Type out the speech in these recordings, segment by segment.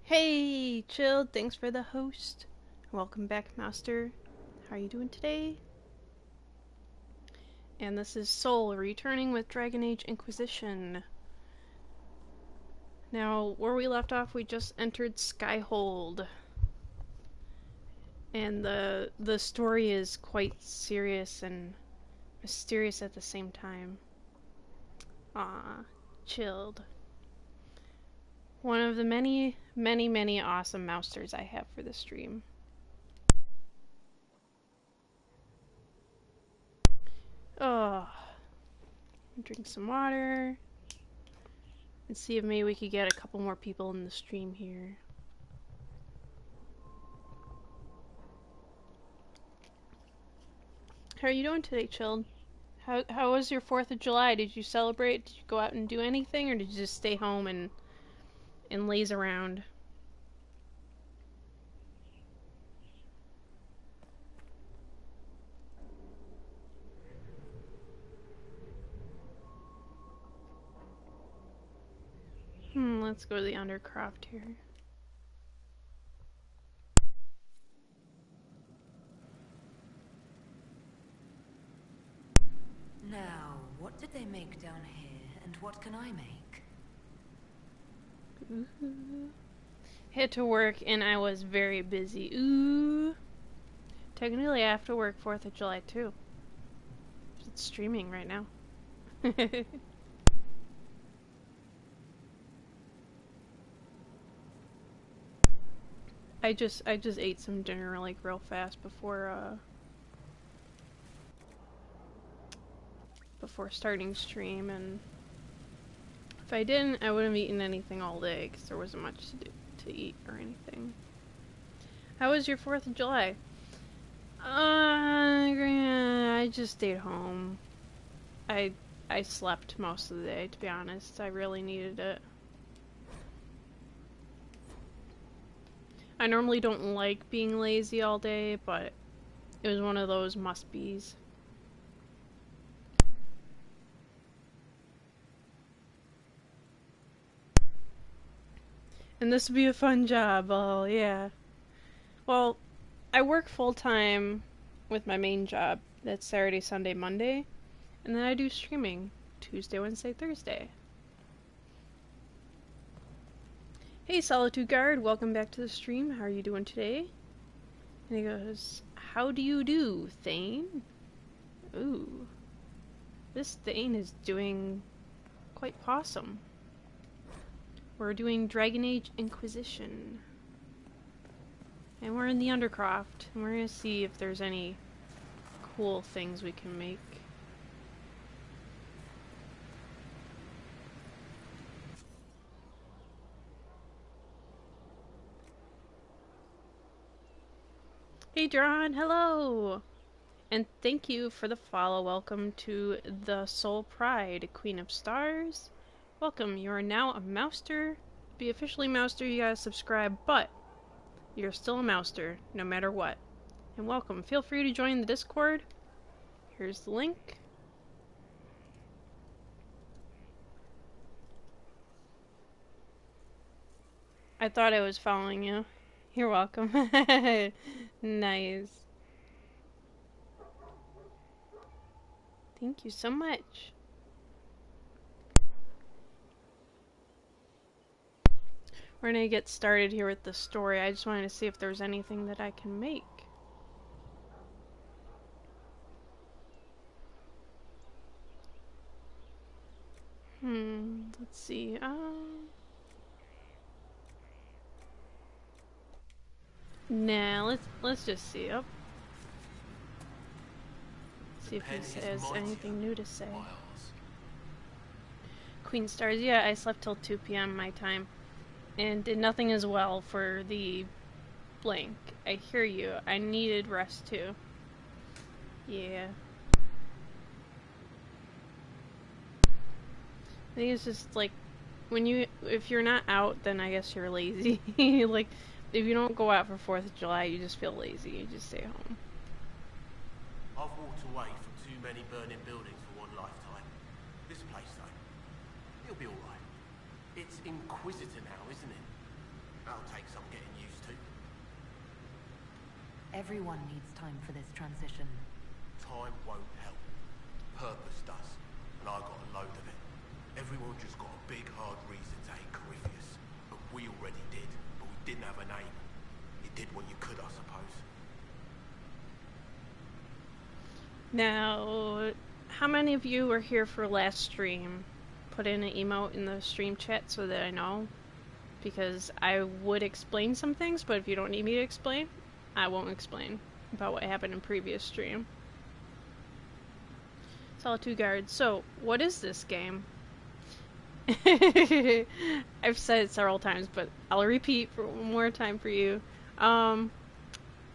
Hey, Chill, thanks for the host. Welcome back, Master. How are you doing today? And this is Soul, returning with Dragon Age Inquisition. Now, where we left off, we just entered Skyhold. And the story is quite serious and mysterious at the same time. Ah, chilled. One of the many, many, many awesome Mousters I have for this stream. Oh, drink some water. And see if maybe we could get a couple more people in the stream here. How are you doing today, Chilled? How was your 4th of July? Did you celebrate? Did you go out and do anything, or did you just stay home and laze around? Let's go to the Undercroft here. Now, what did they make down here, and what can I make? Ooh. Had to work, and I was very busy. Ooh. Technically, I have to work 4th of July, too. It's streaming right now. I just ate some dinner, like, real fast before starting stream, and if I didn't, I wouldn't have eaten anything all day, because there wasn't much to eat or anything. How was your 4th of July? I just stayed home. I slept most of the day, to be honest. I really needed it. I normally don't like being lazy all day, but it was one of those must-be's. And this would be a fun job. Oh, yeah. Well, I work full-time with my main job. That's Saturday, Sunday, Monday. And then I do streaming Tuesday, Wednesday, Thursday. Hey, Solitude Guard. Welcome back to the stream. How are you doing today? And he goes, how do you do, Thane? Ooh. This Thane is doing quite awesome. We're doing Dragon Age Inquisition. And we're in the Undercroft, and we're gonna see if there's any cool things we can make. Hey John, hello! And thank you for the follow. Welcome to the Soul Pride, Queen of Stars. Welcome, you are now a Mouster. To be officially Mouster, you gotta subscribe, but you're still a Mouster, no matter what. And welcome. Feel free to join the Discord. Here's the link. I thought I was following you. You're welcome. Nice. Thank you so much. We're gonna get started here with the story. I just wanted to see if there's anything that I can make. Let's see. Nah, let's just see. Oh. See if he says anything new to say. Queen Stars, yeah, I slept till 2 p.m. my time. And did nothing as well for the blank. I hear you. I needed rest too. Yeah. I think it's just like, if you're not out, then I guess you're lazy. Like, if you don't go out for 4th of July, you just feel lazy. You just stay home. I've walked away from too many burning buildings for one lifetime. This place, though, it'll be alright. It's Inquisitor now, isn't it? That'll take some getting used to. Everyone needs time for this transition. Time won't help. Purpose does. And I got a load of it. Everyone just got a big hard reason to hate Corypheus. But we already did. But we didn't have a name. You did what you could, I suppose. Now, how many of you were here for last stream? Put in an emote in the stream chat so that I know. Because I would explain some things, but if you don't need me to explain, I won't explain about what happened in previous stream. Solitude Guard. So, what is this game? I've said it several times, but I'll repeat for one more time for you.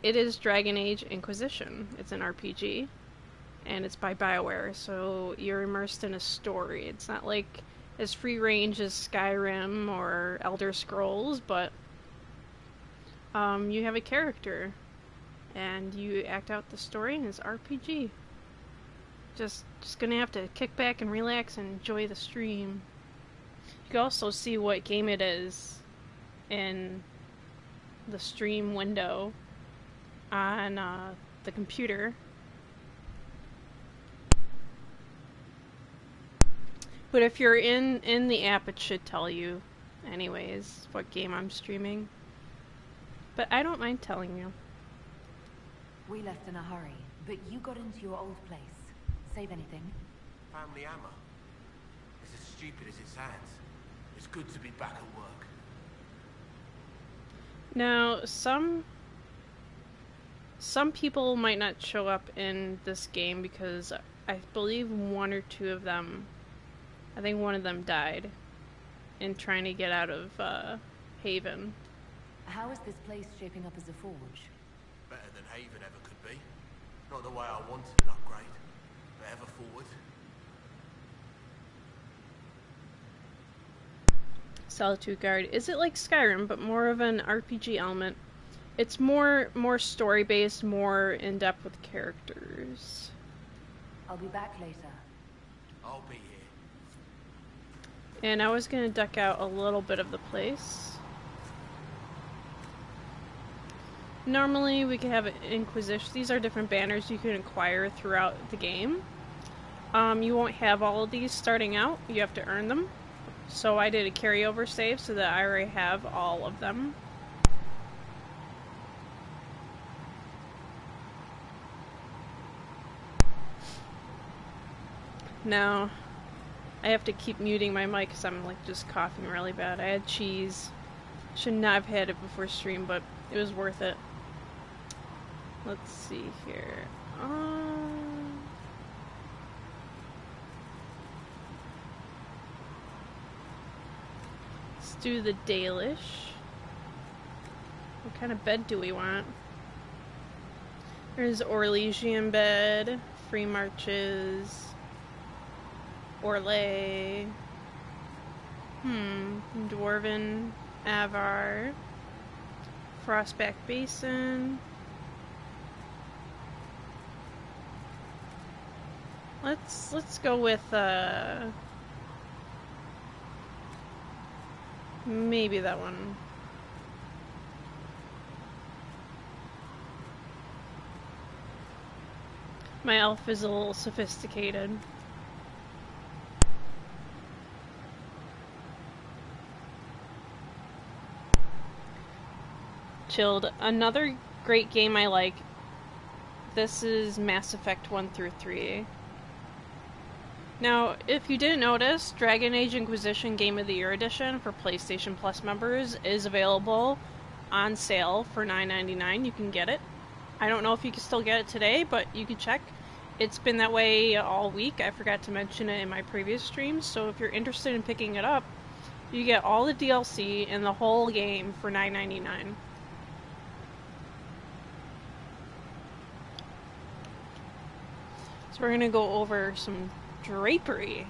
It is Dragon Age Inquisition. It's an RPG. And it's by BioWare, so you're immersed in a story. It's not like as free range as Skyrim or Elder Scrolls, but you have a character and you act out the story, and it's RPG. Just gonna have to kick back and relax and enjoy the stream. You can also see what game it is in the stream window on the computer. But if you're in the app, it should tell you anyways what game I'm streaming. But I don't mind telling you. We left in a hurry, but you got into your old place. Save anything? Family hammer. It's as stupid as it sounds. It's good to be back at work. Now, some people might not show up in this game because I believe one or two of them, I think one of them died in trying to get out of Haven. How is this place shaping up as a forge? Better than Haven ever could be. Not the way I wanted an upgrade, but ever forward. Solitude Guard. Is it like Skyrim, but more of an RPG element? It's more story-based, more in-depth with characters. I'll be back later. I'll be here. And I was gonna duck out a little bit of the place. Normally we could have an Inquisition. These are different banners you can acquire throughout the game. You won't have all of these starting out. You have to earn them. So I did a carryover save so that I already have all of them. Now, I have to keep muting my mic because I'm like just coughing really bad. I had cheese. Should not have had it before stream, but it was worth it. Let's see here. Let's do the Dalish. What kind of bed do we want? There's Orlesian bed, Free Marches, Orlais, Dwarven, Avar, Frostback Basin. Let's go with maybe that one. My elf is a little sophisticated. Chilled. Another great game I like. This is Mass Effect 1 through 3. Now, if you didn't notice, Dragon Age Inquisition Game of the Year Edition for PlayStation Plus members is available on sale for $9.99. You can get it. I don't know if you can still get it today, but you can check. It's been that way all week. I forgot to mention it in my previous streams, so if you're interested in picking it up, you get all the DLC and the whole game for $9.99. So we're gonna go over some drapery.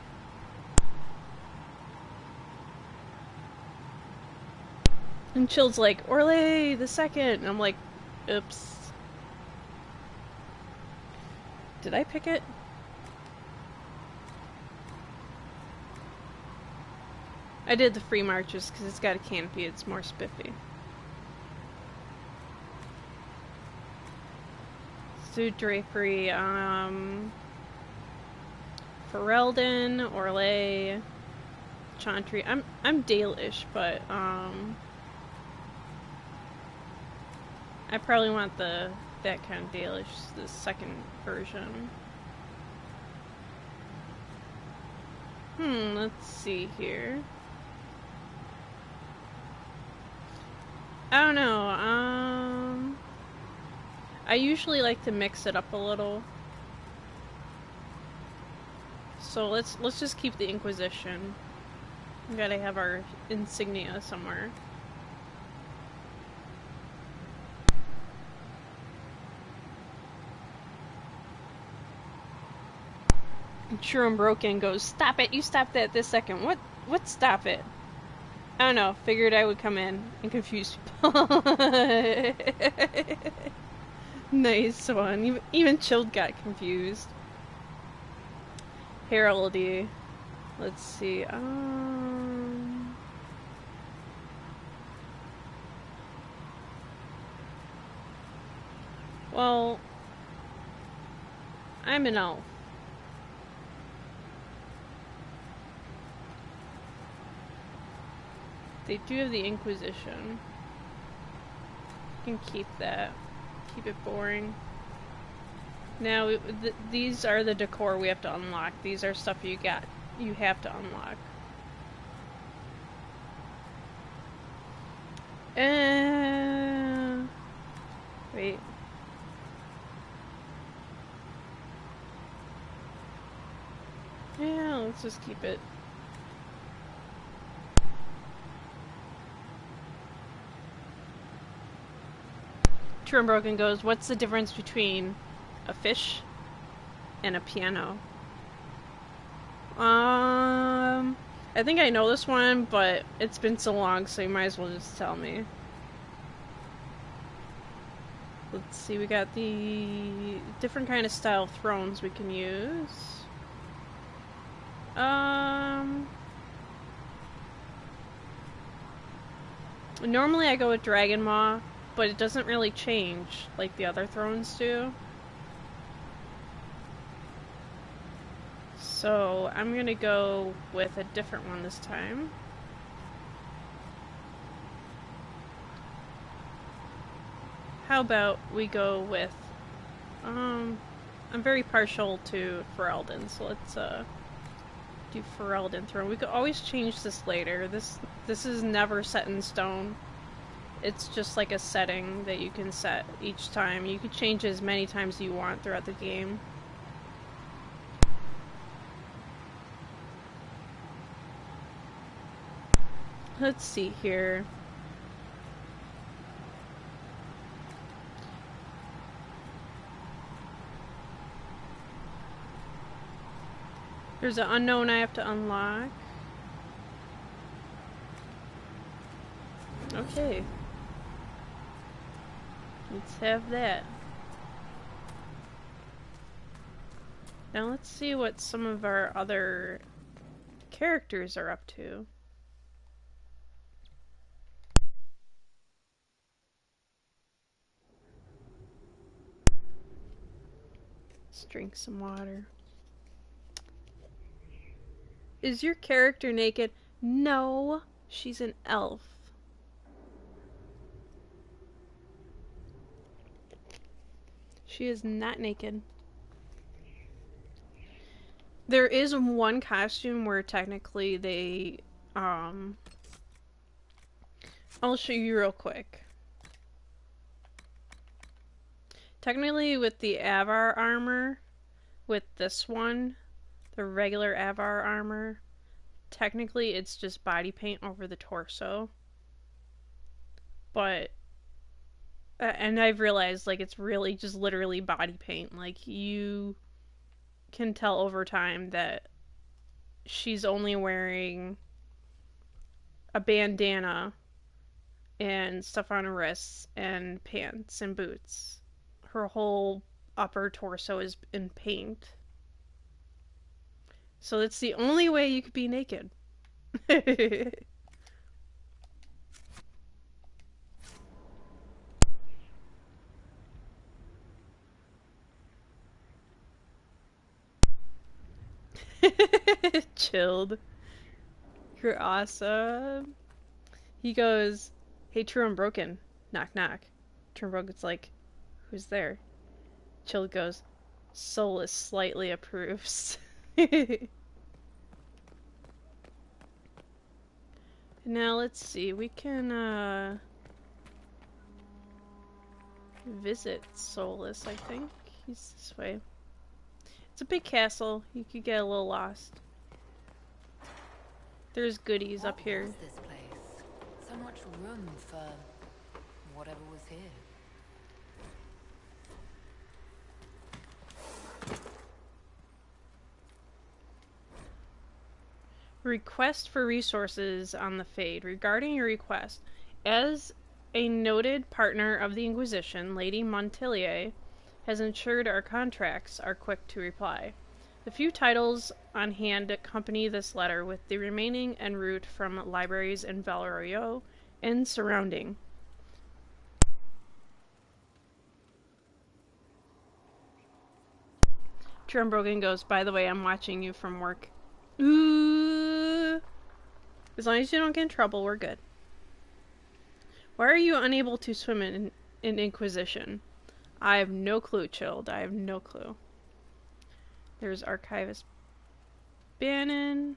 And Chill's like, Orlais the second. And I'm like, oops. Did I pick it? I did the Free Marches because it's got a canopy, it's more spiffy. do drapery. Ferelden, Orlais, Chantry. I'm Dalish, but I probably want that kind of Dalish, the second version. Let's see here. I don't know. I usually like to mix it up a little. So let's just keep the Inquisition. We gotta have our insignia somewhere. True and Broken goes, "Stop it! You stopped that this second. What stop it?" I don't know. Figured I would come in and confuse people. Nice one. Even Chilled got confused. Heraldy. Let's see. Well, I'm an elf. They do have the Inquisition. You can keep that. Keep it boring. Now, these are the decor we have to unlock. These are stuff you have to unlock. Wait. Yeah, let's just keep it. True and Broken goes, "What's the difference between a fish and a piano?" I think I know this one, but it's been so long, so you might as well just tell me. Let's see, we got the different kind of style thrones we can use. Normally I go with Dragon Maw, but it doesn't really change like the other thrones do. So I'm gonna go with a different one this time. How about we go with, I'm very partial to Ferelden, so let's do Ferelden throne. We could always change this later. This is never set in stone. It's just like a setting that you can set each time. You could change it as many times as you want throughout the game. Let's see here. There's an unknown I have to unlock. Okay. Let's have that. Now let's see what some of our other characters are up to. Let's drink some water. Is your character naked? No, she's an elf. She is not naked. There is one costume where technically they, I'll show you real quick. Technically with the Avar armor, with this one, the regular Avar armor, technically it's just body paint over the torso. But, and I've realized, like, it's really just literally body paint. Like, you can tell over time that she's only wearing a bandana and stuff on her wrists and pants and boots. Her whole upper torso is in paint. So that's the only way you could be naked. Chilled. You're awesome. He goes, hey, true and broken. Knock, knock. True and broken's like, who's there? Chilled goes, Soulless slightly approves. Now let's see, we can visit Soulless, I think. He's this way. It's a big castle. You could get a little lost. There's goodies up here. What was this place? So much room for whatever was here. Request for resources on the Fade. Regarding your request, as a noted partner of the Inquisition, Lady Montilier has ensured our contracts are quick to reply. The few titles on hand accompany this letter, with the remaining en route from libraries in Valerio and surrounding. Trumbrogan goes, by the way, I'm watching you from work. Ooh. As long as you don't get in trouble, we're good. Why are you unable to swim in Inquisition? I have no clue, Chilled. I have no clue. There's Archivist Bannon.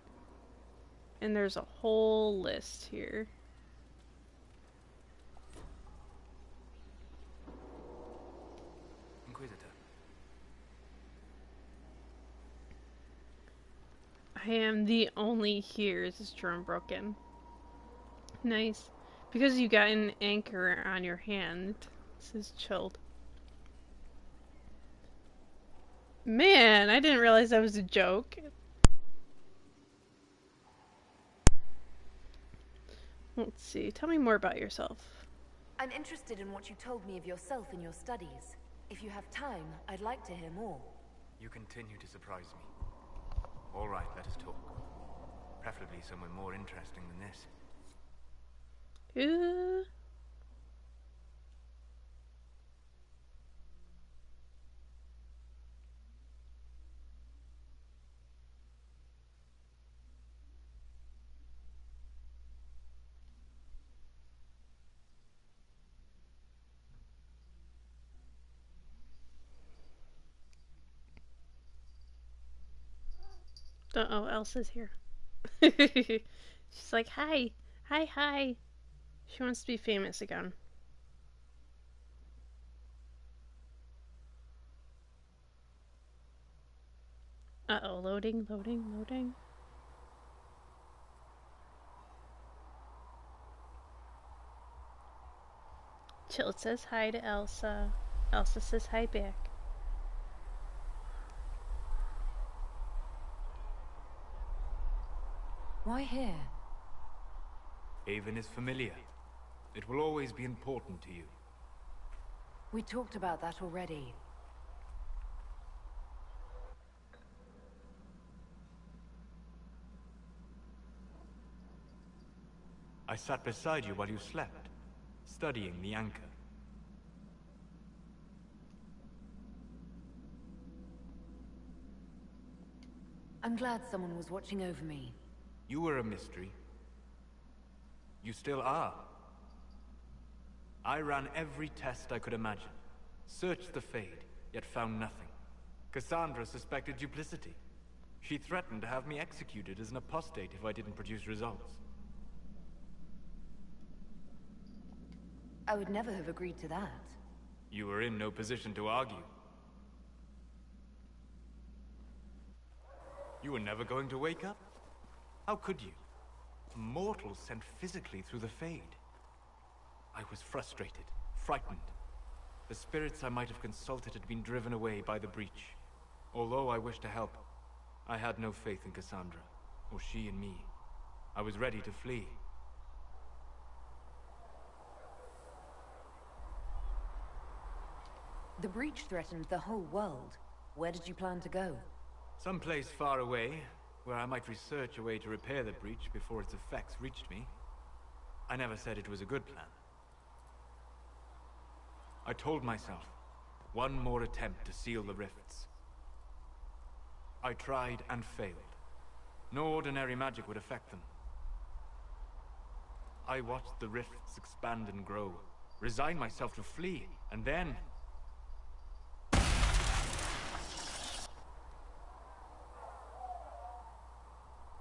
And there's a whole list here. Inquisitor. I am the only here, this is true and broken. Nice. Because you got an anchor on your hand. This is Chilled. Man, I didn't realize that was a joke. Let's see, tell me more about yourself. I'm interested in what you told me of yourself in your studies. If you have time, I'd like to hear more. You continue to surprise me. All right, let us talk. Preferably somewhere more interesting than this. Uh-oh, Elsa's here. She's like, hi. Hi, hi. She wants to be famous again. Uh-oh, loading, loading, loading. Chilled says hi to Elsa. Elsa says hi back. Why here? Haven is familiar. It will always be important to you. We talked about that already. I sat beside you while you slept, studying the anchor. I'm glad someone was watching over me. You were a mystery. You still are. I ran every test I could imagine. Searched the Fade, yet found nothing. Cassandra suspected duplicity. She threatened to have me executed as an apostate if I didn't produce results. I would never have agreed to that. You were in no position to argue. You were never going to wake up? How could you? A mortal sent physically through the Fade. I was frustrated, frightened. The spirits I might have consulted had been driven away by the breach. Although I wished to help, I had no faith in Cassandra, or she in me. I was ready to flee. The breach threatened the whole world. Where did you plan to go? Someplace far away, where I might research a way to repair the breach before its effects reached me. I never said it was a good plan. I told myself, one more attempt to seal the rifts. I tried and failed. No ordinary magic would affect them. I watched the rifts expand and grow, resigned myself to flee, and then...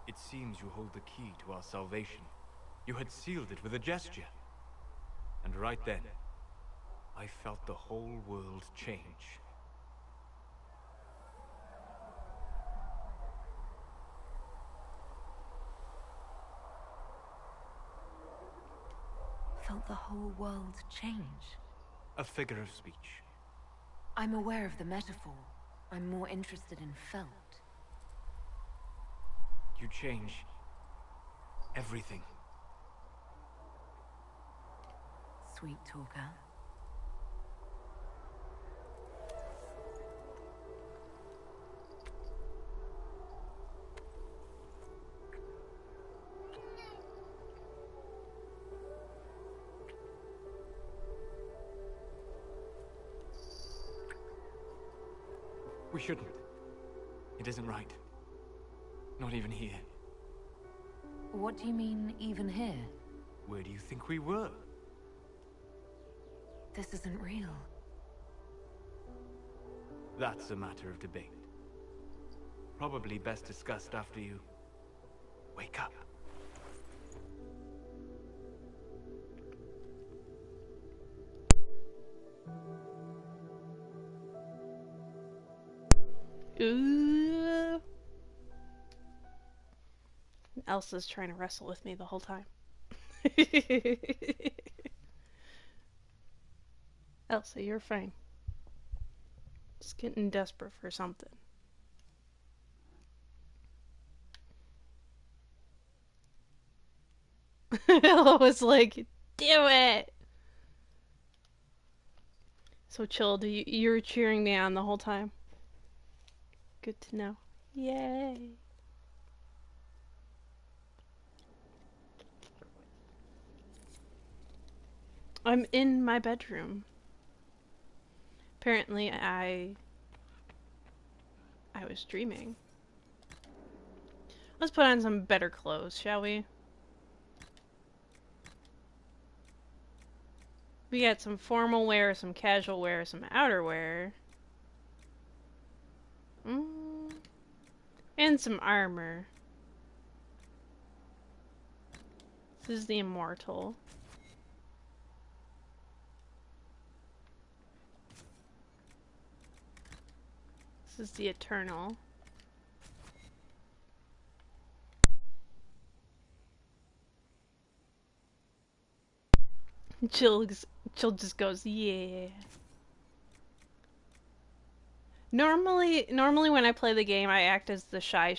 It seems you hold the key to our salvation. You had sealed it with a gesture. And right then, I felt the whole world change. Felt the whole world change? A figure of speech. I'm aware of the metaphor. I'm more interested in felt. You change everything. Sweet talker. We shouldn't. It isn't right. Not even here. What do you mean, even here? Where do you think we were? This isn't real. That's a matter of debate. Probably best discussed after you wake up. Ooh. Elsa's trying to wrestle with me the whole time. Elsa, you're fine. Just getting desperate for something. Ella was like, do it! So chilled. You were cheering me on the whole time. Good to know. Yay! I'm in my bedroom. Apparently, I was dreaming. Let's put on some better clothes, shall we? We got some formal wear, some casual wear, some outerwear. And some armor. This is the Immortal. This is the Eternal. Jill just goes, yeah. Normally when I play the game, I act as the shy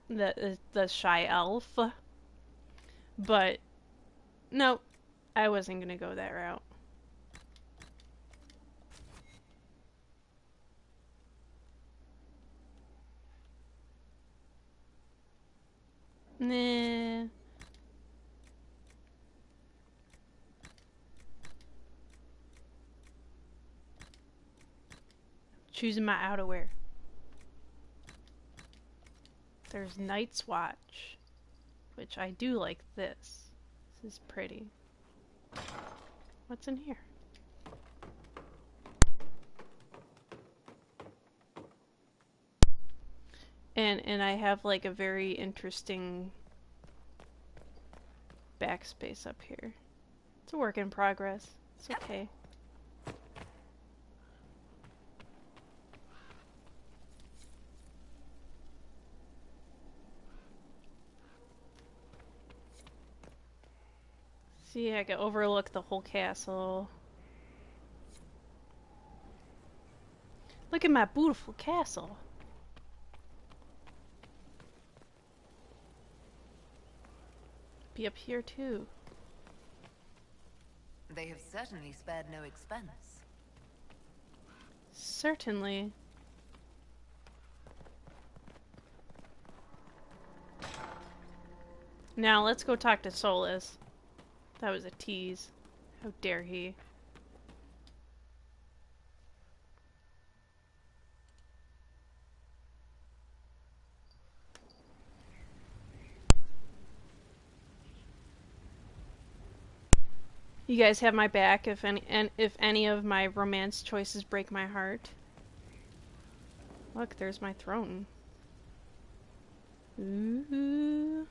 the shy elf. But no, I wasn't gonna go that route. Nah. Choosing my outerwear. There's Night's Watch, which I do like this. This is pretty. What's in here? And I have like a very interesting backspace up here. It's a work in progress. It's okay. See, I can overlook the whole castle. Look at my beautiful castle. Be up here too. They have certainly spared no expense. Certainly. Now let's go talk to Solus. That was a tease. How dare he? You guys have my back if any of my romance choices break my heart. Look, there's my throne. Ooh.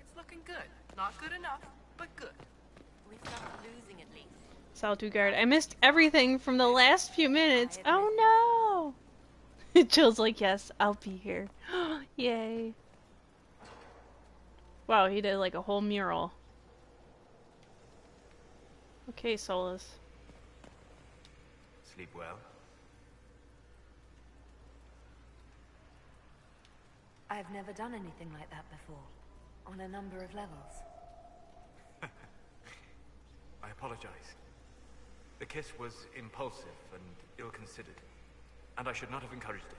It's looking good. Not good enough, but good. We stopped losing at least. Solitude Guard. I missed everything from the last few minutes. Oh no! Jill's like, yes, I'll be here. Yay. Wow, he did like a whole mural. Okay, Solus. Sleep well. I've never done anything like that before. On a number of levels. I apologize. The kiss was impulsive and ill-considered, and I should not have encouraged it.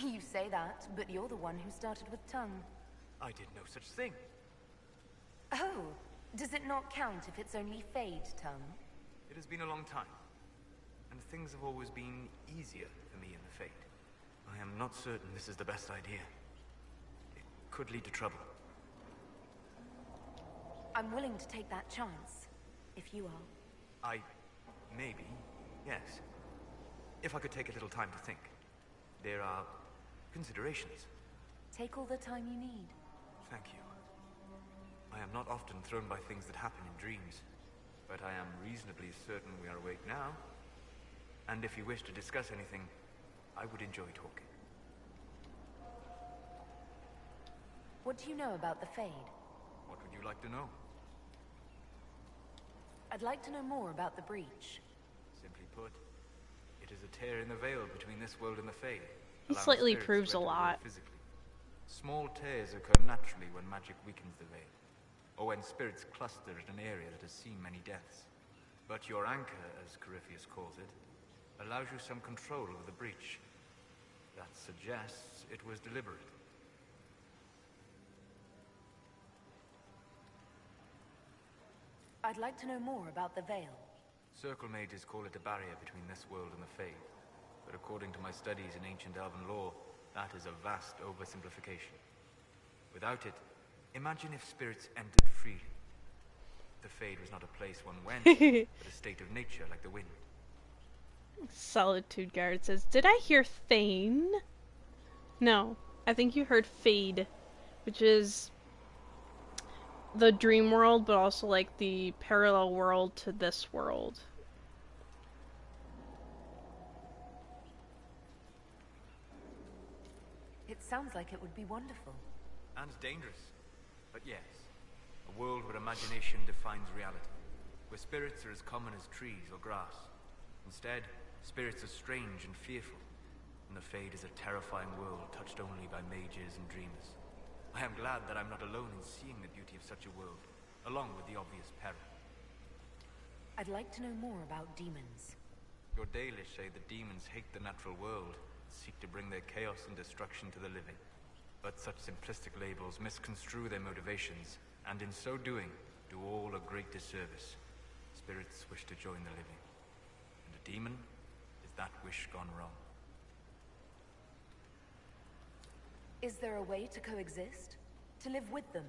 You say that, but you're the one who started with tongue. I did no such thing. Oh, does it not count if it's only Fade tongue? It has been a long time, and things have always been easier for me in the Fate. I am not certain this is the best idea. It could lead to trouble. I'm willing to take that chance, if you are. Maybe, yes. If I could take a little time to think. There are considerations. Take all the time you need. Thank you. I am not often thrown by things that happen in dreams, but I am reasonably certain we are awake now. And if you wish to discuss anything, I would enjoy talking. What do you know about the Fade? What would you like to know? I'd like to know more about the breach. Simply put, it is a tear in the veil between this world and the Fade. He allowing slightly spirits proves to a enter the lot. world physically. Small tears occur naturally when magic weakens the veil, or when spirits cluster in an area that has seen many deaths. But your anchor, as Corypheus calls it, allows you some control over the breach. That suggests it was deliberate. I'd like to know more about the veil. Circle mages call it a barrier between this world and the Fade, but according to my studies in ancient elven lore, that is a vast oversimplification. Without it, imagine if spirits entered freely. The Fade was not a place one went, but a state of nature like the wind. Solitude Guard says, did I hear Thane? No, I think you heard Fade, which is the dream world, but also like the parallel world to this world. It sounds like it would be wonderful. And dangerous. But yes, a world where imagination defines reality, where spirits are as common as trees or grass. Instead, spirits are strange and fearful, and the Fade is a terrifying world touched only by mages and dreamers. I am glad that I'm not alone in seeing the beauty of such a world, along with the obvious peril. I'd like to know more about demons. Your Dalish say the demons hate the natural world, and seek to bring their chaos and destruction to the living. But such simplistic labels misconstrue their motivations, and in so doing, do all a great disservice. Spirits wish to join the living, and a demon is that wish gone wrong. Is there a way to coexist? To live with them?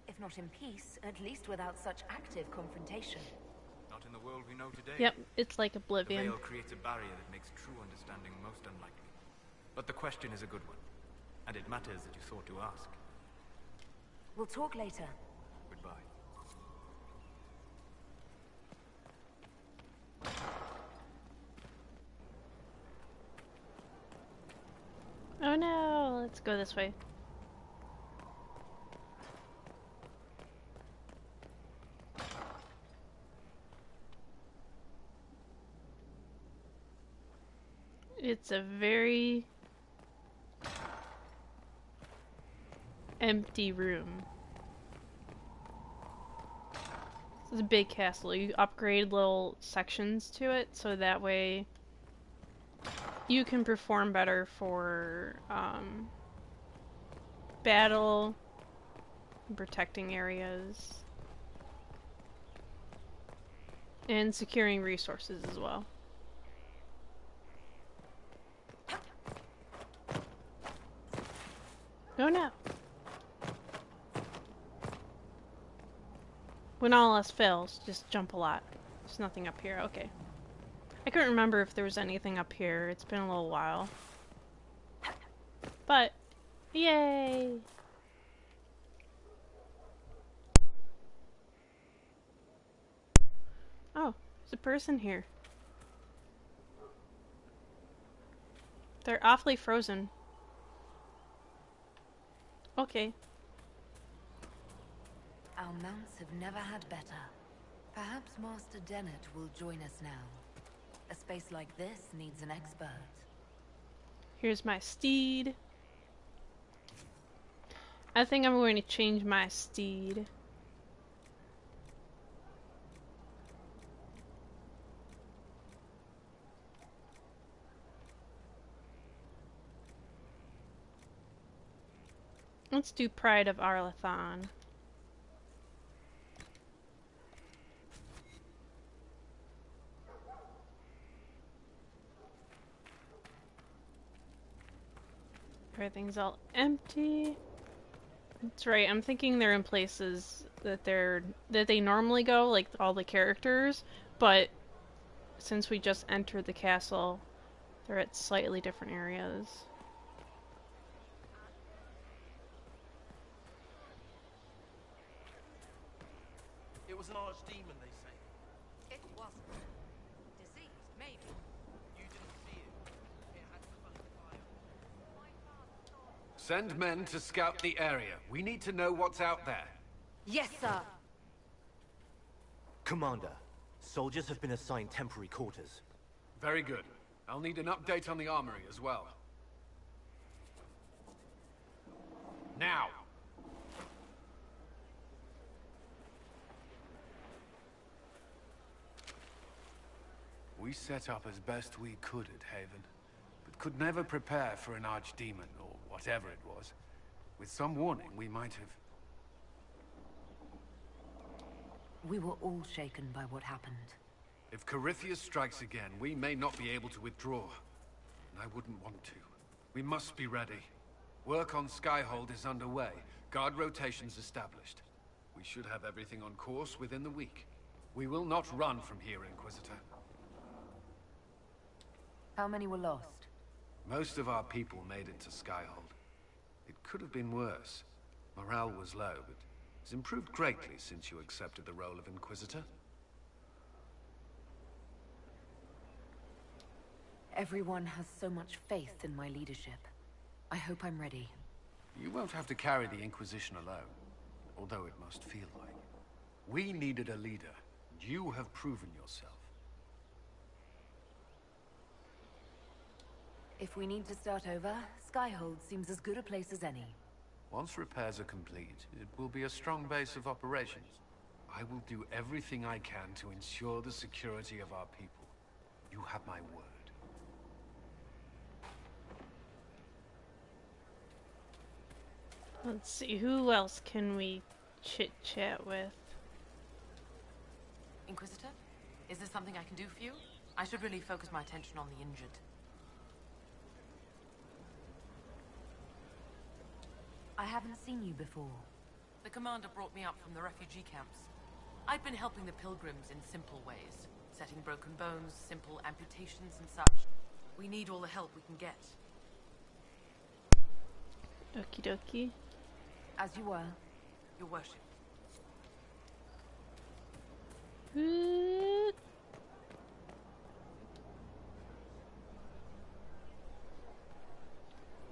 If not in peace, at least without such active confrontation. Not in the world we know today. Yep, it's like The Oblivion. veil creates a barrier that makes true understanding most unlikely. But the question is a good one, and it matters that you thought to ask. We'll talk later. Goodbye. Oh no, let's go this way. It's a very empty room. This is a big castle. You upgrade little sections to it so that way you can perform better for battle and protecting areas. And securing resources as well. Oh no! When all else fails, just jump a lot. There's nothing up here. Okay. I couldn't remember if there was anything up here. It's been a little while. But, yay! Oh, there's a person here. They're awfully frozen. Okay. Our mounts have never had better. Perhaps Master Dennett will join us now. A space like this needs an expert. Here's my steed. I think I'm going to change my steed. Let's do Pride of Arlathon. Everything's all empty. That's right, I'm thinking they're in places that they normally go, like all the characters, but since we just entered the castle, they're at slightly different areas. It was an archdemon, they say. It wasn't. Diseased, maybe. You didn't see it. It had the fire. Send men to scout the area. We need to know what's out there. Yes, sir. Commander, soldiers have been assigned temporary quarters. Very good. I'll need an update on the armory as well. Now! We set up as best we could at Haven, but could never prepare for an archdemon, or whatever it was. With some warning, we might have... We were all shaken by what happened. If Corypheus strikes again, we may not be able to withdraw. And I wouldn't want to. We must be ready. Work on Skyhold is underway. Guard rotations established. We should have everything on course within the week. We will not run from here, Inquisitor. How many were lost? Most of our people made it to Skyhold. It could have been worse. Morale was low, but it's improved greatly since you accepted the role of Inquisitor. Everyone has so much faith in my leadership. I hope I'm ready. You won't have to carry the Inquisition alone, although it must feel like. We needed a leader. You have proven yourself. If we need to start over, Skyhold seems as good a place as any. Once repairs are complete, it will be a strong base of operations. I will do everything I can to ensure the security of our people. You have my word. Let's see, who else can we chit-chat with? Inquisitor? Is there something I can do for you? I should really focus my attention on the injured. I haven't seen you before. The commander brought me up from the refugee camps. I'd been helping the pilgrims in simple ways. Setting broken bones, simple amputations and such. We need all the help we can get. Okie dokie. As you were. Your worship. Ooh.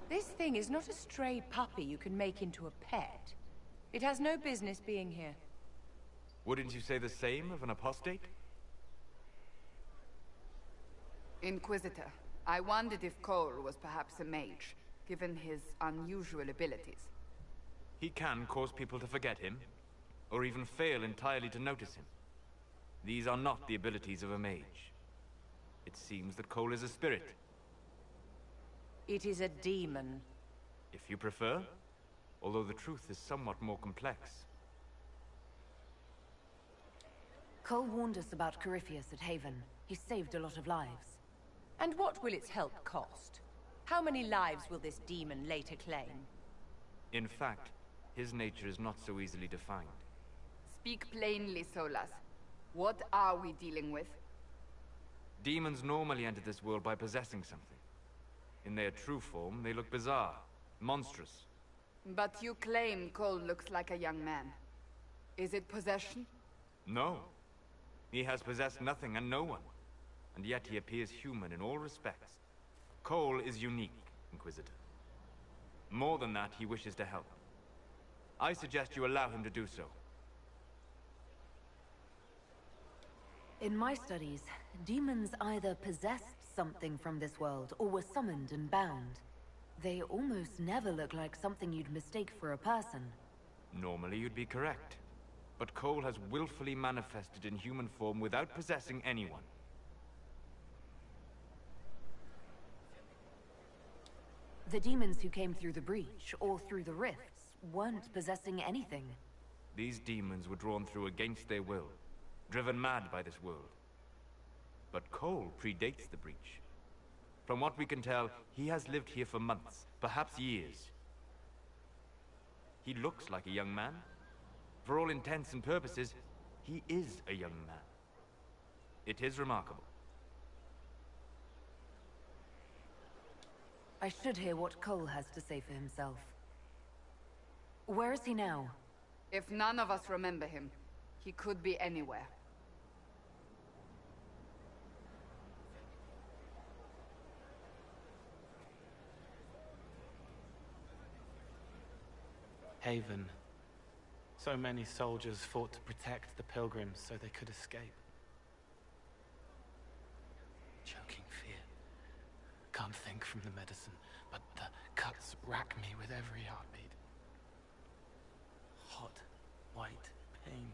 This thing is not a stray puppy you can make into a pet. It has no business being here. Wouldn't you say the same of an apostate? Inquisitor, I wondered if Cole was perhaps a mage, given his unusual abilities. He can cause people to forget him, or even fail entirely to notice him. These are not the abilities of a mage. It seems that Cole is a spirit. It is a demon. If you prefer, although the truth is somewhat more complex. Cole warned us about Corypheus at Haven. He saved a lot of lives. And what will its help cost? How many lives will this demon later claim? In fact, his nature is not so easily defined. Speak plainly, Solas. What are we dealing with? Demons normally enter this world by possessing something. In their true form, they look bizarre, monstrous. But you claim Cole looks like a young man. Is it possession? No. He has possessed nothing and no one. And yet he appears human in all respects. Cole is unique, Inquisitor. More than that, he wishes to help. I suggest you allow him to do so. In my studies, demons either possessed something from this world or were summoned and bound. They almost never look like something you'd mistake for a person. Normally you'd be correct. But Cole has willfully manifested in human form without possessing anyone. The demons who came through the breach, or through the rifts, weren't possessing anything. These demons were drawn through against their will, driven mad by this world. But Cole predates the breach. From what we can tell, he has lived here for months, perhaps years. He looks like a young man. For all intents and purposes, he is a young man. It is remarkable. I should hear what Cole has to say for himself. Where is he now? If none of us remember him, he could be anywhere. Haven. So many soldiers fought to protect the pilgrims so they could escape. Choking fear. Can't think from the medicine, but the cuts rack me with every heartbeat. Hot, white pain.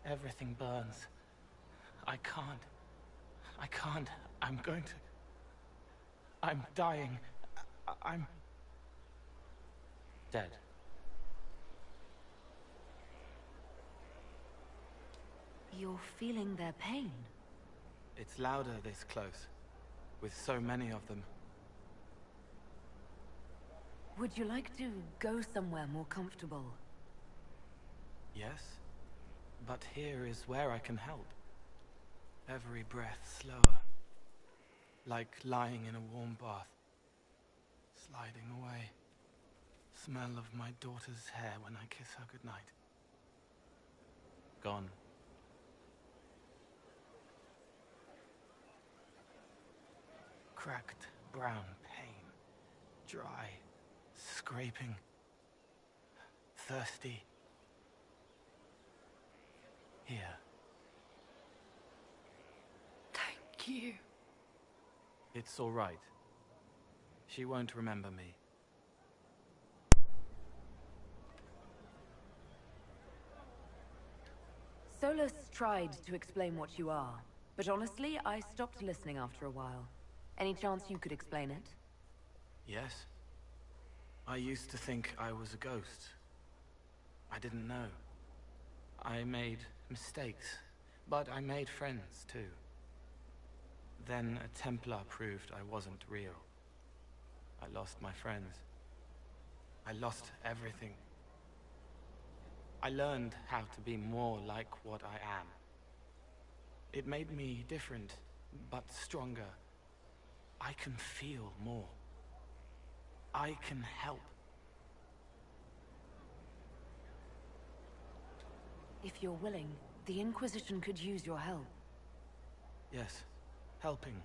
Everything burns. I can't. I'm going to... I'm dying. I'm... dead. You're feeling their pain? It's louder this close, with so many of them. Would you like to go somewhere more comfortable? Yes, but here is where I can help. Every breath slower, like lying in a warm bath, sliding away. Smell of my daughter's hair when I kiss her goodnight. Gone. Cracked brown pain, dry, scraping, thirsty. Here. Thank you. It's all right. She won't remember me. Solus tried to explain what you are, but honestly, I stopped listening after a while. Any chance you could explain it? Yes. I used to think I was a ghost. I didn't know. I made mistakes, but I made friends too. Then a Templar proved I wasn't real. I lost my friends. I lost everything. I learned how to be more like what I am. It made me different, but stronger. I can feel more. I can help. If you're willing, the Inquisition could use your help. Yes, helping.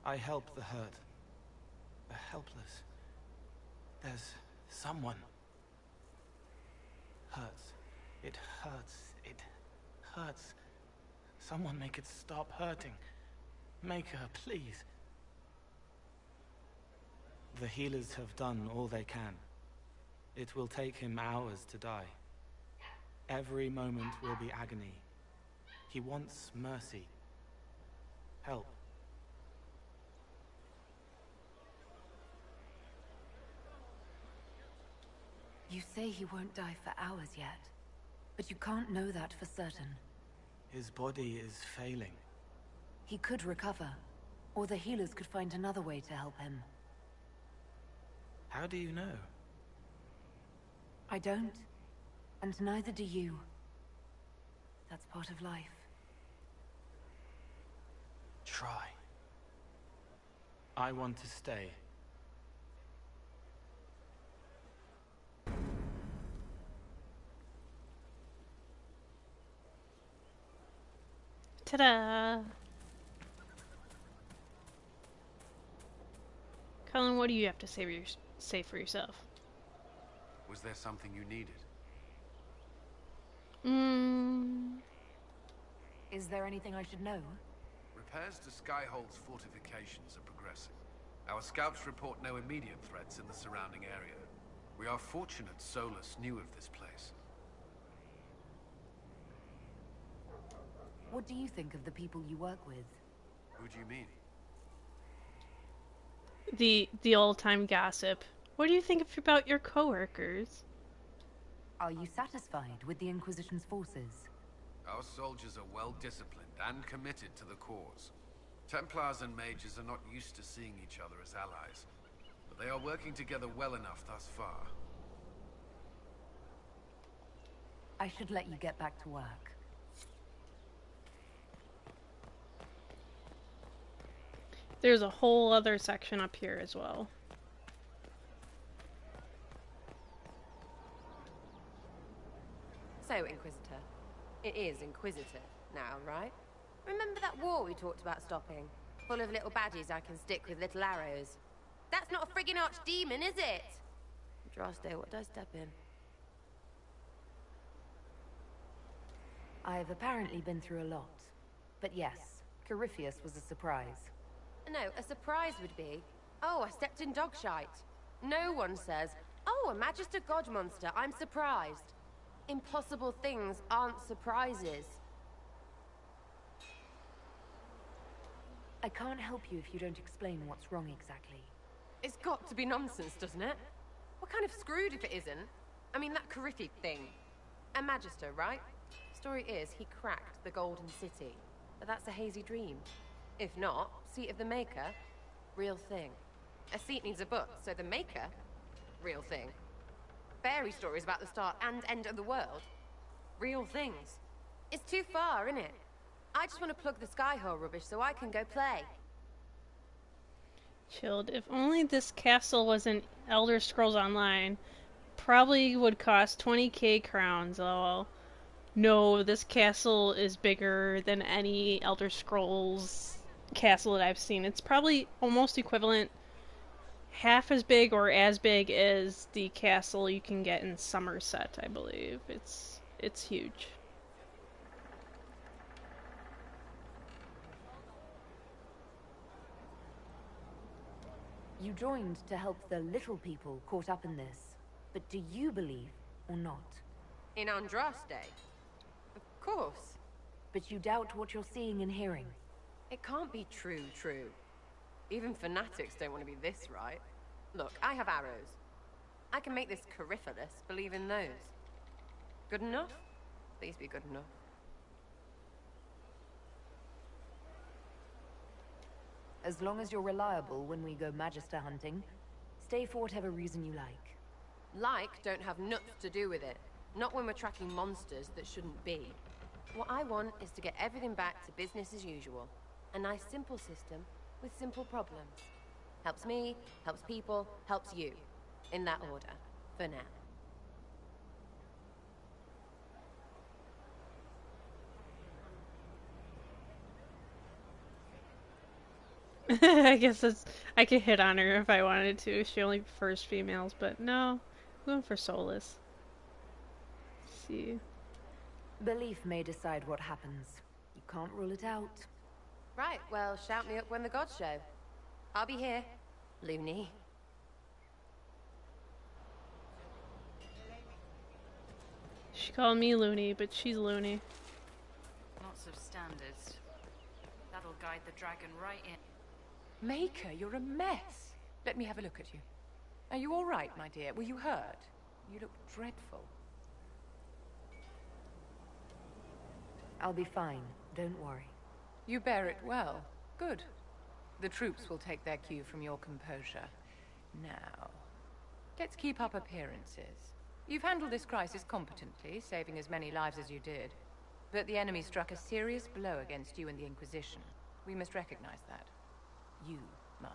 I help the hurt. The helpless. There's someone. Hurts. It hurts. It hurts. Someone make it stop hurting. Make her, please. The healers have done all they can. It will take him hours to die. Every moment will be agony. He wants mercy. Help. You say he won't die for hours yet, but you can't know that for certain. His body is failing. He could recover, or the healers could find another way to help him. How do you know? I don't, and neither do you. That's part of life. Try. I want to stay. Ta-da! Cullen, what do you have to say for yourself? Was there something you needed? Is there anything I should know? Repairs to Skyhold's fortifications are progressing. Our scouts report no immediate threats in the surrounding area. We are fortunate Solus knew of this place. What do you think of the people you work with? Who do you mean? The old-time gossip. What do you think about your coworkers? Are you satisfied with the Inquisition's forces? Our soldiers are well disciplined and committed to the cause. Templars and mages are not used to seeing each other as allies, but they are working together well enough thus far. I should let you get back to work. There's a whole other section up here as well. So, Inquisitor. It is Inquisitor now, right? Remember that war we talked about stopping? Full of little baddies I can stick with little arrows. That's not a friggin' archdemon, is it? Droste, what did I step in? I've apparently been through a lot. But yes, Corypheus was a surprise. No, a surprise would be, oh, I stepped in dog shite. No one says, oh, a Magister God monster, I'm surprised. Impossible things aren't surprises. I can't help you if you don't explain what's wrong exactly. It's got to be nonsense, doesn't it? We're kind of screwed if it isn't. I mean, that Corypheus thing. A Magister, right? Story is, he cracked the Golden City. But that's a hazy dream. If not, Seat of the Maker, real thing. A seat needs a book, so the Maker, real thing. Fairy stories about the start and end of the world, real things. It's too far, isn't it? I just want to plug the Skyhole rubbish so I can go play. Chilled. If only this castle was in Elder Scrolls Online, probably would cost 20k crowns. Oh, no, this castle is bigger than any Elder Scrolls castle that I've seen. It's probably almost equivalent, half as big or as big as the castle you can get in Somerset, I believe. It's huge. You joined to help the little people caught up in this. But do you believe or not? In Andraste? Of course. But you doubt what you're seeing and hearing. It can't be true. Even fanatics don't want to be this right. Look, I have arrows. I can make this Corypheus believe in those. Good enough? Please be good enough. As long as you're reliable when we go Magister hunting, stay for whatever reason you like. Like don't have nuts to do with it. Not when we're tracking monsters that shouldn't be. What I want is to get everything back to business as usual. A nice simple system with simple problems. Helps me, helps people, helps you. In that order. For now. I guess I could hit on her if I wanted to. She only prefers females, but no. I'm going for Solus. Let's see. Belief may decide what happens. You can't rule it out. Right, well, shout me up when the gods show. I'll be here. Loony. She called me loony, but she's loony. Lots of standards. That'll guide the dragon right in. Maker, you're a mess. Let me have a look at you. Are you all right, my dear? Were you hurt? You look dreadful. I'll be fine. Don't worry. You bear it well. Good. The troops will take their cue from your composure. Now, let's keep up appearances. You've handled this crisis competently, saving as many lives as you did. But the enemy struck a serious blow against you and the Inquisition. We must recognize that. You must.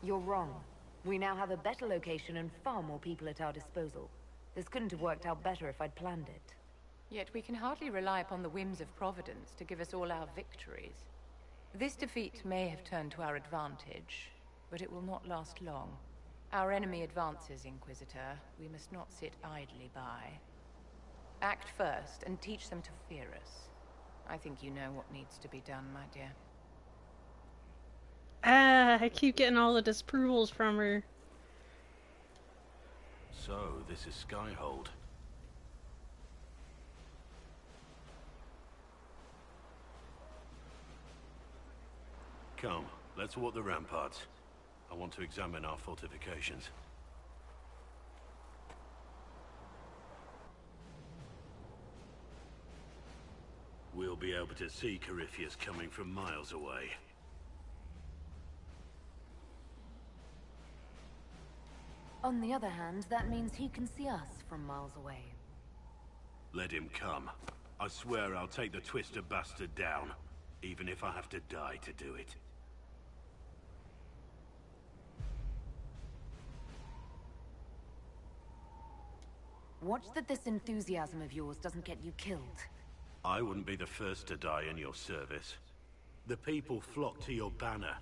You're wrong. We now have a better location and far more people at our disposal. This couldn't have worked out better if I'd planned it. Yet we can hardly rely upon the whims of Providence to give us all our victories. This defeat may have turned to our advantage, but it will not last long. Our enemy advances, Inquisitor. We must not sit idly by. Act first and teach them to fear us. I think you know what needs to be done, my dear. I keep getting all the disapprovals from her. So, this is Skyhold. Come, let's walk the ramparts. I want to examine our fortifications. We'll be able to see Corypheus coming from miles away. On the other hand, that means he can see us from miles away. Let him come. I swear I'll take the Twister bastard down, even if I have to die to do it. Watch that this enthusiasm of yours doesn't get you killed. I wouldn't be the first to die in your service. The people flock to your banner,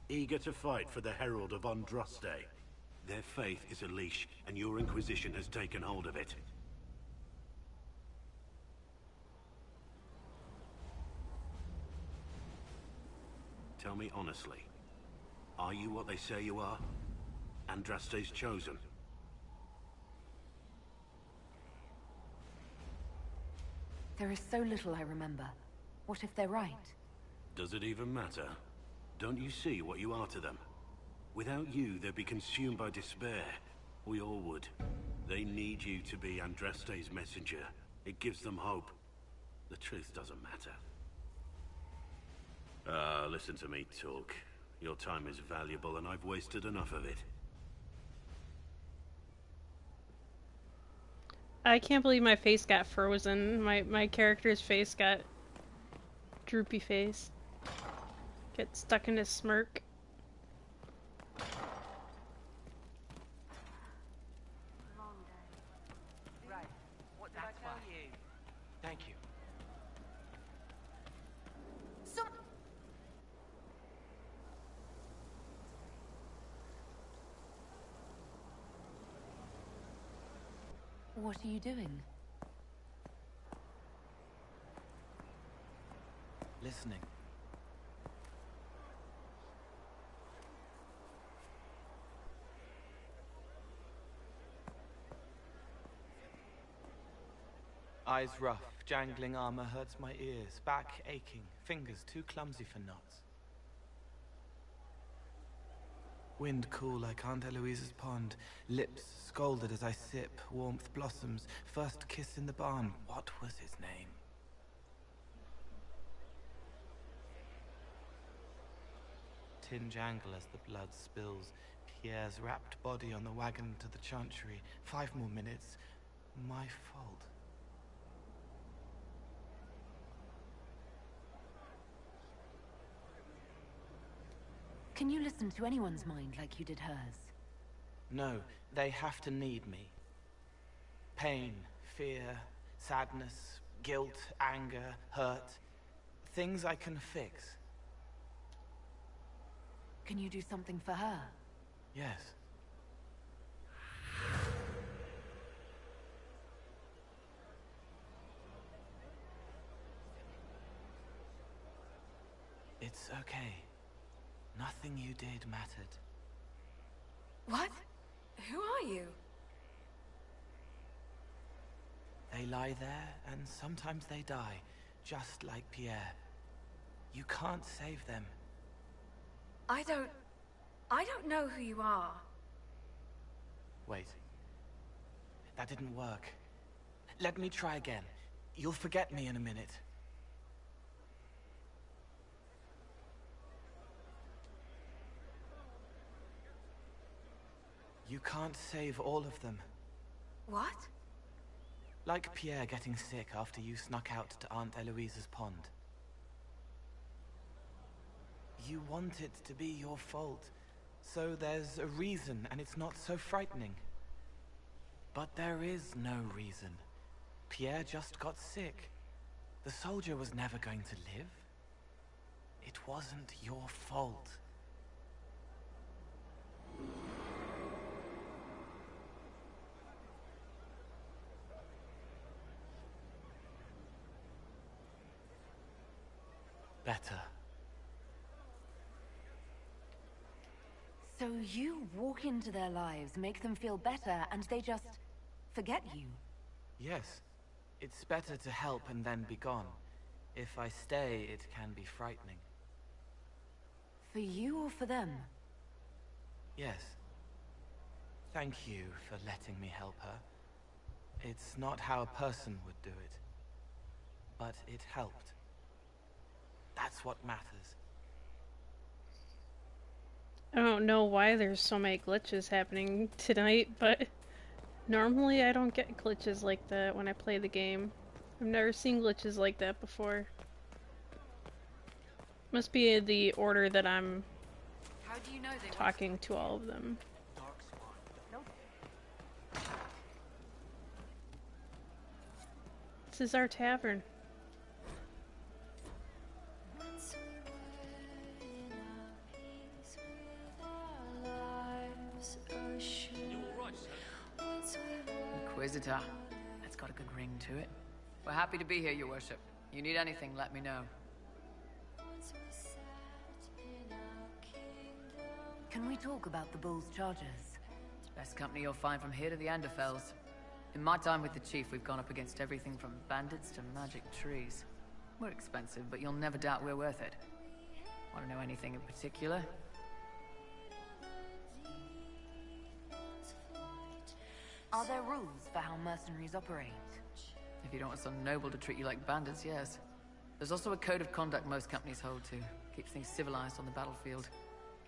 eager to fight for the Herald of Andraste. Their faith is a leash, and your Inquisition has taken hold of it. Tell me honestly, are you what they say you are? Andraste's chosen? There is so little I remember. What if they're right? Does it even matter? Don't you see what you are to them? Without you, they'd be consumed by despair. We all would. They need you to be Andraste's messenger. It gives them hope. The truth doesn't matter. Listen to me talk. Your time is valuable and I've wasted enough of it. I can't believe my face got frozen. My character's face got droopy face. Get stuck in a smirk. Right. What did I tell you? Thank you. What are you doing? Listening. Eyes rough, jangling armor hurts my ears, back aching, fingers too clumsy for knots. Wind cool like Aunt Eloise's pond, lips scalded as I sip, warmth blossoms, first kiss in the barn. What was his name? Tin jangle as the blood spills, Pierre's wrapped body on the wagon to the chantry. 5 more minutes. My fault. Can you listen to anyone's mind like you did hers? No, they have to need me. Pain, fear, sadness, guilt, anger, hurt. Things I can fix. Can you do something for her? Yes. It's okay. Nothing you did mattered. What? Who are you? They lie there, and sometimes they die, just like Pierre. You can't save them. I don't know who you are. Wait. That didn't work. Let me try again. You'll forget me in a minute. You can't save all of them. What? Like Pierre getting sick after you snuck out to Aunt Eloise's pond. You want it to be your fault, so there's a reason and it's not so frightening. But there is no reason. Pierre just got sick. The soldier was never going to live. It wasn't your fault. Better. So you walk into their lives, make them feel better, and they just forget you? Yes. It's better to help and then be gone. If I stay, it can be frightening. For you or for them? Yes. Thank you for letting me help her. It's not how a person would do it. But it helped. That's what matters. I don't know why there's so many glitches happening tonight, but normally I don't get glitches like that when I play the game. I've never seen glitches like that before. Must be the order that I'm How do you know they talking to all of them. This is our tavern. Inquisitor. That's got a good ring to it. We're happy to be here, your worship. You need anything, let me know. Can we talk about the Bull's charges? Best company you'll find from here to the Anderfells. In my time with the Chief, we've gone up against everything from bandits to magic trees. We're expensive, but you'll never doubt we're worth it. Want to know anything in particular? Are there rules for how mercenaries operate? If you don't want some noble to treat you like bandits, yes. There's also a code of conduct most companies hold to. Keeps things civilized on the battlefield.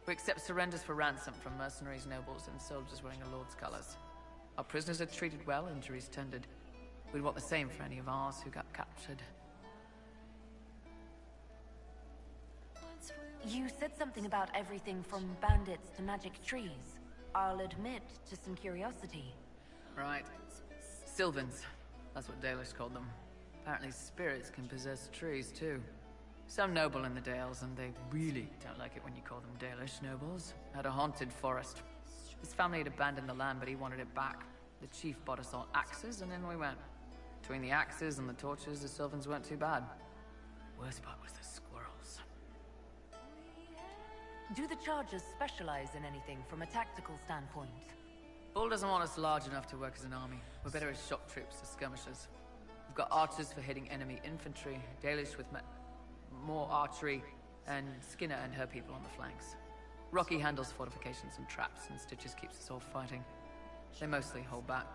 We accept surrenders for ransom from mercenaries, nobles, and soldiers wearing a lord's colors. Our prisoners are treated well, injuries tended. We'd want the same for any of ours who got captured. You said something about everything from bandits to magic trees. I'll admit to some curiosity. Right. Sylvans. That's what Dalish called them. Apparently spirits can possess trees, too. Some noble in the Dales, and they really don't like it when you call them Dalish nobles, had a haunted forest. His family had abandoned the land, but he wanted it back. The chief bought us all axes, and in we went. Between the axes and the torches, the Sylvans weren't too bad. Worst part was the squirrels. Do the chargers specialize in anything from a tactical standpoint? Bull doesn't want us large enough to work as an army. We're better as shock troops or skirmishers. We've got archers for hitting enemy infantry, Dalish with more archery, and Skinner and her people on the flanks. Rocky handles fortifications and traps, and Stitches keeps us all fighting. They mostly hold back.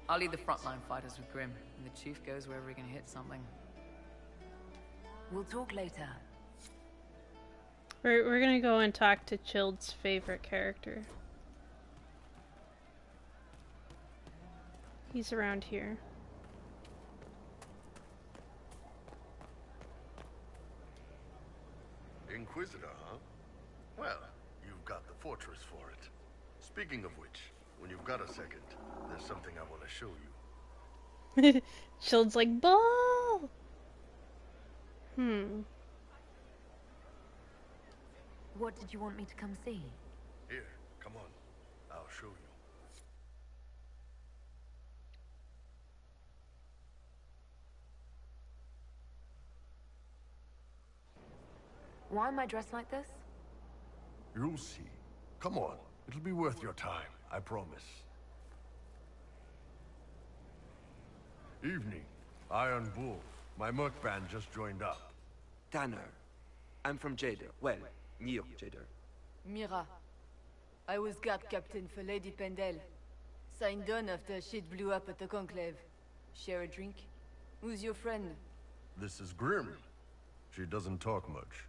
I'll lead the frontline fighters with Grim, and the chief goes wherever he can hit something. We'll talk later. We're gonna go and talk to Chilled's favorite character. He's around here. Inquisitor, huh? Well, you've got the fortress for it. Speaking of which, when you've got a second, there's something I want to show you. Chilled's like, Ball! What did you want me to come see? Here, come on. I'll show you. Why am I dressed like this? You'll see. Come on. It'll be worth your time, I promise. Evening. Iron Bull. My merc band just joined up. Tanner. I'm from Jader. Well, near Jader. Mira. I was guard captain for Lady Pendel. signed on after shit blew up at the Conclave. Share a drink? Who's your friend? This is Grim. She doesn't talk much.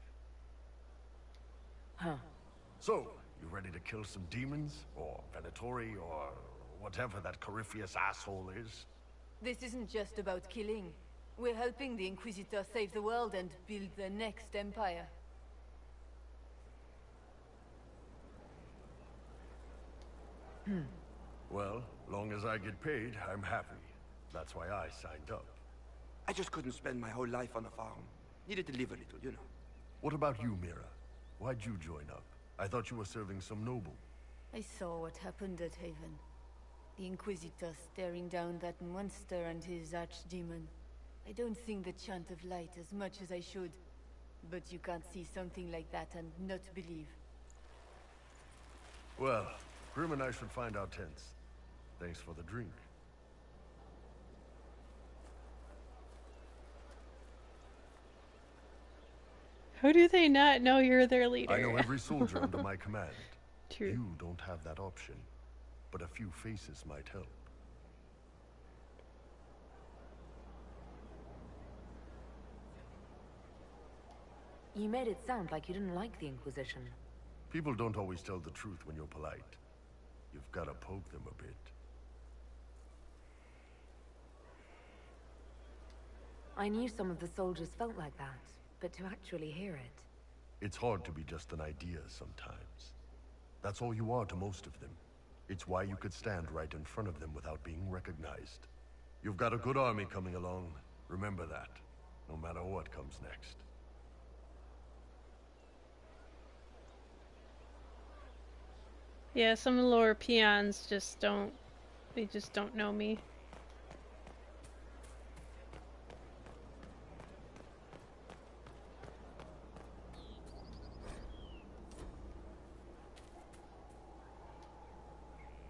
Huh. So, you ready to kill some demons? Or Venatori, or whatever that Corypheus asshole is? This isn't just about killing. We're helping the Inquisitor save the world and build the next empire. Well, long as I get paid, I'm happy. That's why I signed up. I just couldn't spend my whole life on a farm. Needed to live a little, you know. What about you, Mira? Why'd you join up? I thought you were serving some noble. I saw what happened at Haven. The Inquisitor staring down that monster and his archdemon. I don't think the chant of light as much as I should. But you can't see something like that and not believe. Well, Grim and I should find our tents. Thanks for the drink. How do they not know you're their leader? I know every soldier under my command. True. You don't have that option, but a few faces might help. You made it sound like you didn't like the Inquisition. People don't always tell the truth when you're polite. You've got to poke them a bit. I knew some of the soldiers felt like that, but to actually hear it... It's hard to be just an idea sometimes. That's all you are to most of them. It's why you could stand right in front of them without being recognized. You've got a good army coming along. Remember that, no matter what comes next. Yeah, some of the lower peons just don't... They just don't know me.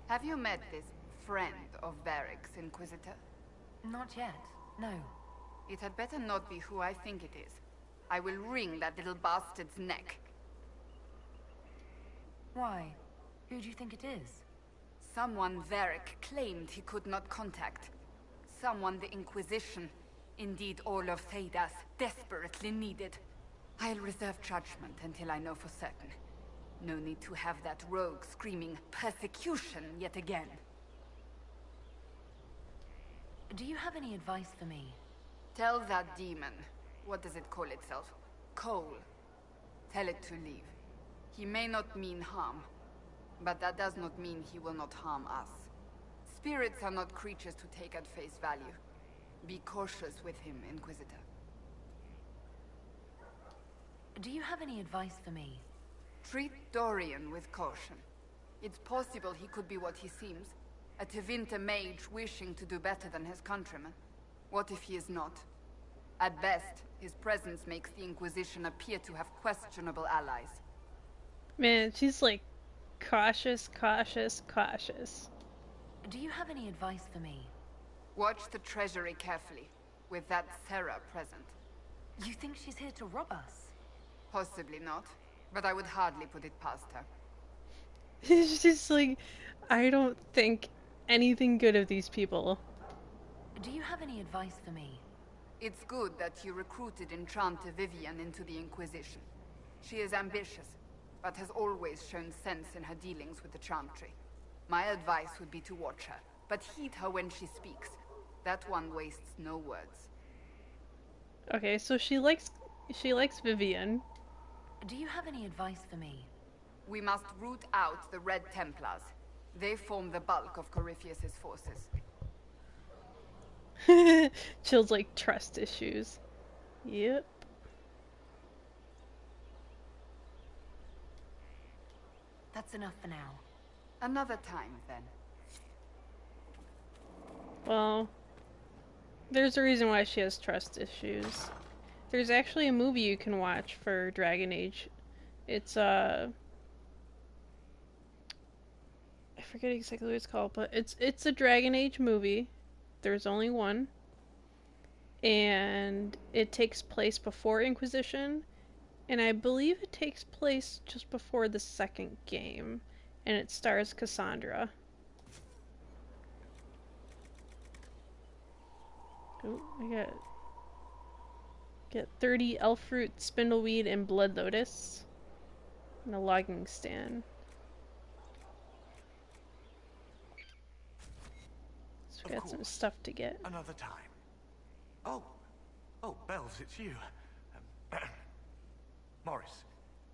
Have you met this friend of Varric's, Inquisitor? Not yet, no. It had better not be who I think it is. I will wring that little bastard's neck. Why? Who do you think it is? Someone Varric claimed he could not contact. Someone the Inquisition, indeed all of Thedas, desperately needed. I'll reserve judgment until I know for certain. No need to have that rogue screaming persecution yet again. Do you have any advice for me? Tell that demon, what does it call itself? Cole. Tell it to leave. He may not mean harm, but that does not mean he will not harm us. Spirits are not creatures to take at face value. Be cautious with him, Inquisitor. Do you have any advice for me? Treat Dorian with caution. It's possible he could be what he seems. A Tevinter mage wishing to do better than his countrymen. What if he is not? At best, his presence makes the Inquisition appear to have questionable allies. Man, she's like cautious, cautious, cautious. Do you have any advice for me? Watch the treasury carefully, with that Sarah present. You think she's here to rob us? Possibly not, but I would hardly put it past her. It's just like, I don't think anything good of these people. Do you have any advice for me? It's good that you recruited Enchanter Vivian into the Inquisition. She is ambitious, but has always shown sense in her dealings with the Chantry. My advice would be to watch her, but heed her when she speaks. That one wastes no words. Okay, so she likes Vivian. Do you have any advice for me? We must root out the Red Templars. They form the bulk of Corypheus's forces. Chill's like trust issues. Yep. That's enough for now. Another time, then. Well, there's a reason why she has trust issues. There's actually a movie you can watch for Dragon Age. It's I forget exactly what it's called, but it's a Dragon Age movie. There's only one. And it takes place before Inquisition, and I believe it takes place just before the second game, and it stars Cassandra. Oh, I get 30 elf fruit, spindleweed, and blood lotus. And a logging stand. So we got some stuff to get. Another time. Oh, Bells, it's you. Morris.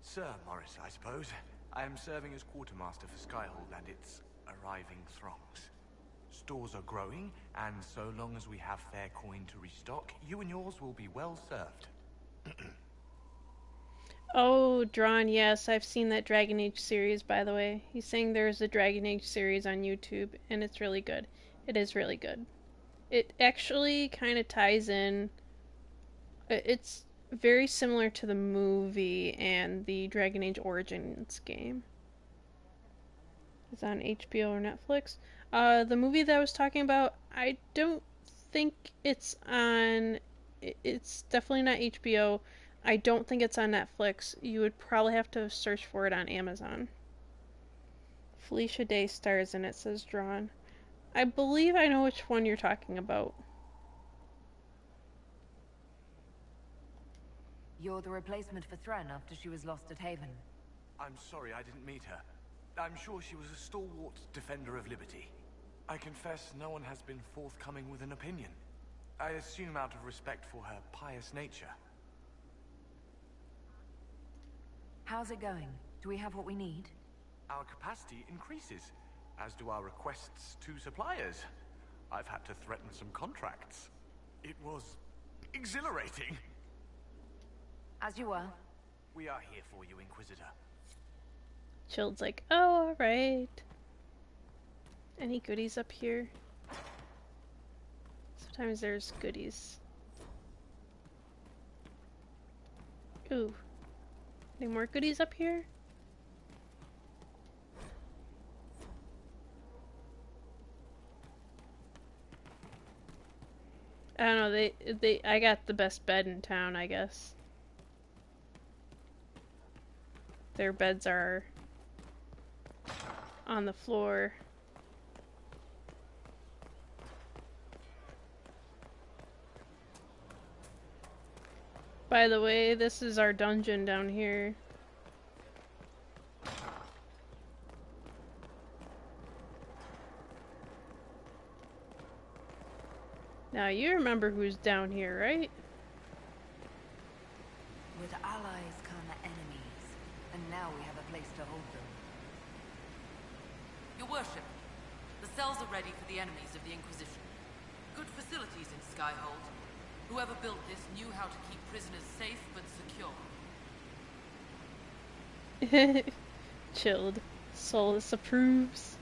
Sir Morris, I suppose. I am serving as quartermaster for Skyhold and its arriving throngs. Stores are growing, and so long as we have fair coin to restock, you and yours will be well served. Oh, Drawn, yes, I've seen that Dragon Age series, by the way. He's saying there's a Dragon Age series on YouTube, and it's really good. It is really good. It actually kind of ties in. It's very similar to the movie and the Dragon Age Origins game. It's on HBO or Netflix. The movie that I was talking about, I don't think it's on. It's definitely not HBO. I don't think it's on Netflix. You would probably have to search for it on Amazon. Felicia Day stars in it, says Drawn. I believe I know which one you're talking about. You're the replacement for Thren after she was lost at Haven. I'm sorry I didn't meet her. I'm sure she was a stalwart defender of liberty. I confess no one has been forthcoming with an opinion. I assume out of respect for her pious nature. How's it going? Do we have what we need? Our capacity increases, as do our requests to suppliers. I've had to threaten some contracts. It was exhilarating. As you were. We are here for you, Inquisitor. Chilled's like, oh, alright. Any goodies up here? Sometimes there's goodies. Ooh. Any more goodies up here? I don't know, I got the best bed in town, I guess. Their beds are on the floor. By the way, this is our dungeon down here. Now you remember who's down here, right? With allies come enemies, and now we have a place to hold them. Your worship, the cells are ready for the enemies of the Inquisition. Good facilities in Skyhold. Whoever built this knew how to keep prisoners safe but secure. Chilled. Solus approves.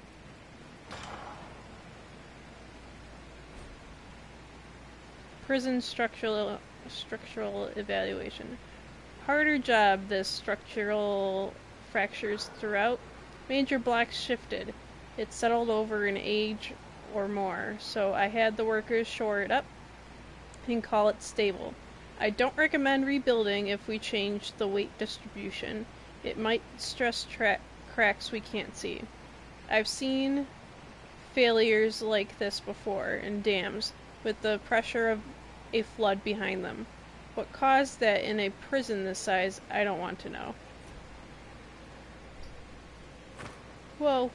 Prison structural evaluation. Harder job, this structural fractures throughout. Major blocks shifted. It settled over an age or more, so I had the workers shore it up and call it stable. I don't recommend rebuilding if we change the weight distribution. It might stress cracks we can't see. I've seen failures like this before in dams, with the pressure of a flood behind them. What caused that in a prison this size, I don't want to know. Whoa.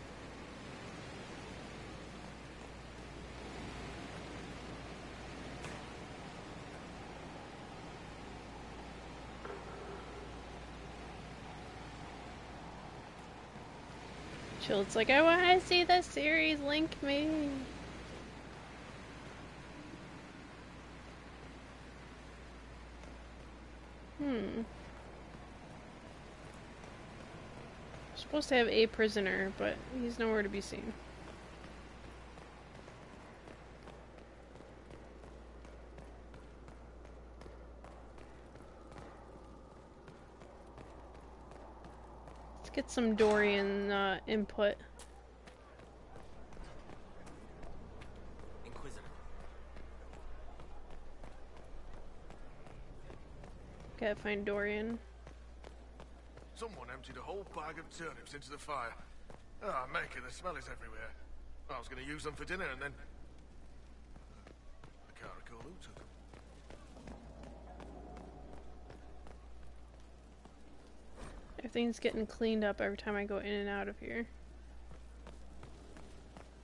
Chilled's like, I want to see the series, link me. We're supposed to have a prisoner, but he's nowhere to be seen. Let's get some Dorian input. Inquisitor. Gotta find Dorian. Someone emptied a whole bag of turnips into the fire. Ah, Mecca, the smell is everywhere. I was going to use them for dinner and then... I can't recall. Everything's getting cleaned up every time I go in and out of here.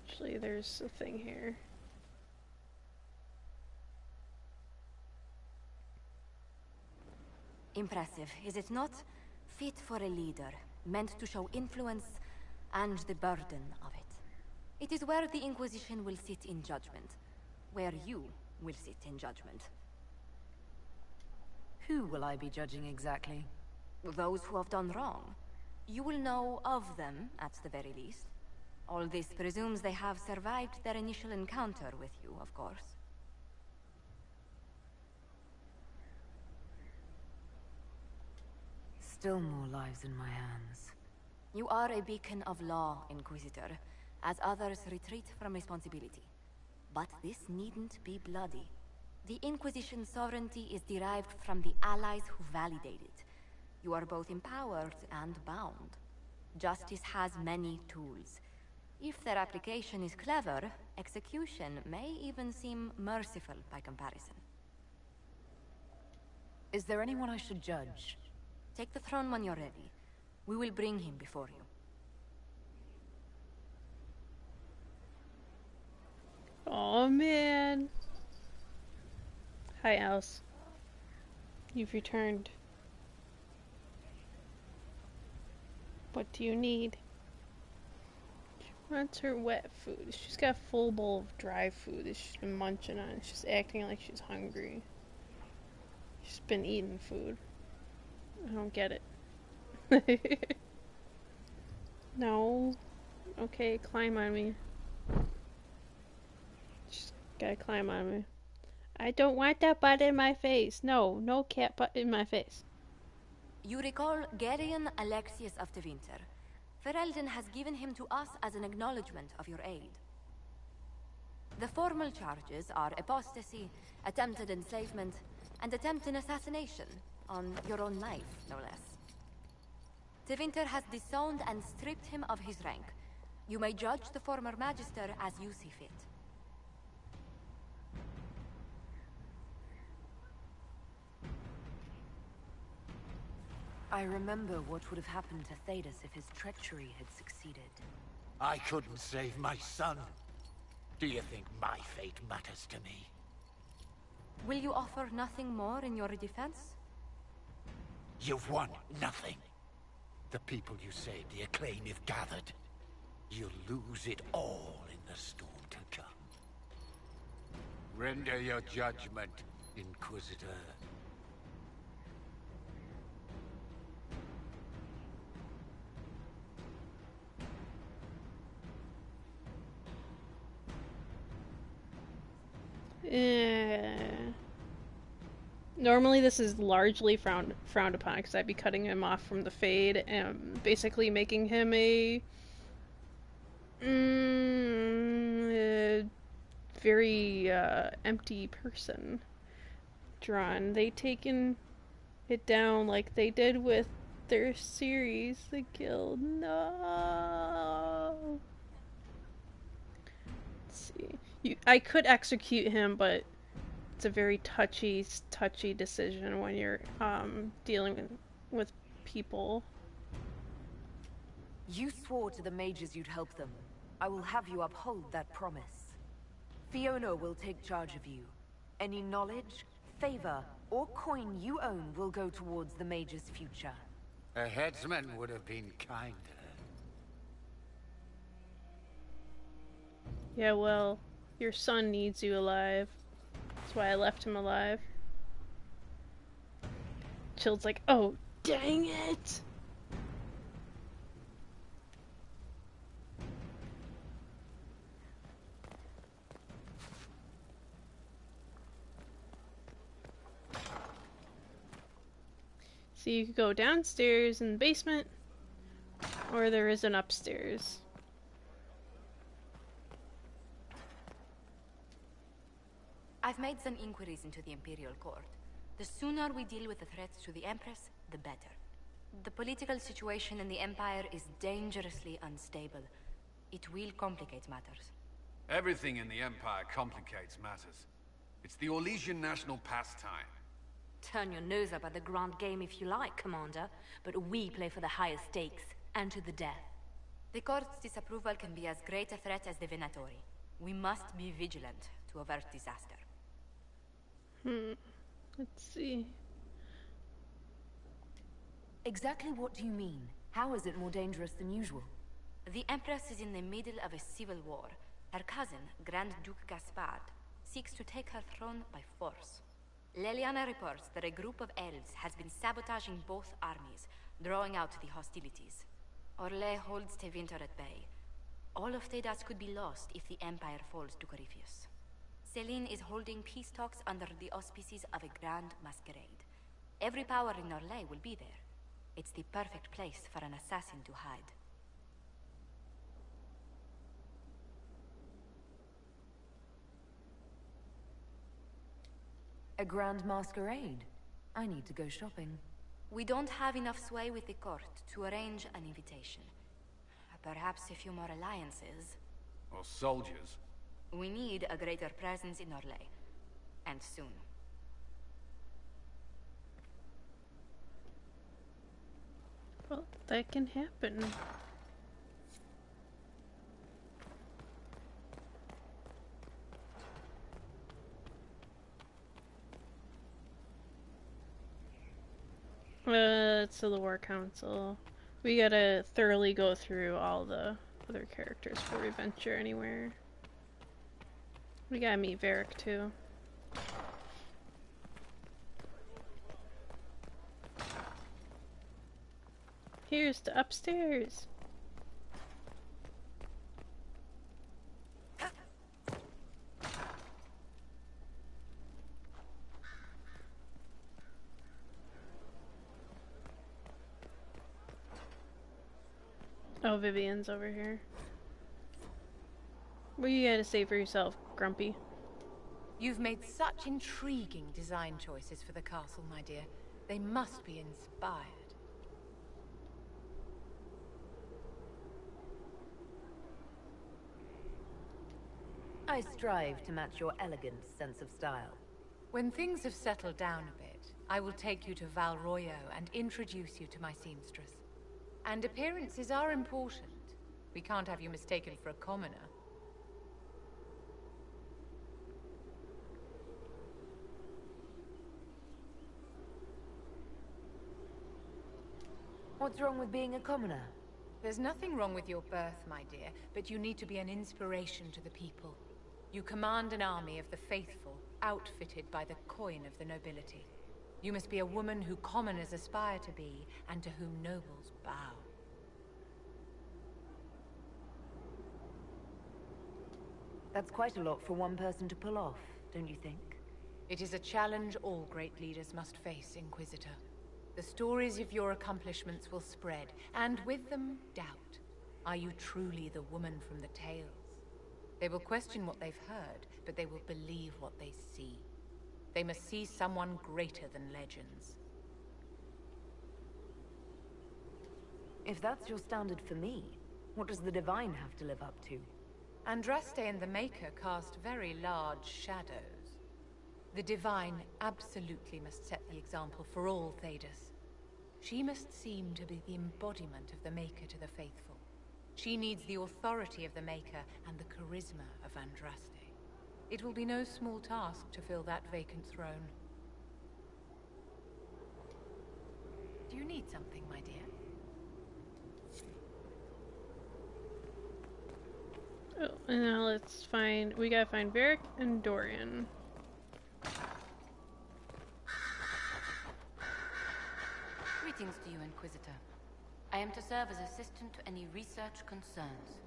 Actually, there's a thing here. Impressive, is it not? Fit for a leader, meant to show influence and the burden of it. It is where the Inquisition will sit in judgment. Where you will sit in judgment. Who will I be judging exactly? Those who have done wrong. You will know of them, at the very least. All this presumes they have survived their initial encounter with you, of course. Still more lives in my hands. You are a beacon of law, Inquisitor, as others retreat from responsibility. But this needn't be bloody. The Inquisition's sovereignty is derived from the allies who validate it. You are both empowered and bound. Justice has many tools. If their application is clever, execution may even seem merciful by comparison. Is there anyone I should judge? Take the throne when you're ready. We will bring him before you. Oh man. Hi, Alice. You've returned. What do you need? She wants her wet food. She's got a full bowl of dry food that she's been munching on. She's acting like she's hungry. She's been eating food. I don't get it. No. Okay, climb on me. She's gotta climb on me. I don't want that butt in my face. No, no cat butt in my face. You recall Gerion Alexius of the Winter. Ferelden has given him to us as an acknowledgement of your aid. The formal charges are apostasy, attempted enslavement, and attempted assassination on your own life, no less. De Winter has disowned and stripped him of his rank. You may judge the former Magister as you see fit. I remember what would have happened to Thedas if his treachery had succeeded. I couldn't save my son. Do you think my fate matters to me? Will you offer nothing more in your defense? You've won nothing. The people you saved, the acclaim you've gathered. You'll lose it all in the storm to come. Render your judgment, Inquisitor. Normally this is largely frowned upon because I'd be cutting him off from the Fade and basically making him a very empty person. Drawn. They taken it down like they did with their series, The Guild. No. Let's see. I could execute him, but it's a very touchy decision when you're dealing with people. You swore to the mages you'd help them. I will have you uphold that promise. Fiona will take charge of you. Any knowledge, favor, or coin you own will go towards the mage's future. A headsman would have been kinder. Yeah, well, your son needs you alive. That's why I left him alive. Chilled's like, oh, dang it! So you could go downstairs in the basement, or there is an upstairs. I've made some inquiries into the Imperial Court. The sooner we deal with the threats to the Empress, the better. The political situation in the Empire is dangerously unstable. It will complicate matters. Everything in the Empire complicates matters. It's the Orlesian national pastime. Turn your nose up at the grand game if you like, Commander, but we play for the highest stakes, and to the death. The court's disapproval can be as great a threat as the Venatori. We must be vigilant to avert disaster. Let's see. Exactly what do you mean? How is it more dangerous than usual? The Empress is in the middle of a civil war. Her cousin, Grand Duke Gaspard, seeks to take her throne by force. Leliana reports that a group of elves has been sabotaging both armies, drawing out the hostilities. Orlais holds Tevinter at bay. All of Thedas could be lost if the Empire falls to Corypheus. Celine is holding peace talks under the auspices of a grand masquerade. Every power in Orlais will be there. It's the perfect place for an assassin to hide. A grand masquerade? I need to go shopping. We don't have enough sway with the court to arrange an invitation. Perhaps a few more alliances. Or soldiers. We need a greater presence in Orlais. And soon. Well, that can happen. It's the War Council. We gotta thoroughly go through all the other characters before we venture anywhere. We gotta meet Varric too. Here's to upstairs. Oh, Vivian's over here. What do you gotta say for yourself, Grumpy? You've made such intriguing design choices for the castle, my dear. They must be inspired. I strive to match your elegant sense of style. When things have settled down a bit, I will take you to Val Royo and introduce you to my seamstress. And appearances are important. We can't have you mistaken for a commoner. What's wrong with being a commoner? There's nothing wrong with your birth, my dear, but you need to be an inspiration to the people. You command an army of the faithful, outfitted by the coin of the nobility. You must be a woman who commoners aspire to be, and to whom nobles bow. That's quite a lot for one person to pull off, don't you think? It is a challenge all great leaders must face, Inquisitor. The stories of your accomplishments will spread, and with them, doubt. Are you truly the woman from the tales? They will question what they've heard, but they will believe what they see. They must see someone greater than legends. If that's your standard for me, what does the Divine have to live up to? Andraste and the Maker cast very large shadows. The Divine absolutely must set the example for all Thedas. She must seem to be the embodiment of the Maker to the faithful. She needs the authority of the Maker and the charisma of Andraste. It will be no small task to fill that vacant throne. Do you need something, my dear? Oh, and now let's find... We gotta find Varric and Dorian. Greetings to you, Inquisitor. I am to serve as assistant to any research concerns.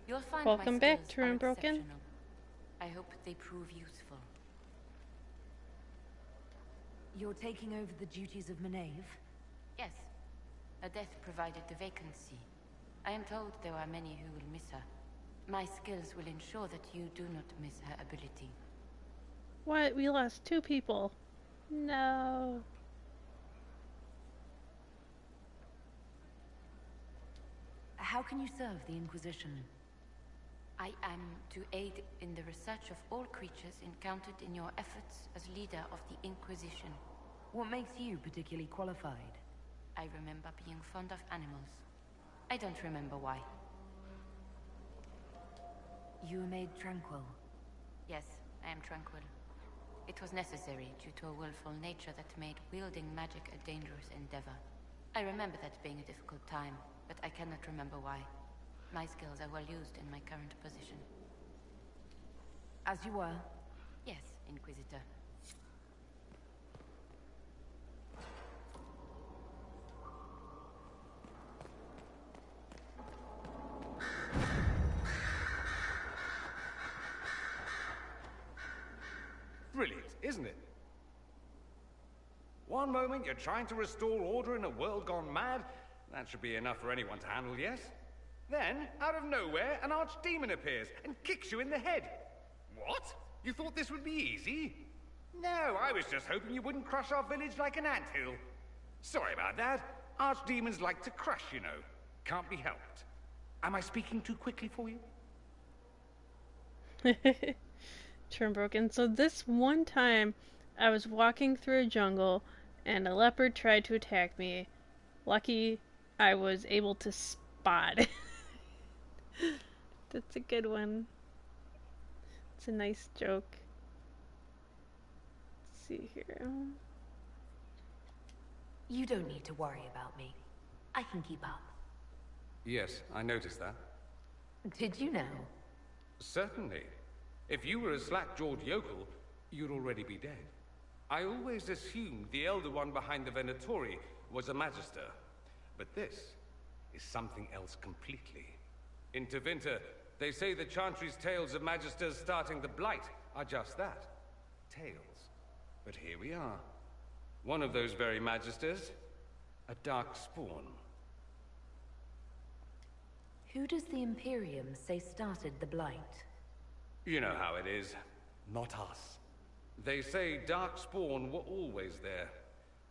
You'll find Welcome my back, skills True are and Broken. exceptional. I hope they prove useful. You're taking over the duties of Maeve? Yes. A death provided the vacancy. I am told there are many who will miss her. My skills will ensure that you do not miss her ability. What? We lost 2 people. No. How can you serve the Inquisition? I am to aid in the research of all creatures encountered in your efforts as leader of the Inquisition. What makes you particularly qualified? I remember being fond of animals. I don't remember why. You were made tranquil. Yes, I am tranquil. It was necessary due to a willful nature that made wielding magic a dangerous endeavor. I remember that being a difficult time, but I cannot remember why. My skills are well used in my current position. As you were? Yes, Inquisitor. Brilliant, isn't it? One moment you're trying to restore order in a world gone mad. That should be enough for anyone to handle, yes? Then, out of nowhere, an archdemon appears and kicks you in the head. What? You thought this would be easy? No, I was just hoping you wouldn't crush our village like an anthill. Sorry about that. Archdemons like to crush, you know. Can't be helped. Am I speaking too quickly for you? Turn broken. So this one time, I was walking through a jungle, and a leopard tried to attack me. Lucky, I was able to spot. That's a good one. It's a nice joke. Let's see here. You don't need to worry about me. I can keep up. Yes, I noticed that. Did you know? Certainly. If you were a slack-jawed yokel, you'd already be dead. I always assumed the Elder One behind the Venatori was a Magister. But this is something else completely. In Tevinter, they say the Chantry's tales of Magisters starting the Blight are just that. Tales. But here we are. One of those very Magisters, a dark spawn. Who does the Imperium say started the Blight? You know how it is. Not us. They say Darkspawn were always there.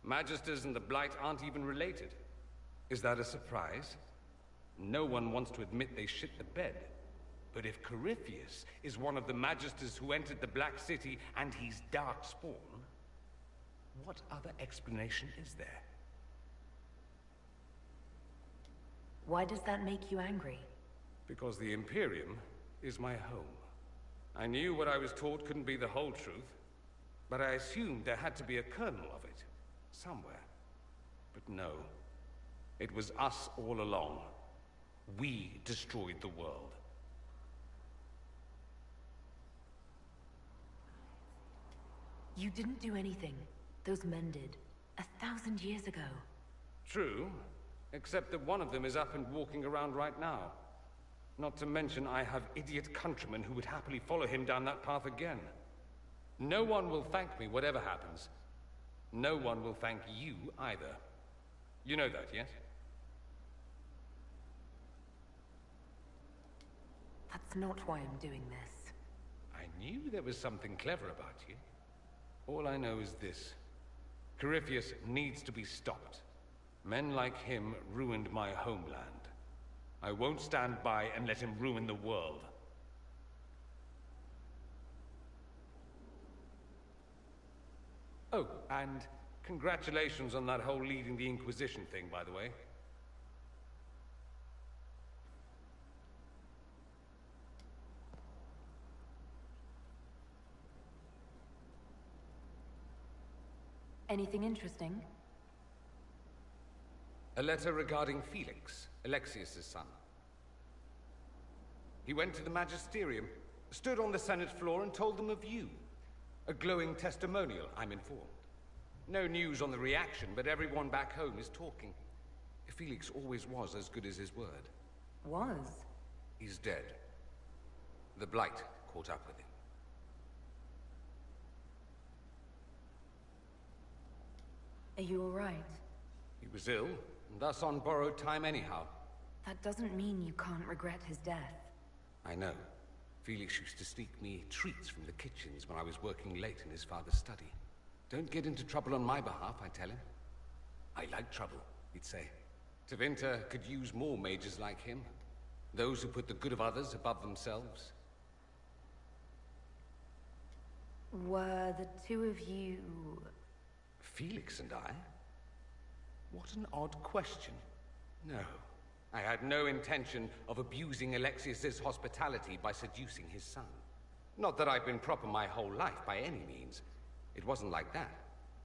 Magisters and the Blight aren't even related. Is that a surprise? No one wants to admit they shit the bed. But if Corypheus is one of the Magisters who entered the Black City and he's Darkspawn, what other explanation is there? Why does that make you angry? Because the Imperium is my home. I knew what I was taught couldn't be the whole truth, but I assumed there had to be a kernel of it, somewhere. But no, it was us all along. We destroyed the world. You didn't do anything. Those men did. 1,000 years ago. True, except that one of them is up and walking around right now. Not to mention I have idiot countrymen who would happily follow him down that path again. No one will thank me, whatever happens. No one will thank you either. You know that, yes? That's not why I'm doing this. I knew there was something clever about you. All I know is this. Corypheus needs to be stopped. Men like him ruined my homeland. I won't stand by and let him ruin the world. Oh, and congratulations on that whole leading the Inquisition thing, by the way. Anything interesting? A letter regarding Felix, Alexius's son. He went to the Magisterium, stood on the Senate floor and told them of you. A glowing testimonial, I'm informed. No news on the reaction, but everyone back home is talking. Felix always was as good as his word. Was? He's dead. The Blight caught up with him. Are you all right? He was ill, and thus on borrowed time anyhow. That doesn't mean you can't regret his death. I know. Felix used to sneak me treats from the kitchens when I was working late in his father's study. Don't get into trouble on my behalf, I tell him. I like trouble, he'd say. Tevinter could use more mages like him. Those who put the good of others above themselves. Were the two of you... Felix and I? What an odd question. No. I had no intention of abusing Alexius's hospitality by seducing his son. Not that I've been proper my whole life by any means. It wasn't like that.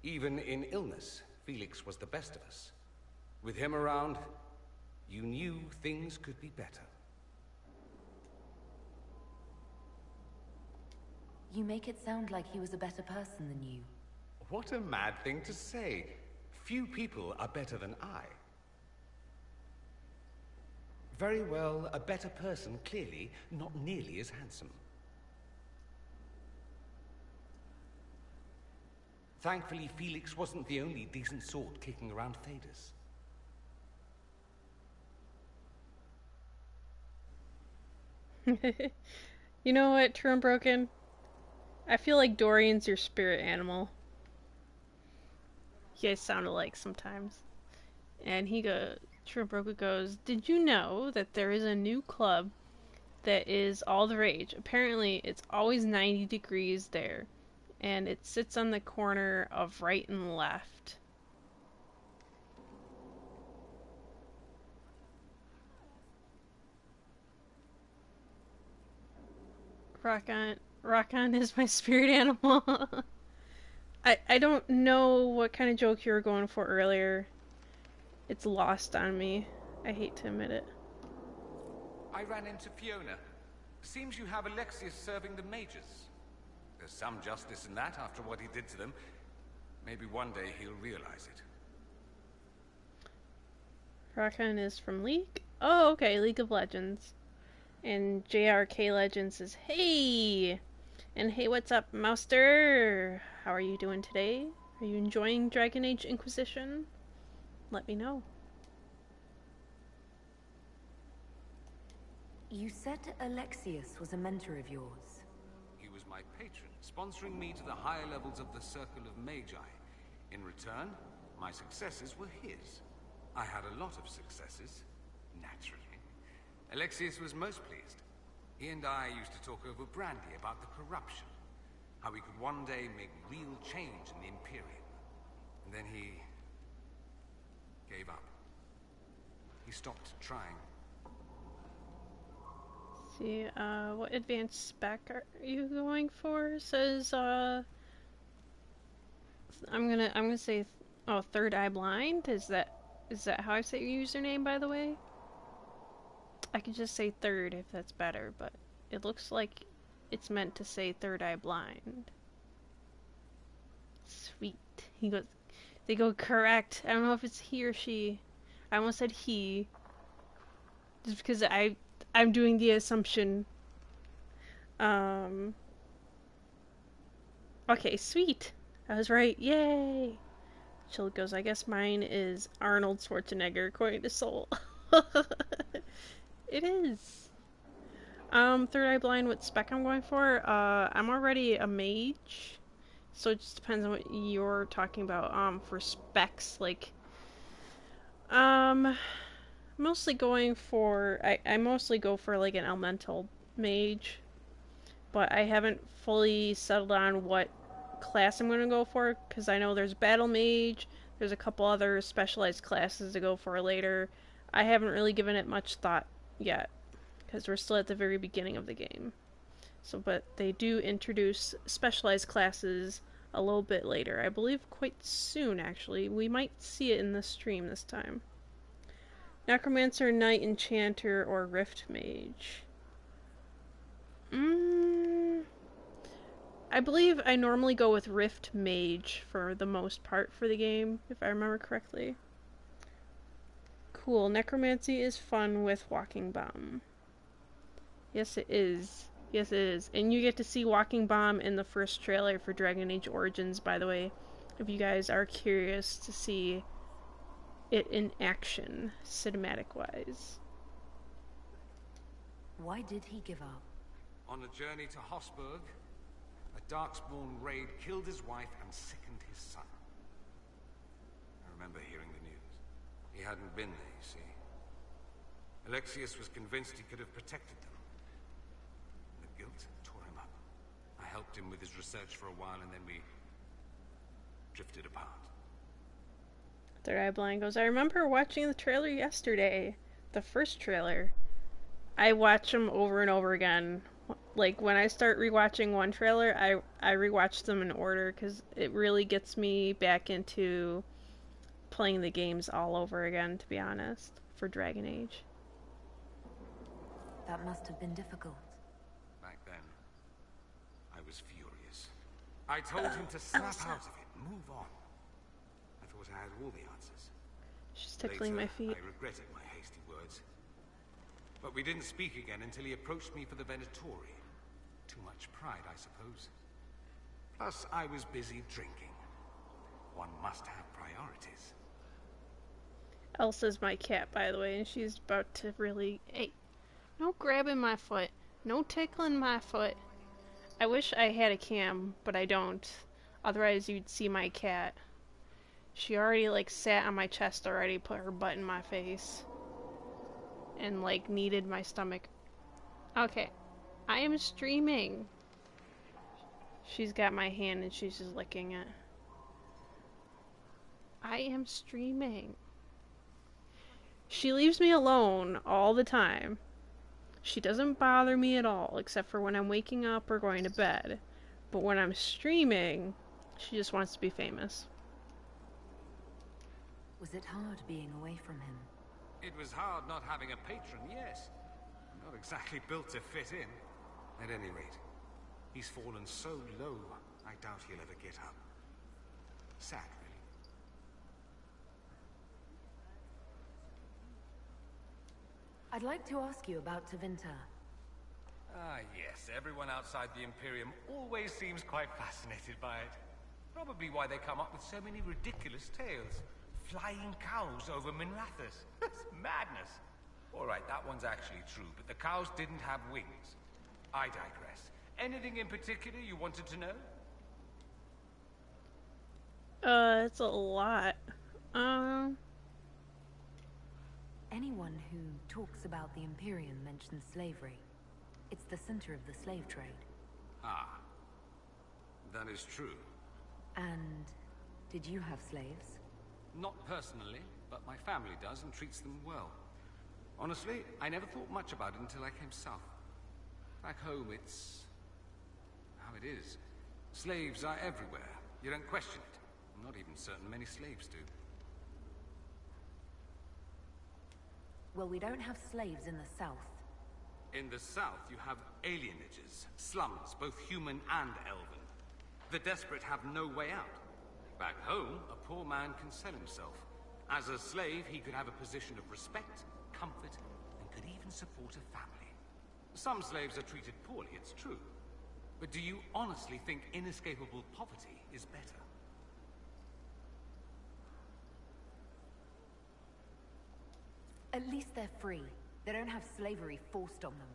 Even in illness, Felix was the best of us. With him around, you knew things could be better. You make it sound like he was a better person than you. What a mad thing to say. Few people are better than I. Very well, a better person, clearly, not nearly as handsome. Thankfully, Felix wasn't the only decent sort kicking around Thedas. You know what, True and Broken? I feel like Dorian's your spirit animal. You guys sound alike sometimes. And True and Broken goes, did you know that there is a new club that is all the rage? Apparently, it's always 90 degrees there. And it sits on the corner of right and left. Rock-on is my spirit animal. I don't know what kind of joke you were going for earlier. It's lost on me. I hate to admit it. I ran into Fiona. Seems you have Alexius serving the mages. There's some justice in that after what he did to them. Maybe one day he'll realize it. Rock-on is from League? Oh, okay, League of Legends. And JRK Legends says, hey! And hey, what's up, Mouster? How are you doing today? Are you enjoying Dragon Age Inquisition? Let me know. You said Alexius was a mentor of yours. He was my patron, sponsoring me to the higher levels of the Circle of Magi. In return, my successes were his. I had a lot of successes, naturally. Alexius was most pleased. He and I used to talk over brandy about the corruption, how we could one day make real change in the Imperium. And then he gave up. He stopped trying. See, what advanced spec are you going for? It says, I'm gonna say, oh, Third Eye Blind? Is that how I say your username, by the way? I could just say third if that's better, but it looks like it's meant to say Third Eye Blind. Sweet. They go correct. I don't know if it's he or she. I almost said he. Just because I'm doing the assumption. Okay, sweet. I was right. Yay! Chill goes, I guess mine is Arnold Schwarzenegger, according to Soul. It is. Third Eye Blind, what spec I'm going for? I'm already a mage. So it just depends on what you're talking about. For specs, like... mostly going for... I mostly go for, like, an elemental mage. But I haven't fully settled on what class I'm going to go for, because I know there's Battle Mage, there's a couple other specialized classes to go for later. I haven't really given it much thought yet, because we're still at the very beginning of the game. So, but they do introduce specialized classes a little bit later. I believe quite soon, actually. We might see it in the stream this time. Necromancer, Knight, Enchanter, or Rift Mage. I believe I normally go with Rift Mage for the most part for the game, if I remember correctly. Cool. Necromancy is fun with Walking Bomb. Yes, it is. Yes, it is. And you get to see Walking Bomb in the first trailer for Dragon Age Origins, by the way, if you guys are curious to see it in action, cinematic-wise. Why did he give up? On a journey to Hosburg, a Darkspawn raid killed his wife and sickened his son. I remember hearing the news. He hadn't been there, you see. Alexius was convinced he could have protected them. The guilt tore him up. I helped him with his research for a while, and then we drifted apart. Third Eye Blind goes, I remember watching the trailer yesterday. The first trailer. I watch them over and over again. Like, when I start rewatching one trailer, I rewatch them in order, because it really gets me back into playing the games all over again, to be honest, for Dragon Age. That must have been difficult. Back then, I was furious. I told him to snap out of it, move on. I thought I had all the answers. She's tickling my feet. I regretted my hasty words. But we didn't speak again until he approached me for the Venatori. Too much pride, I suppose. Plus, I was busy drinking. One must have priorities. Elsa's my cat, by the way, and she's about to really... Hey, no grabbing my foot. No tickling my foot. I wish I had a cam, but I don't. Otherwise, you'd see my cat. She already, like, sat on my chest already, put her butt in my face. And, like, kneaded my stomach. Okay. I am streaming. She's got my hand and she's just licking it. I am streaming. She leaves me alone all the time. She doesn't bother me at all, except for when I'm waking up or going to bed. But when I'm streaming, she just wants to be famous. Was it hard being away from him? It was hard not having a patron, yes. Not exactly built to fit in. At any rate, he's fallen so low, I doubt he'll ever get up. Sad, really. I'd like to ask you about Tevinter. Ah, yes. Everyone outside the Imperium always seems quite fascinated by it. Probably why they come up with so many ridiculous tales. Flying cows over Minrathous. That's madness. Alright, that one's actually true, but the cows didn't have wings. I digress. Anything in particular you wanted to know? It's a lot. Anyone who talks about the Imperium mentions slavery. It's the center of the slave trade. Ah. That is true. And did you have slaves? Not personally, but my family does and treats them well. Honestly, I never thought much about it until I came south. Back home, it's how it is. Slaves are everywhere. You don't question it. I'm not even certain many slaves do. Well, we don't have slaves in the south. In the south, you have alienages, slums, both human and elven. The desperate have no way out. Back home, a poor man can sell himself. As a slave, he could have a position of respect, comfort, and could even support a family. Some slaves are treated poorly, it's true. But do you honestly think inescapable poverty is better? At least they're free. They don't have slavery forced on them.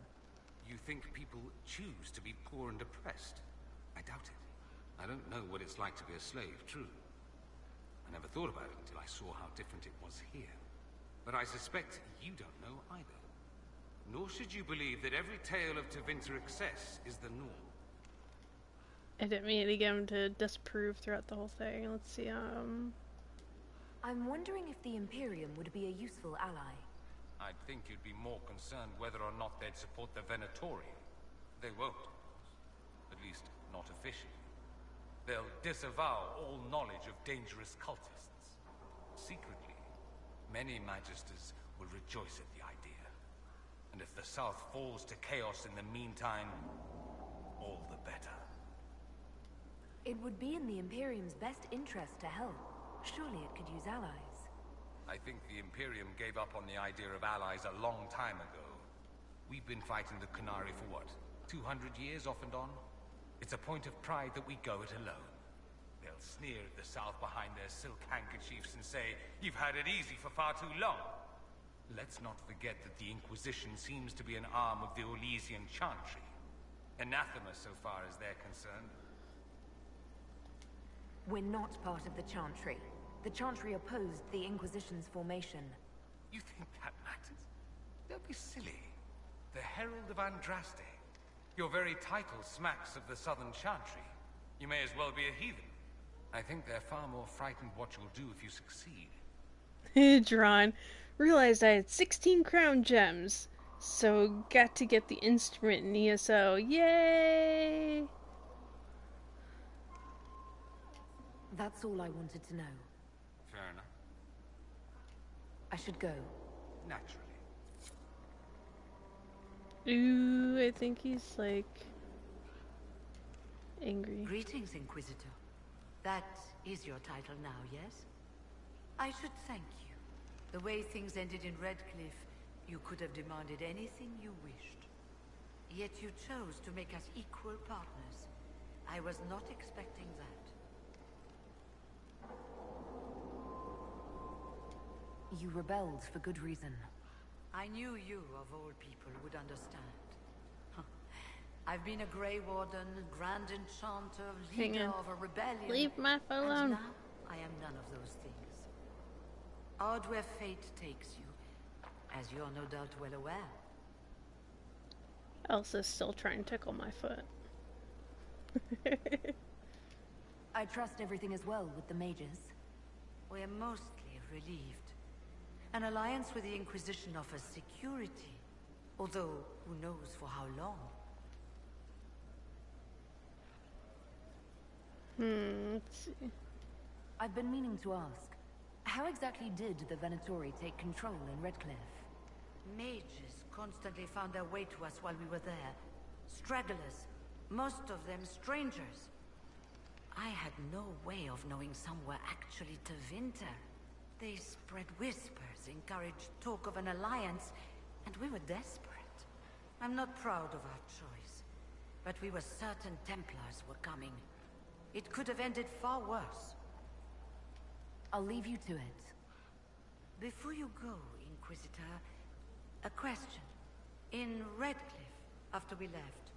You think people choose to be poor and oppressed? I doubt it. I don't know what it's like to be a slave, true. I never thought about it until I saw how different it was here. But I suspect you don't know either. Nor should you believe that every tale of Tevinter excess is the norm. I didn't mean to get him to disapprove throughout the whole thing. Let's see, I'm wondering if the Imperium would be a useful ally. I'd think you'd be more concerned whether or not they'd support the Venatori. They won't, of course. At least, not officially. They'll disavow all knowledge of dangerous cultists. Secretly, many Magisters will rejoice at the idea. And if the South falls to chaos in the meantime, all the better. It would be in the Imperium's best interest to help. Surely it could use allies. I think the Imperium gave up on the idea of allies a long time ago. We've been fighting the Qunari for what, 200 years off and on? It's a point of pride that we go it alone. They'll sneer at the South behind their silk handkerchiefs and say, "You've had it easy for far too long." Let's not forget that the Inquisition seems to be an arm of the Orlesian Chantry. Anathema so far as they're concerned. We're not part of the Chantry. The Chantry opposed the Inquisition's formation. You think that matters? Don't be silly. The Herald of Andraste. Your very title smacks of the Southern Chantry. You may as well be a heathen. I think they're far more frightened what you'll do if you succeed. Drawn. Realized I had 16 crown gems. So got to get the instrument in ESO. Yay! That's all I wanted to know. Fair enough. I should go. Naturally. Ooh, I think he's like angry. Greetings, Inquisitor. That is your title now, yes? I should thank you. The way things ended in Redcliffe, you could have demanded anything you wished. Yet you chose to make us equal partners. I was not expecting that. You rebelled for good reason. I knew you, of all people, would understand. I've been a Grey Warden, Grand Enchanter, leader of a rebellion. Leave my phone alone. And now, I am none of those things. Odd where fate takes you, as you're no doubt well aware. Elsa's still trying to tickle my foot. I trust everything is well with the mages. We're mostly relieved. An alliance with the Inquisition offers security, although who knows for how long. Let's see. I've been meaning to ask, how exactly did the Venatori take control in Redcliffe? Mages constantly found their way to us while we were there. Stragglers, most of them strangers. I had no way of knowing some were actually Tevinter. They spread whispers, encouraged talk of an alliance, and we were desperate. I'm not proud of our choice, but we were certain Templars were coming. It could have ended far worse. I'll leave you to it. Before you go, Inquisitor, a question. In Redcliffe, after we left,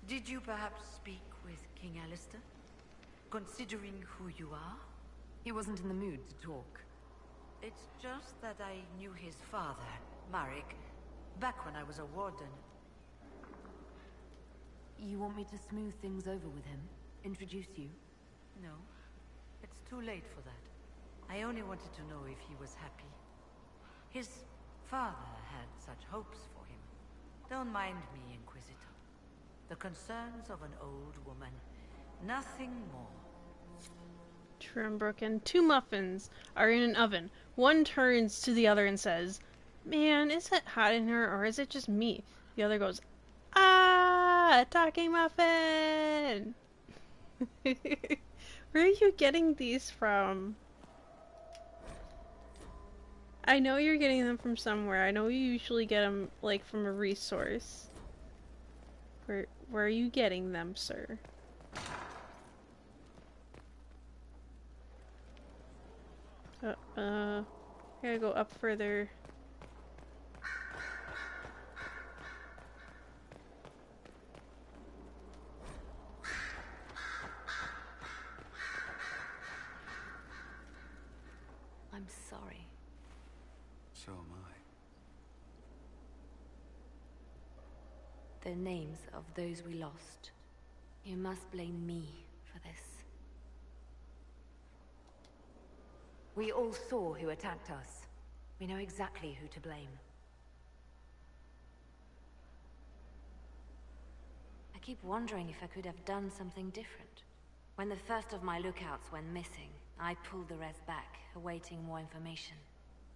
did you perhaps speak with King Alistair? Considering who you are? He wasn't in the mood to talk. It's just that I knew his father, Marek, back when I was a warden. You want me to smooth things over with him? Introduce you? No. It's too late for that. I only wanted to know if he was happy. His father had such hopes for him. Don't mind me, Inquisitor. The concerns of an old woman. Nothing more. Trembrook and 2 muffins are in an oven. One turns to the other and says, "Man, is it hot in here or is it just me?" The other goes, "Ah, talking muffin!" Where are you getting these from? I know you're getting them from somewhere. I know you usually get them, like, from a resource. Where are you getting them, sir? Gotta go up further. I'm sorry. So am I. The names of those we lost. You must blame me for this. We all saw who attacked us. We know exactly who to blame. I keep wondering if I could have done something different. When the first of my lookouts went missing, I pulled the rest back, awaiting more information.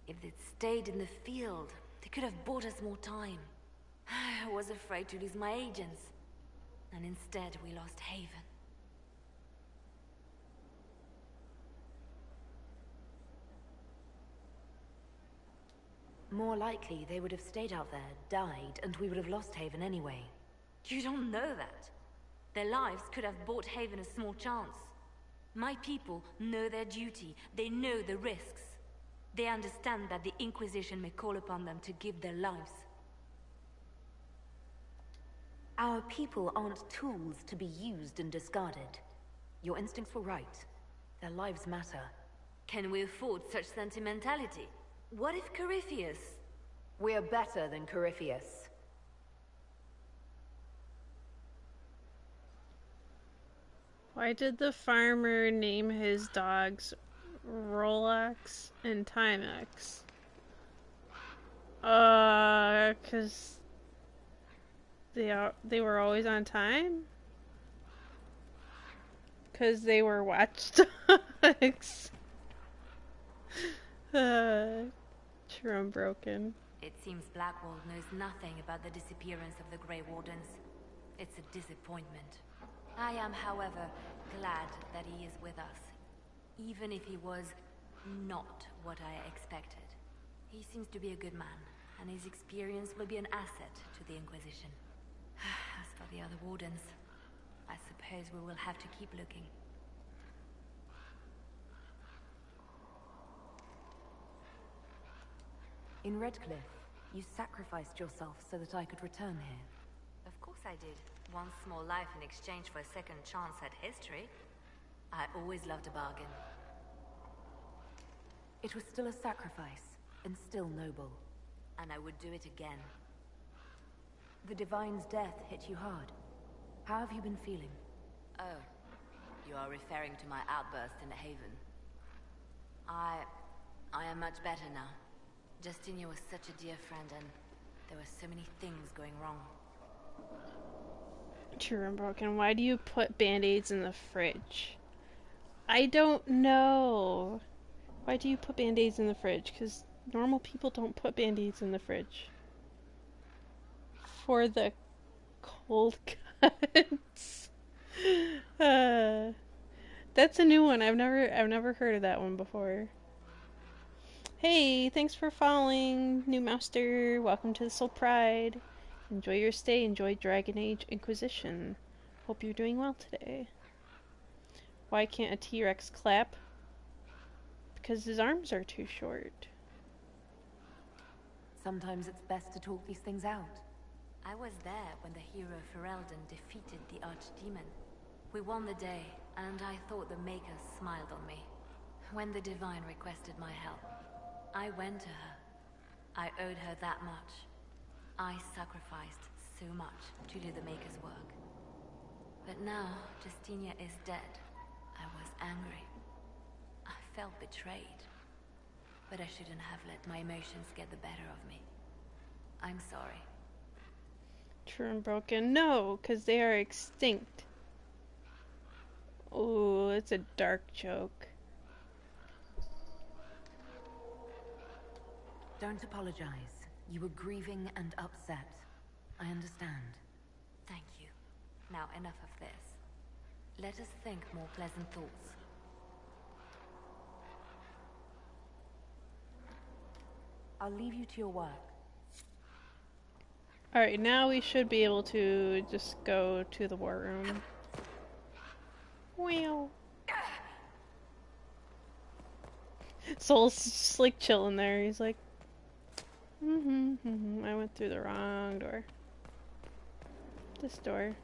If they'd stayed in the field, they could have bought us more time. I was afraid to lose my agents. And instead, we lost Haven. More likely, they would have stayed out there, died, and we would have lost Haven anyway. You don't know that. Their lives could have bought Haven a small chance. My people know their duty. They know the risks. They understand that the Inquisition may call upon them to give their lives. Our people aren't tools to be used and discarded. Your instincts were right. Their lives matter. Can we afford such sentimentality? What if Corypheus? We're better than Corypheus. Why did the farmer name his dogs Rolex and Timex? 'Cause they were always on time? 'Cause they were watchdogs. True, I'm broken. It seems Blackwall knows nothing about the disappearance of the Grey Wardens. It's a disappointment. I am, however, glad that he is with us, even if he was not what I expected. He seems to be a good man, and his experience will be an asset to the Inquisition. As for the other Wardens, I suppose we will have to keep looking. In Redcliffe, you sacrificed yourself so that I could return here. Of course I did. One small life in exchange for a second chance at history. I always loved a bargain. It was still a sacrifice, and still noble. And I would do it again. The Divine's death hit you hard. How have you been feeling? Oh, you are referring to my outburst in the Haven. I am much better now. Justinia was such a dear friend, and there were so many things going wrong. True, I'm broken. Why do you put band-aids in the fridge? I don't know. Why do you put band-aids in the fridge? Because normal people don't put band-aids in the fridge. For the cold cuts. That's a new one. I've never heard of that one before. Hey, thanks for following, new master. Welcome to the Soul Pride. Enjoy your stay. Enjoy Dragon Age Inquisition. Hope you're doing well today. Why can't a T-Rex clap? Because his arms are too short. Sometimes it's best to talk these things out. I was there when the hero Ferelden defeated the Archdemon. We won the day, and I thought the Maker smiled on me. When the Divine requested my help, I went to her. I owed her that much. I sacrificed so much to do the Maker's work. But now, Justinia is dead. I was angry. I felt betrayed. But I shouldn't have let my emotions get the better of me. I'm sorry. True and broken. No, because they are extinct. Ooh, it's a dark joke. Don't apologize. You were grieving and upset. I understand. Thank you. Now enough of this. Let us think more pleasant thoughts. I'll leave you to your work. Alright, now we should be able to just go to the war room. Wow. Soul's just like chilling there. He's like, I went through the wrong door. This door.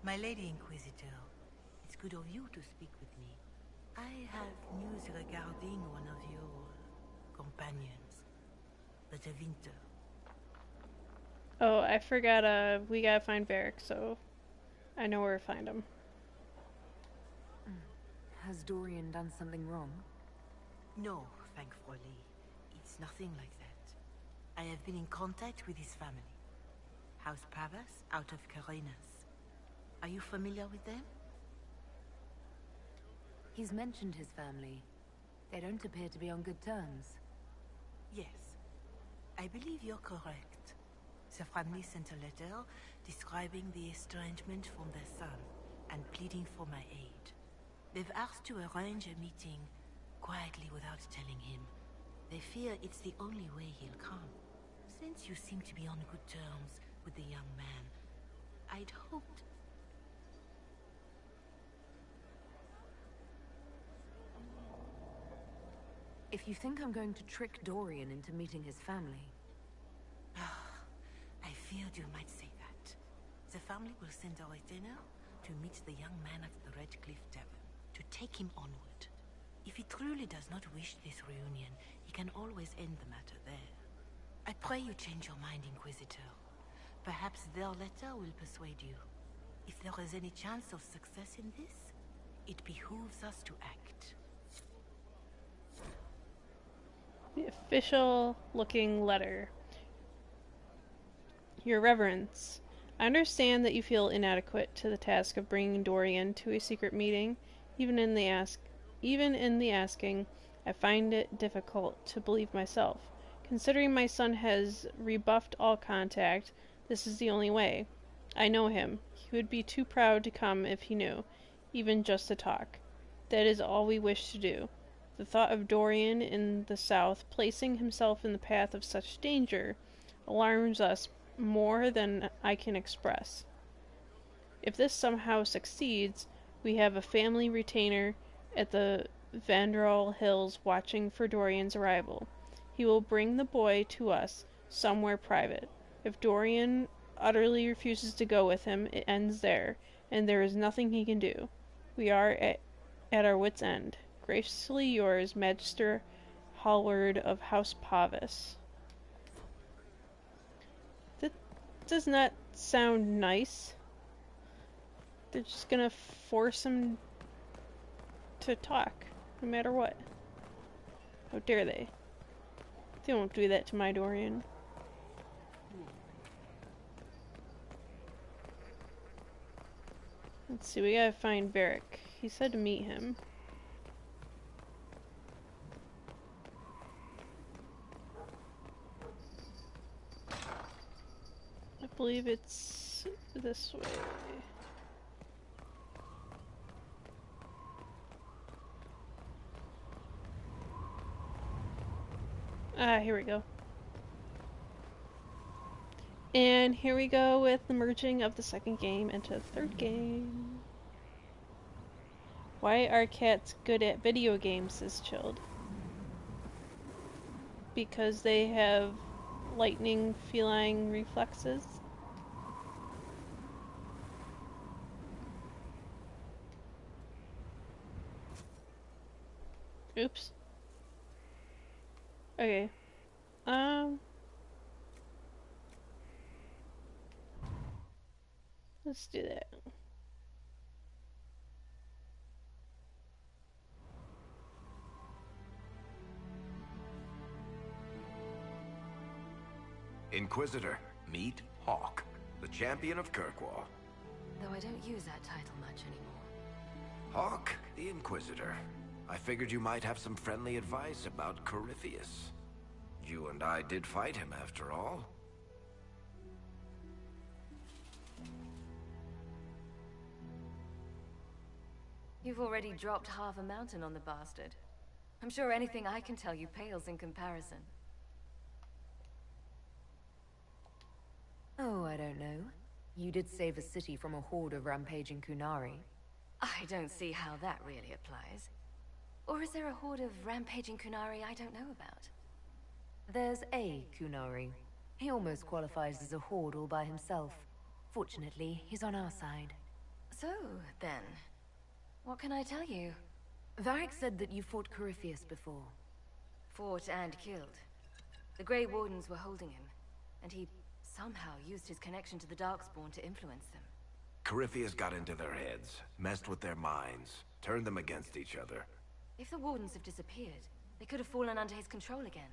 My Lady Inquisitor, it's good of you to speak with me. I have news regarding one of your companions, the Winter. Oh, I forgot, we gotta find Varric, so I know where to find him. Has Dorian done something wrong? No, thankfully. It's nothing like that. I have been in contact with his family. House Pavas, out of Carenas. Are you familiar with them? He's mentioned his family. They don't appear to be on good terms. Yes. I believe you're correct. The family sent a letter describing the estrangement from their son and pleading for my aid. They've asked to arrange a meeting quietly without telling him. They fear it's the only way he'll come. Since you seem to be on good terms with the young man, I'd hoped... If you think I'm going to trick Dorian into meeting his family... I feared you might say that. The family will send a retainer to meet the young man at the Red Cliff Tavern. to take him onward. If he truly does not wish this reunion, he can always end the matter there. I pray you change your mind, Inquisitor. Perhaps their letter will persuade you. If there is any chance of success in this, it behooves us to act. The official looking letter. Your Reverence, I understand that you feel inadequate to the task of bringing Dorian to a secret meeting. Even in the asking, I find it difficult to believe myself. Considering my son has rebuffed all contact, this is the only way. I know him. He would be too proud to come if he knew, even just to talk. That is all we wish to do. The thought of Dorian in the south placing himself in the path of such danger alarms us more than I can express. If this somehow succeeds, we have a family retainer at the Vandral Hills watching for Dorian's arrival. He will bring the boy to us somewhere private. If Dorian utterly refuses to go with him, it ends there, and there is nothing he can do. We are at our wits' end. Graciously yours, Magister Hallward of House Pavis. That does not sound nice. They're just gonna force him to talk, no matter what. How dare they? They won't do that to my Dorian. Let's see, we gotta find Varric. He said to meet him. I believe it's this way. Ah, here we go. And here we go with the merging of the second game into the third game. Why are cats good at video games, says Chilled. Because they have lightning feline reflexes. Oops. Okay. Let's do that. Inquisitor, meet Hawk, the champion of Kirkwall. Though I don't use that title much anymore. Hawk, the Inquisitor. I figured you might have some friendly advice about Corypheus. You and I did fight him, after all. You've already dropped half a mountain on the bastard. I'm sure anything I can tell you pales in comparison. Oh, I don't know. You did save a city from a horde of rampaging Kunari. I don't see how that really applies. Or is there a horde of rampaging Kunari I don't know about? There's a Kunari. He almost qualifies as a horde all by himself. Fortunately, he's on our side. So, then, what can I tell you? Varric said that you fought Corypheus before. Fought and killed. The Grey Wardens were holding him, and he somehow used his connection to the Darkspawn to influence them. Corypheus got into their heads, messed with their minds, turned them against each other. If the Wardens have disappeared, they could have fallen under his control again.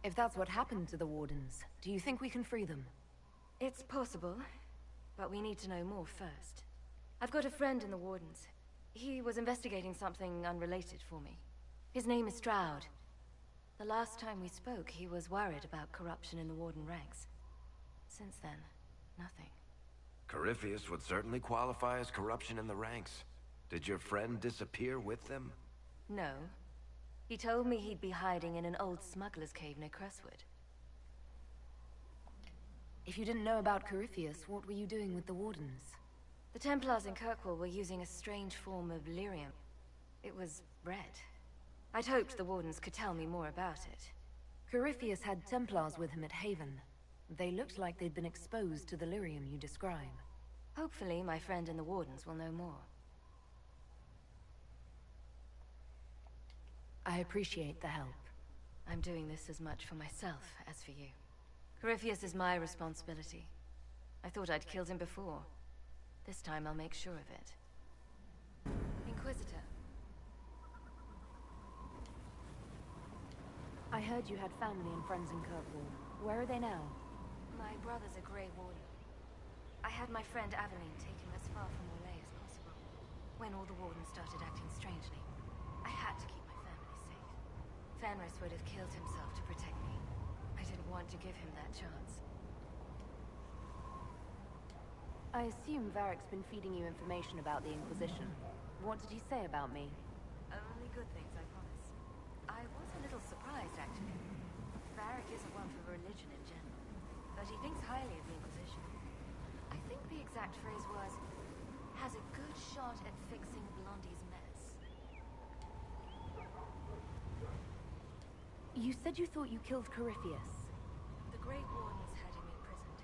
If that's what happened to the Wardens, do you think we can free them? It's possible, but we need to know more first. I've got a friend in the Wardens. He was investigating something unrelated for me. His name is Stroud. The last time we spoke, he was worried about corruption in the Warden ranks. Since then, nothing. Corypheus would certainly qualify as corruption in the ranks. Did your friend disappear with them? No. He told me he'd be hiding in an old smuggler's cave near Crestwood. If you didn't know about Corypheus, what were you doing with the Wardens? The Templars in Kirkwall were using a strange form of lyrium. It was red. I'd hoped the Wardens could tell me more about it. Corypheus had Templars with him at Haven. They looked like they'd been exposed to the lyrium you describe. Hopefully, my friend and the Wardens will know more. I appreciate the help. I'm doing this as much for myself as for you. Corypheus is my responsibility. I thought I'd killed him before. This time I'll make sure of it. Inquisitor. I heard you had family and friends in Kirkwall. Where are they now? My brother's a Grey Warden. I had my friend Aveline take him as far from Orlais as possible. When all the Wardens started acting strangely, I had to keep my family safe. Fenris would have killed himself to protect me. I didn't want to give him that chance. I assume Varric's been feeding you information about the Inquisition. What did he say about me? Only good things, I promise. I was a little surprised, actually. Varric isn't one for religion in general, but he thinks highly of the Inquisition. I think the exact phrase was, has a good shot at fixing Blondie's mess. You said you thought you killed Corypheus. The Grey Wardens had him imprisoned.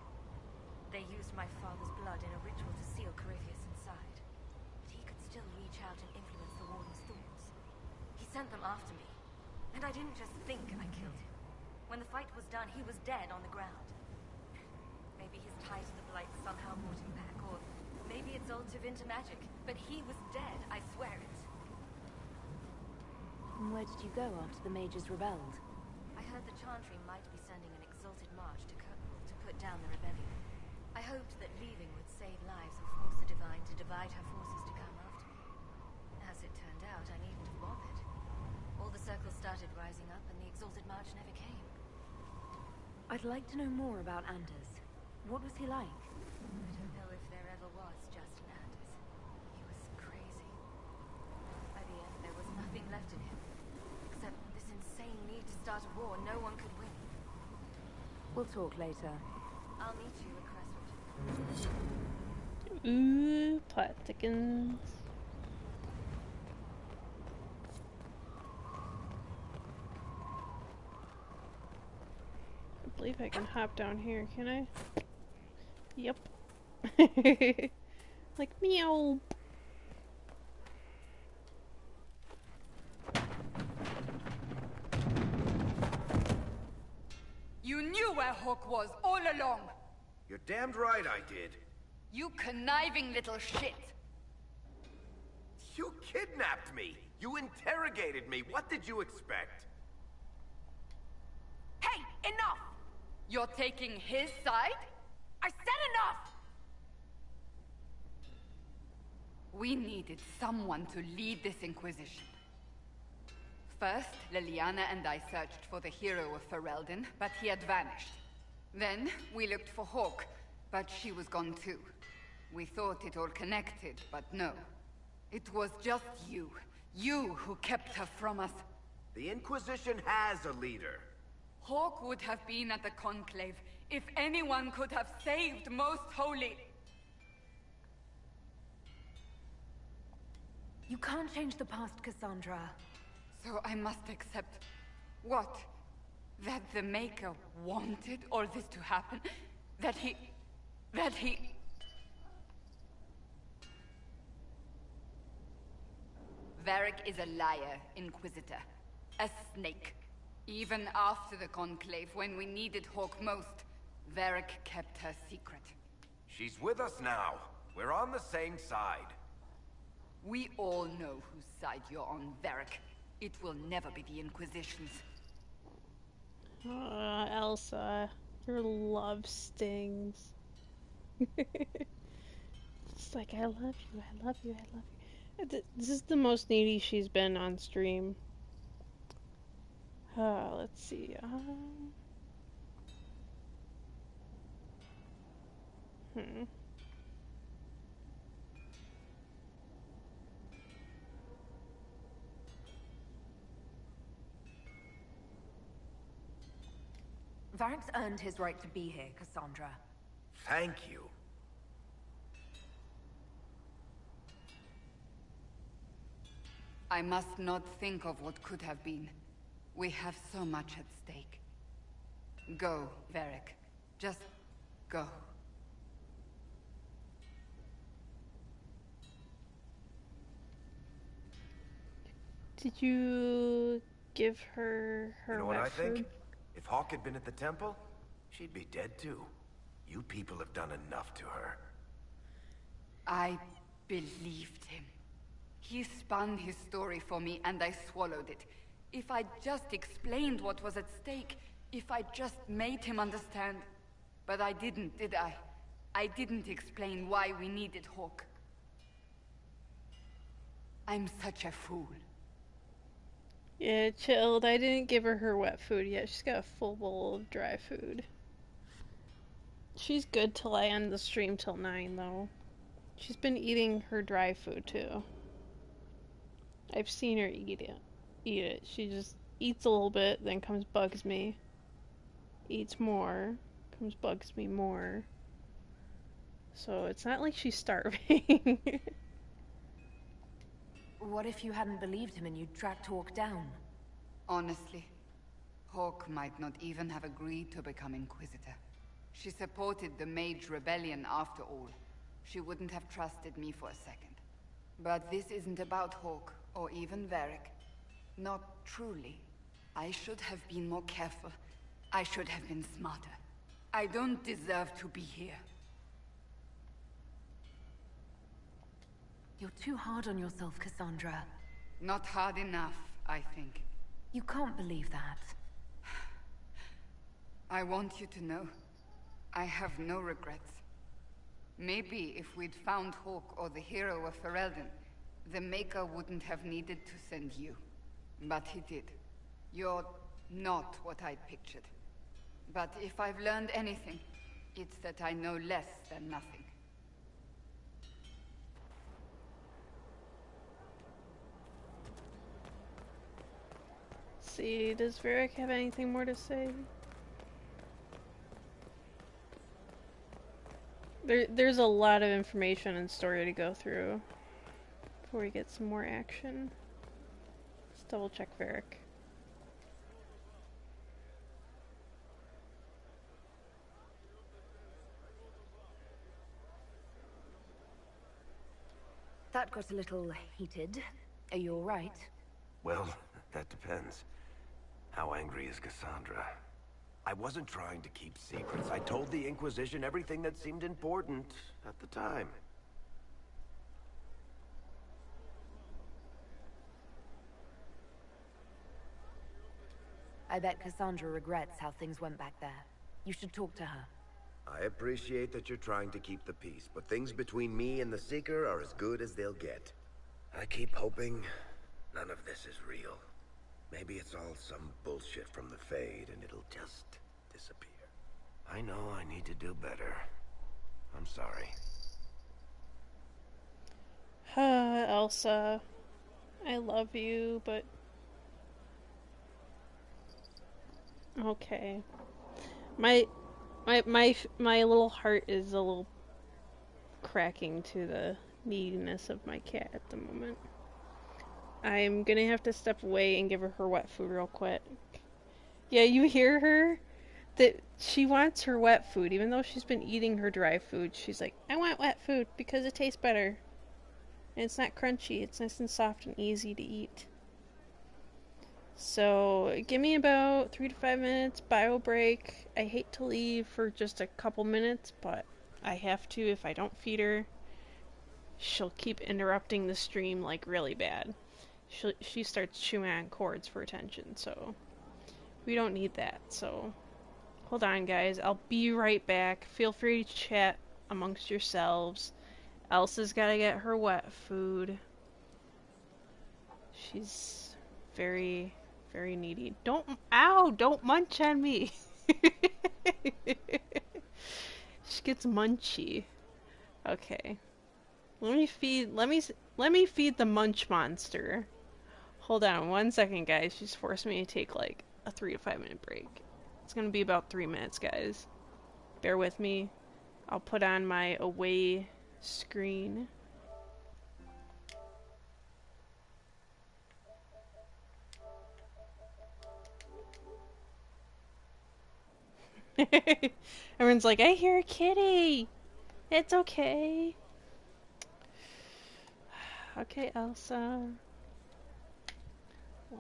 They used my father's blood in a ritual to seal Corypheus inside. But he could still reach out and influence the Warden's thoughts. He sent them after me. And I didn't just think I killed him. When the fight was done, he was dead on the ground. Maybe his tie to the Blight somehow brought him back, or maybe it's all Tevinter magic. But he was dead, I swear it. And where did you go after the mages rebelled? I heard the Chantry might be sending an exalted march to Kirkwall to put down the rebellion. I hoped that leaving would save lives and force the Divine to divide her forces to come after me. As it turned out, I needn't have bothered. All the circles started rising up and the exalted march never came. I'd like to know more about Anders. What was he like? I don't know if there ever was just an Anders. He was crazy. By the end, there was nothing left in him. Except this insane need to start a war no one could win. We'll talk later. I'll meet you at Crestwood. Ooh, plot thickens. I believe I can hop down here, can I? Yep. Like meow. You knew where Hawk was all along! You're damned right I did. You conniving little shit! You kidnapped me! You interrogated me! What did you expect? Hey, enough! You're taking his side? I said enough! We needed someone to lead this Inquisition. First, Liliana and I searched for the hero of Ferelden, but he had vanished. Then, we looked for Hawk, but she was gone too. We thought it all connected, but no. It was just you. You who kept her from us. The Inquisition has a leader. Hawk would have been at the Conclave if anyone could have saved Most Holy. You can't change the past, Cassandra. So I must accept... what? That the Maker wanted all this to happen? That he... Varric is a liar, Inquisitor. A snake. Even after the Conclave, when we needed Hawk most, Varric kept her secret. She's with us now. We're on the same side. We all know whose side you're on, Varric. It will never be the Inquisition's. Elsa, your love stings. It's like, I love you, I love you, I love you. This is the most needy she's been on stream. Let's see. Varric's earned his right to be here, Cassandra. Thank you. I must not think of what could have been. We have so much at stake. Go, Varric. Just go. Did you give her You know what wet I think? food? If Hawk had been at the temple, she'd be dead too. You people have done enough to her. I believed him. He spun his story for me and I swallowed it. If I just explained what was at stake, if I just made him understand. But I didn't, did I? I didn't explain why we needed Hawk. I'm such a fool. Yeah, chilled. I didn't give her wet food yet. She's got a full bowl of dry food. She's good till I end the stream till 9, though. She's been eating her dry food, too. I've seen her eat it. She just eats a little bit, then comes bugs me. Eats more, comes bugs me more. So it's not like she's starving. What if you hadn't believed him and you'd tracked Hawk down? Honestly, Hawk might not even have agreed to become Inquisitor. She supported the Mage Rebellion after all. She wouldn't have trusted me for a second. But this isn't about Hawk, or even Varric. Not truly. I should have been more careful. I should have been smarter. I don't deserve to be here. You're too hard on yourself, Cassandra. Not hard enough, I think. You can't believe that. I want you to know, I have no regrets. Maybe if we'd found Hawk or the hero of Ferelden, the Maker wouldn't have needed to send you. But he did. You're not what I'd pictured. But if I've learned anything, it's that I know less than nothing. See, does Varric have anything more to say? There's a lot of information and story to go through before we get some more action. Let's double check Varric. That got a little heated. Are you alright? Well, that depends. How angry is Cassandra? I wasn't trying to keep secrets. I told the Inquisition everything that seemed important at the time. I bet Cassandra regrets how things went back there. You should talk to her. I appreciate that you're trying to keep the peace, but things between me and the Seeker are as good as they'll get. I keep hoping none of this is real. Maybe it's all some bullshit from the Fade and it'll just disappear. I know I need to do better. I'm sorry. Elsa, I love you, but... Okay. My little heart is a little cracking to the neediness of my cat at the moment. I'm gonna have to step away and give her wet food real quick. Yeah, you hear her? That she wants her wet food, even though she's been eating her dry food. She's like, I want wet food because it tastes better. And it's not crunchy, it's nice and soft and easy to eat. So, give me about 3 to 5 minutes, bio break. I hate to leave for just a couple minutes, but I have to if I don't feed her. She'll keep interrupting the stream like really bad. She starts chewing on cords for attention, so we don't need that. So, hold on guys, I'll be right back. Feel free to chat amongst yourselves. Elsa's gotta get her wet food. She's very... very needy. Don't munch on me. She gets munchy. Okay. Let me feed the munch monster. Hold on 1 second, guys. She's forced me to take like a 3 to 5 minute break. It's gonna be about 3 minutes, guys. Bear with me. I'll put on my away screen. Everyone's like, I hear a kitty. It's okay. Okay, Elsa.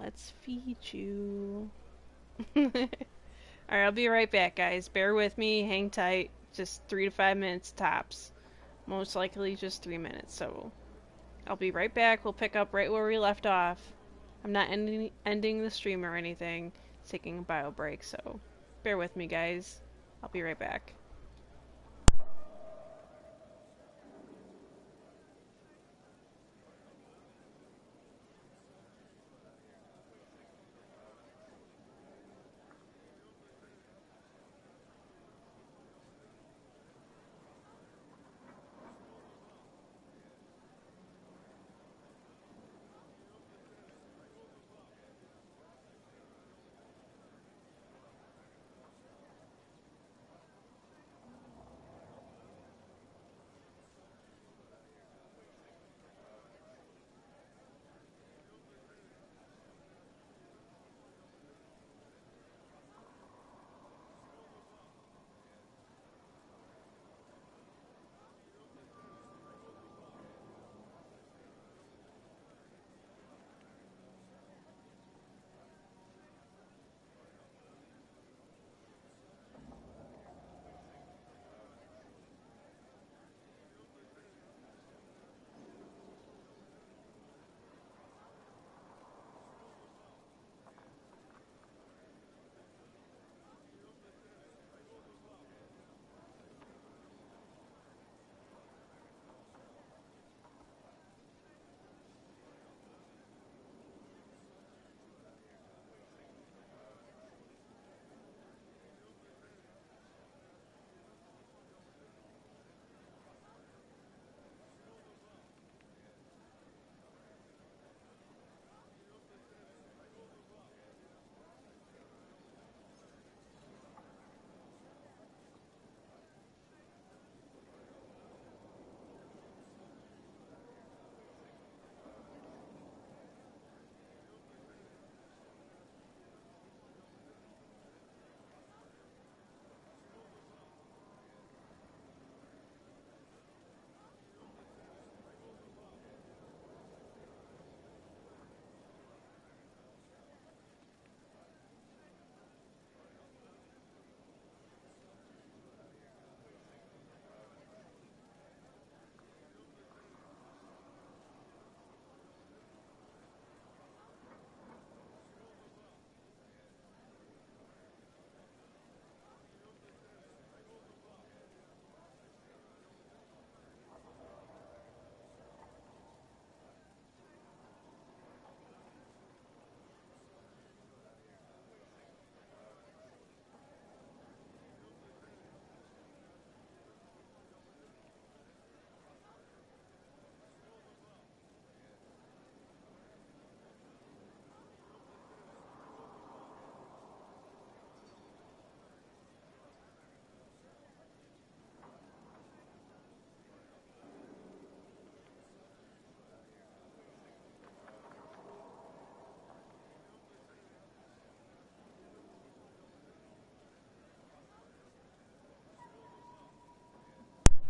Let's feed you. Alright, I'll be right back, guys. Bear with me. Hang tight. Just 3 to 5 minutes tops. Most likely just 3 minutes, so I'll be right back. We'll pick up right where we left off. I'm not ending the stream or anything. It's taking a bio break, so bear with me, guys. I'll be right back.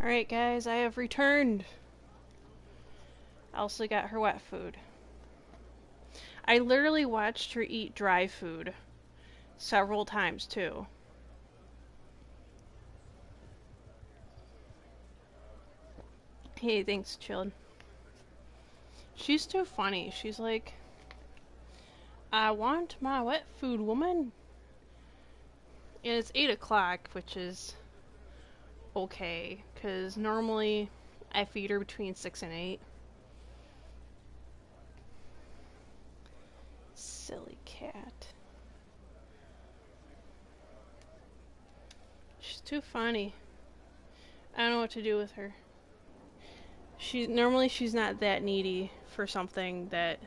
Alright, guys, I have returned. Elsa got her wet food. I literally watched her eat dry food several times, too. Hey, thanks, Chilled. She's too funny. She's like, I want my wet food, woman. And it's 8 o'clock, which is okay, because normally I feed her between 6 and 8. Silly cat. She's too funny. I don't know what to do with her. Normally she's not that needy for something that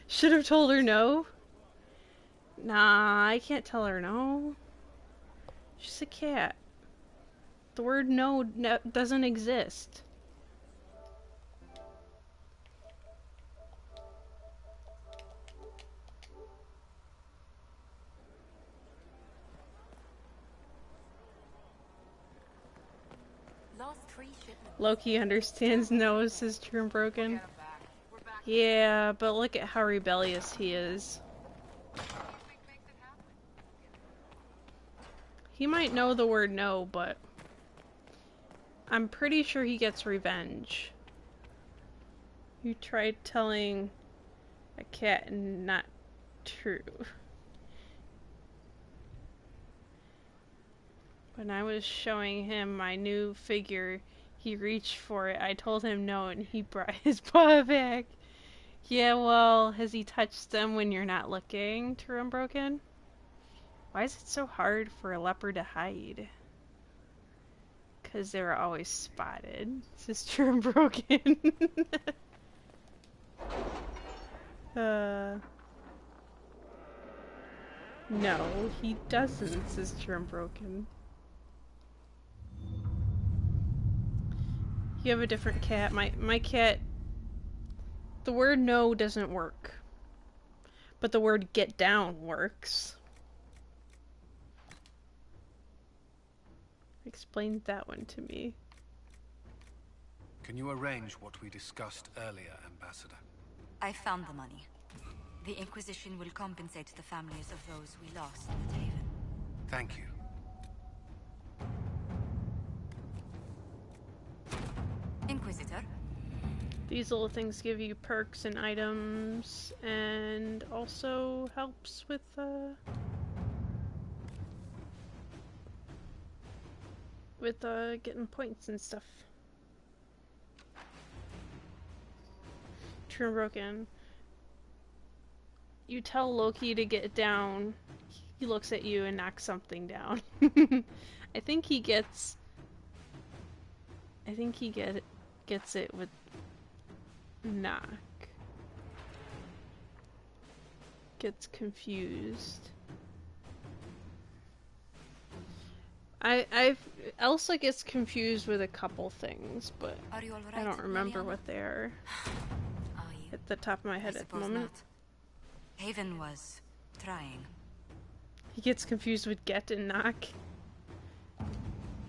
should have told her no. Nah, I can't tell her no. She's a cat. The word no doesn't exist. Loki understands knows his turn broken. Yeah, but look at how rebellious he is. He might know the word no, but I'm pretty sure he gets revenge. You tried telling a cat not true. When I was showing him my new figure, he reached for it. I told him no, and he brought his paw back. Yeah, well, has he touched them when you're not looking, True Unbroken? Why is it so hard for a leopard to hide? Because they were always spotted. This is True Unbroken. No, he doesn't, says True Unbroken. You have a different cat. My cat... The word no doesn't work. But the word get down works. Explain that one to me. Can you arrange what we discussed earlier, Ambassador? I found the money. The Inquisition will compensate the families of those we lost at Haven. Thank you. Inquisitor? These little things give you perks and items, and also helps with, getting points and stuff. True Unbroken. You tell Loki to get down, he looks at you and knocks something down. I think he gets it with knock. Gets confused. Elsa gets confused with a couple things, but I don't remember what they are at the top of my head at the moment. Not. Haven was trying. He gets confused with get and knock.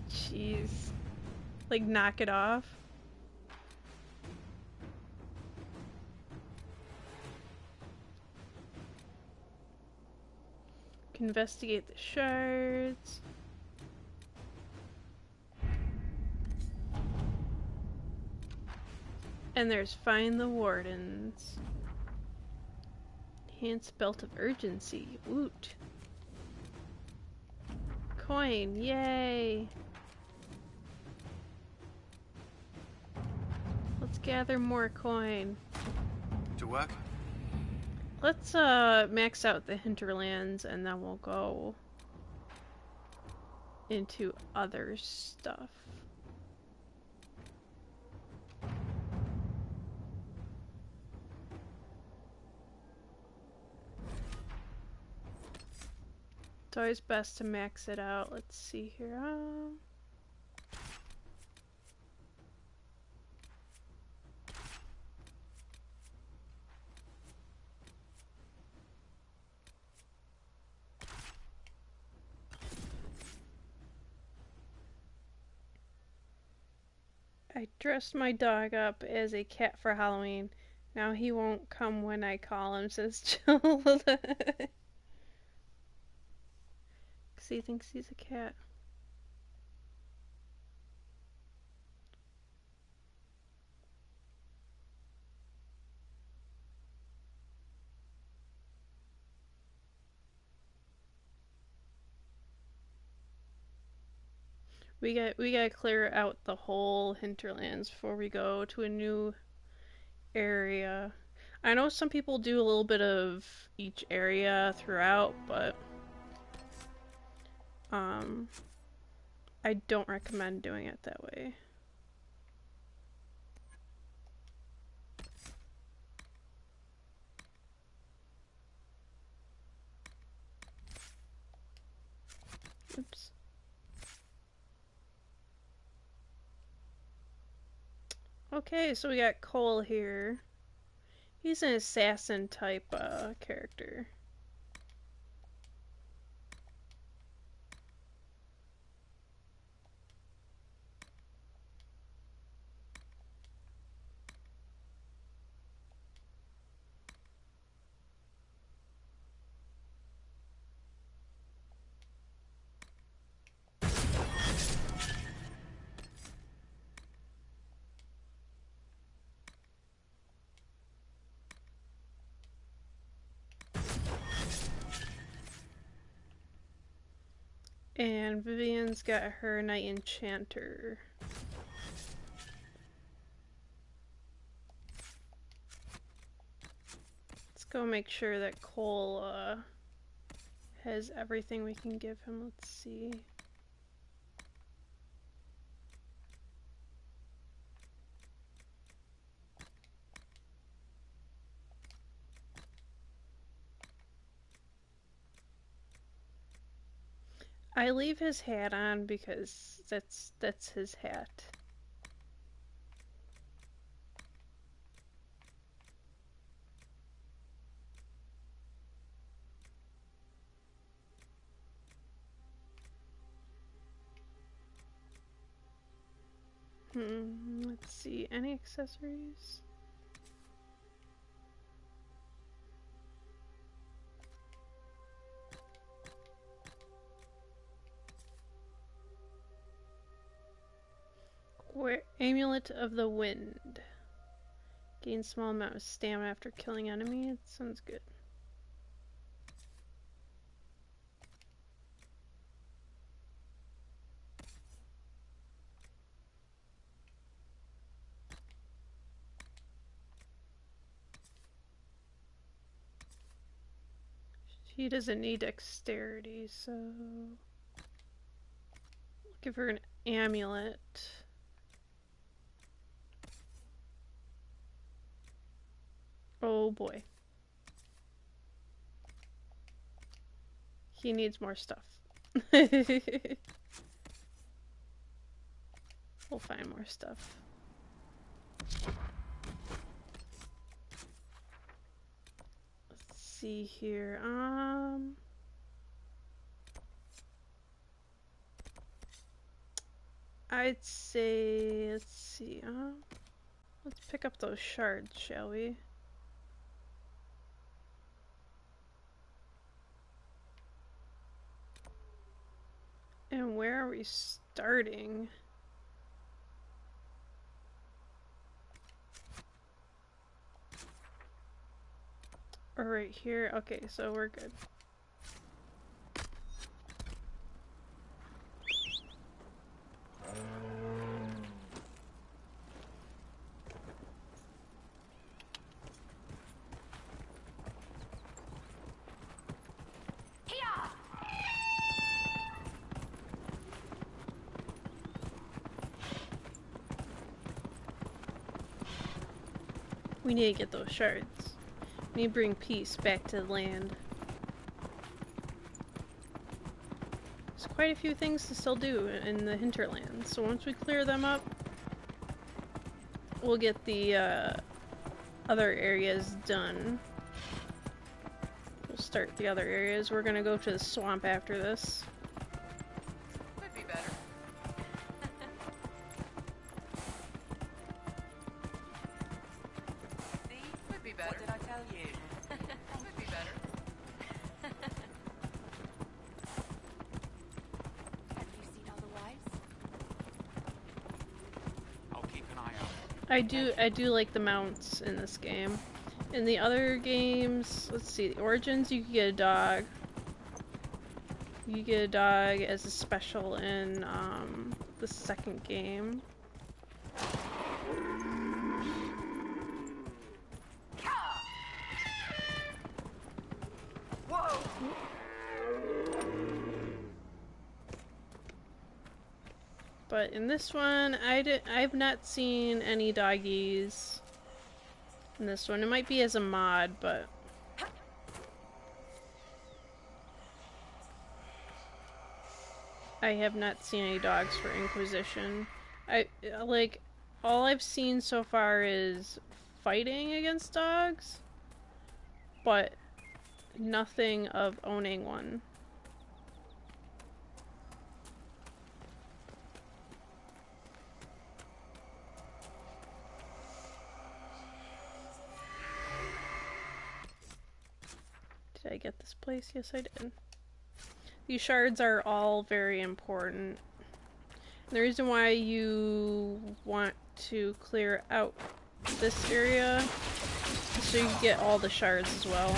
Jeez. Like, knock it off. Investigate the shards. And there's find the wardens. Enhanced belt of urgency. Woot. Coin, yay! Let's gather more coin. To work? Let's max out the hinterlands and then we'll go into other stuff. It's always best to max it out. Let's see here. I dressed my dog up as a cat for Halloween. Now he won't come when I call him, says Jill. Because he thinks he's a cat. We gotta clear out the whole hinterlands before we go to a new area. I know some people do a little bit of each area throughout, but I don't recommend doing it that way. Oops. Okay, so we got Cole here. He's an assassin type character. And Vivian's got her Knight Enchanter. Let's go make sure that Cole has everything we can give him. Let's see. I leave his hat on because that's his hat. Let's see, any accessories? Amulet of the Wind. Gain small amount of stamina after killing enemy. It sounds good. She doesn't need dexterity, so give her an amulet. Oh boy. He needs more stuff. We'll find more stuff. Let's see here. I'd say, let's see, let's pick up those shards, shall we? And where are we starting? Or right here? Okay, so we're good. We need to get those shards. We need to bring peace back to the land. There's quite a few things to still do in the hinterlands, so once we clear them up, we'll get the other areas done. We'll start the other areas. We're gonna go to the swamp after this. Could be better. Could be better. What did I tell you? Could be better. Have you seen all the wives? I'll keep an eye out. I do like the mounts in this game. In the other games, let's see, the Origins, you could get a dog. You get a dog as a special in the second game. Whoa! But in this one, I've not seen any doggies in this one. It might be as a mod, but I have not seen any dogs for Inquisition. Like, all I've seen so far is fighting against dogs, but nothing of owning one. Did I get this place? Yes, I did. These shards are all very important. The reason why you want to clear out this area is so you can get all the shards as well.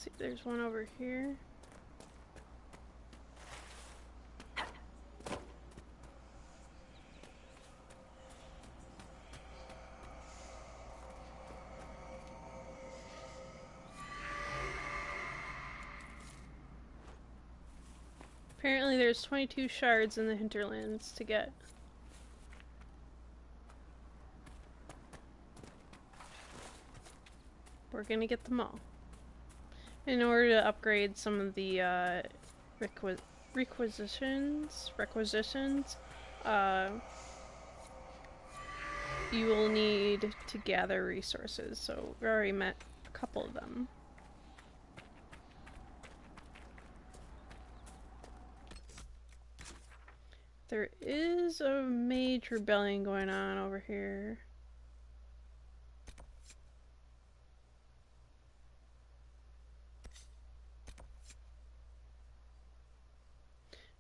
see, there's one over here. Apparently there's 22 shards in the hinterlands to get. We're gonna get them all. In order to upgrade some of the requisitions, you will need to gather resources, so we already met a couple of them. There is a mage rebellion going on over here.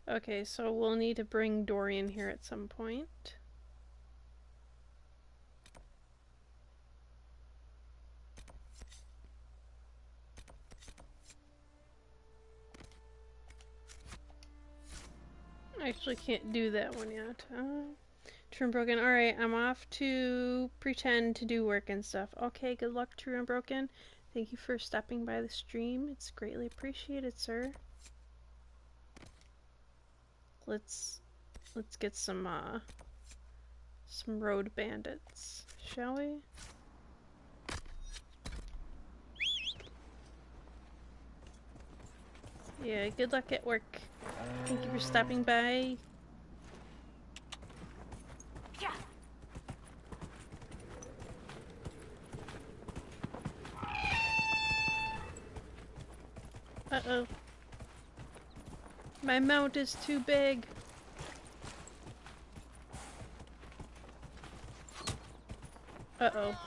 Okay, so we'll need to bring Dorian here at some point. I actually can't do that one yet. True Unbroken. Alright, I'm off to pretend to do work and stuff. Okay, good luck, True Unbroken. Thank you for stopping by the stream. It's greatly appreciated, sir. Let's get some road bandits, shall we? Yeah, good luck at work. Thank you for stopping by. Uh-oh. My mount is too big. Uh-oh.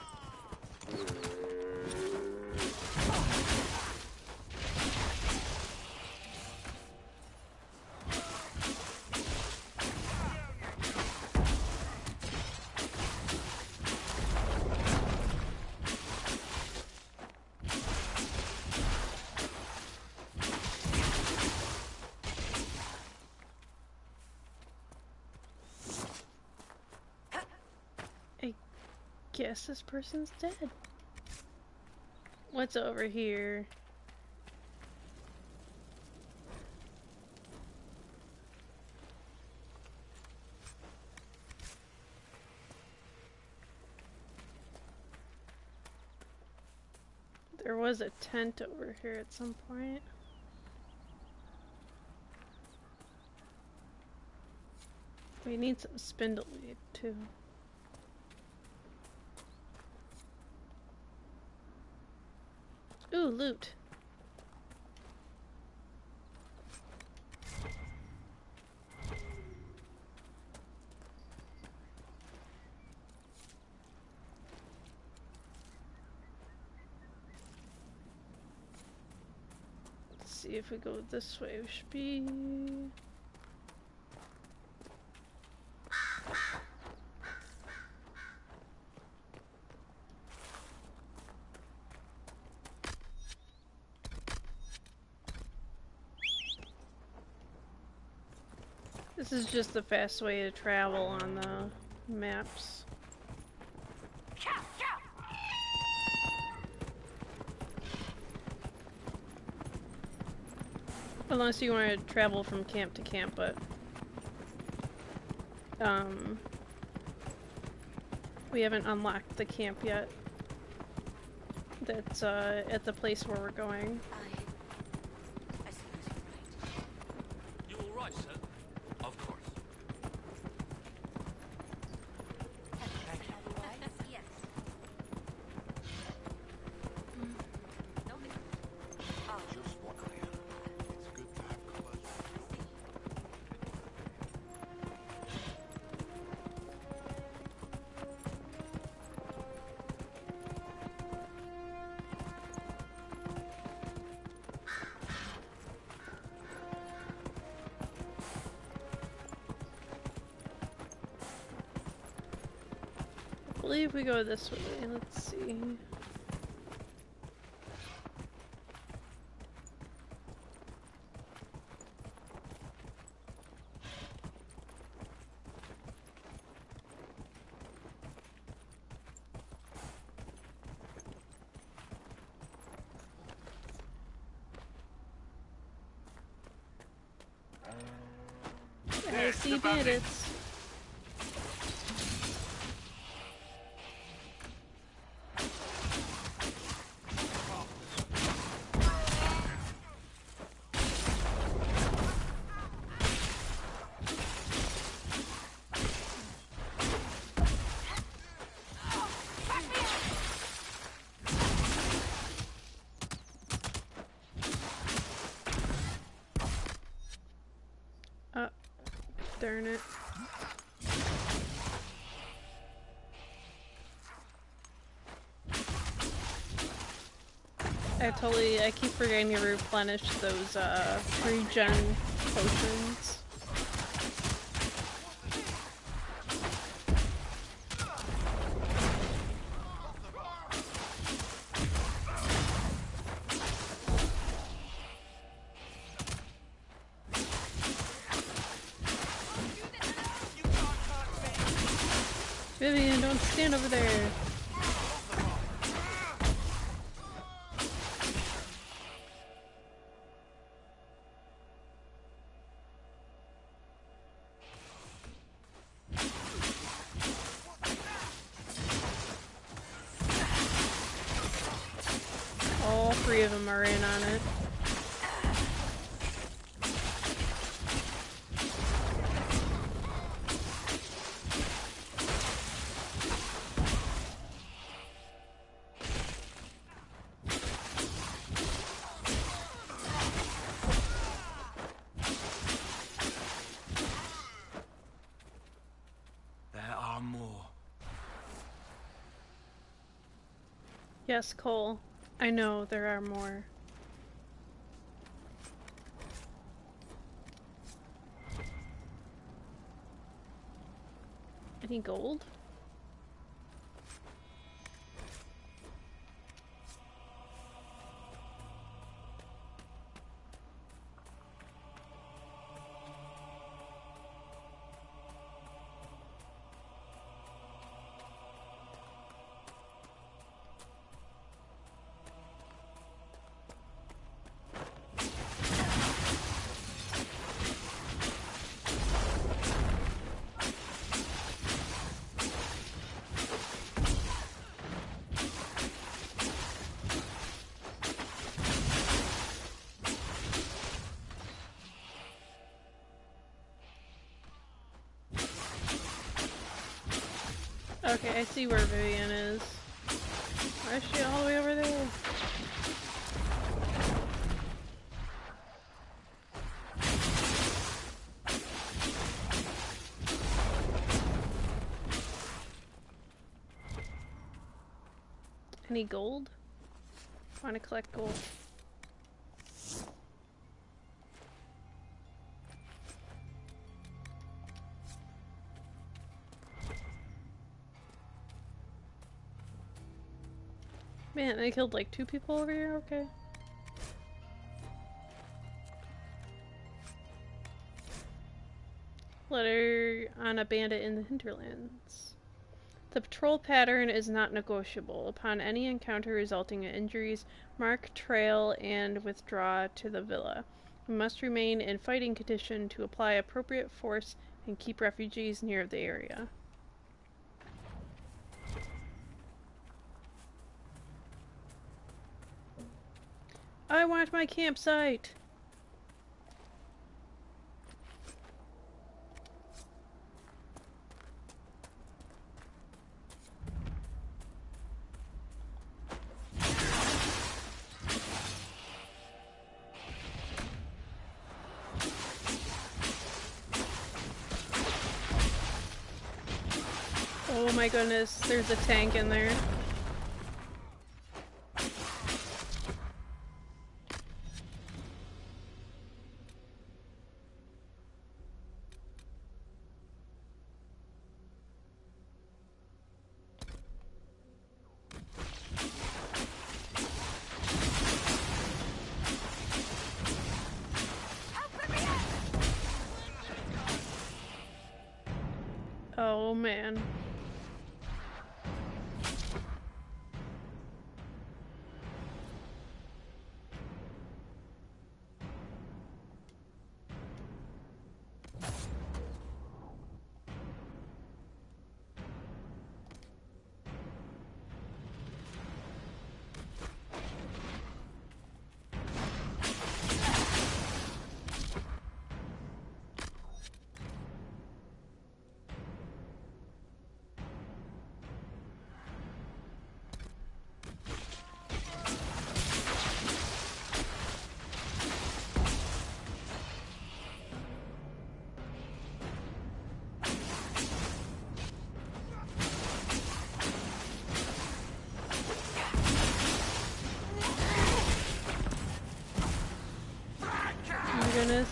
Guess this person's dead. What's over here? There was a tent over here at some point. We need some spindleweed too. Ooh, loot. Let's see if we go this way. We should be... This is just the fast way to travel on the maps. Unless you want to travel from camp to camp, but we haven't unlocked the camp yet. That's at the place where we're going. You all right, sir? Of course. Just what I am. It's good to have cover. I believe we go this way. Let's see. I see bandits. Oh, darn it. I keep forgetting to replenish those, regen potions. Vivian, don't stand over there! All three of them are in on it. There are more. Yes, Cole. I know there are more. Any gold? Okay, I see where Vivian is. Why is she all the way over there? Any gold? Want to collect gold. Man, I killed like 2 people over here? Okay. Letter on a bandit in the hinterlands. The patrol pattern is not negotiable. Upon any encounter resulting in injuries, mark trail and withdraw to the villa. We must remain in fighting condition to apply appropriate force and keep refugees near the area. I want my campsite! Oh my goodness, there's a tank in there. Oh man. goodness.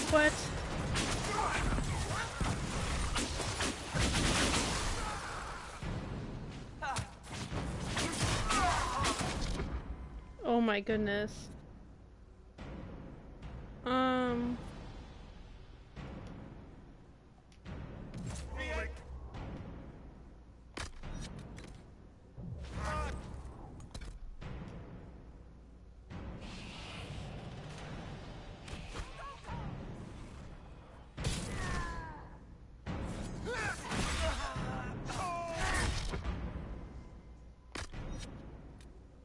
What? Oh my goodness.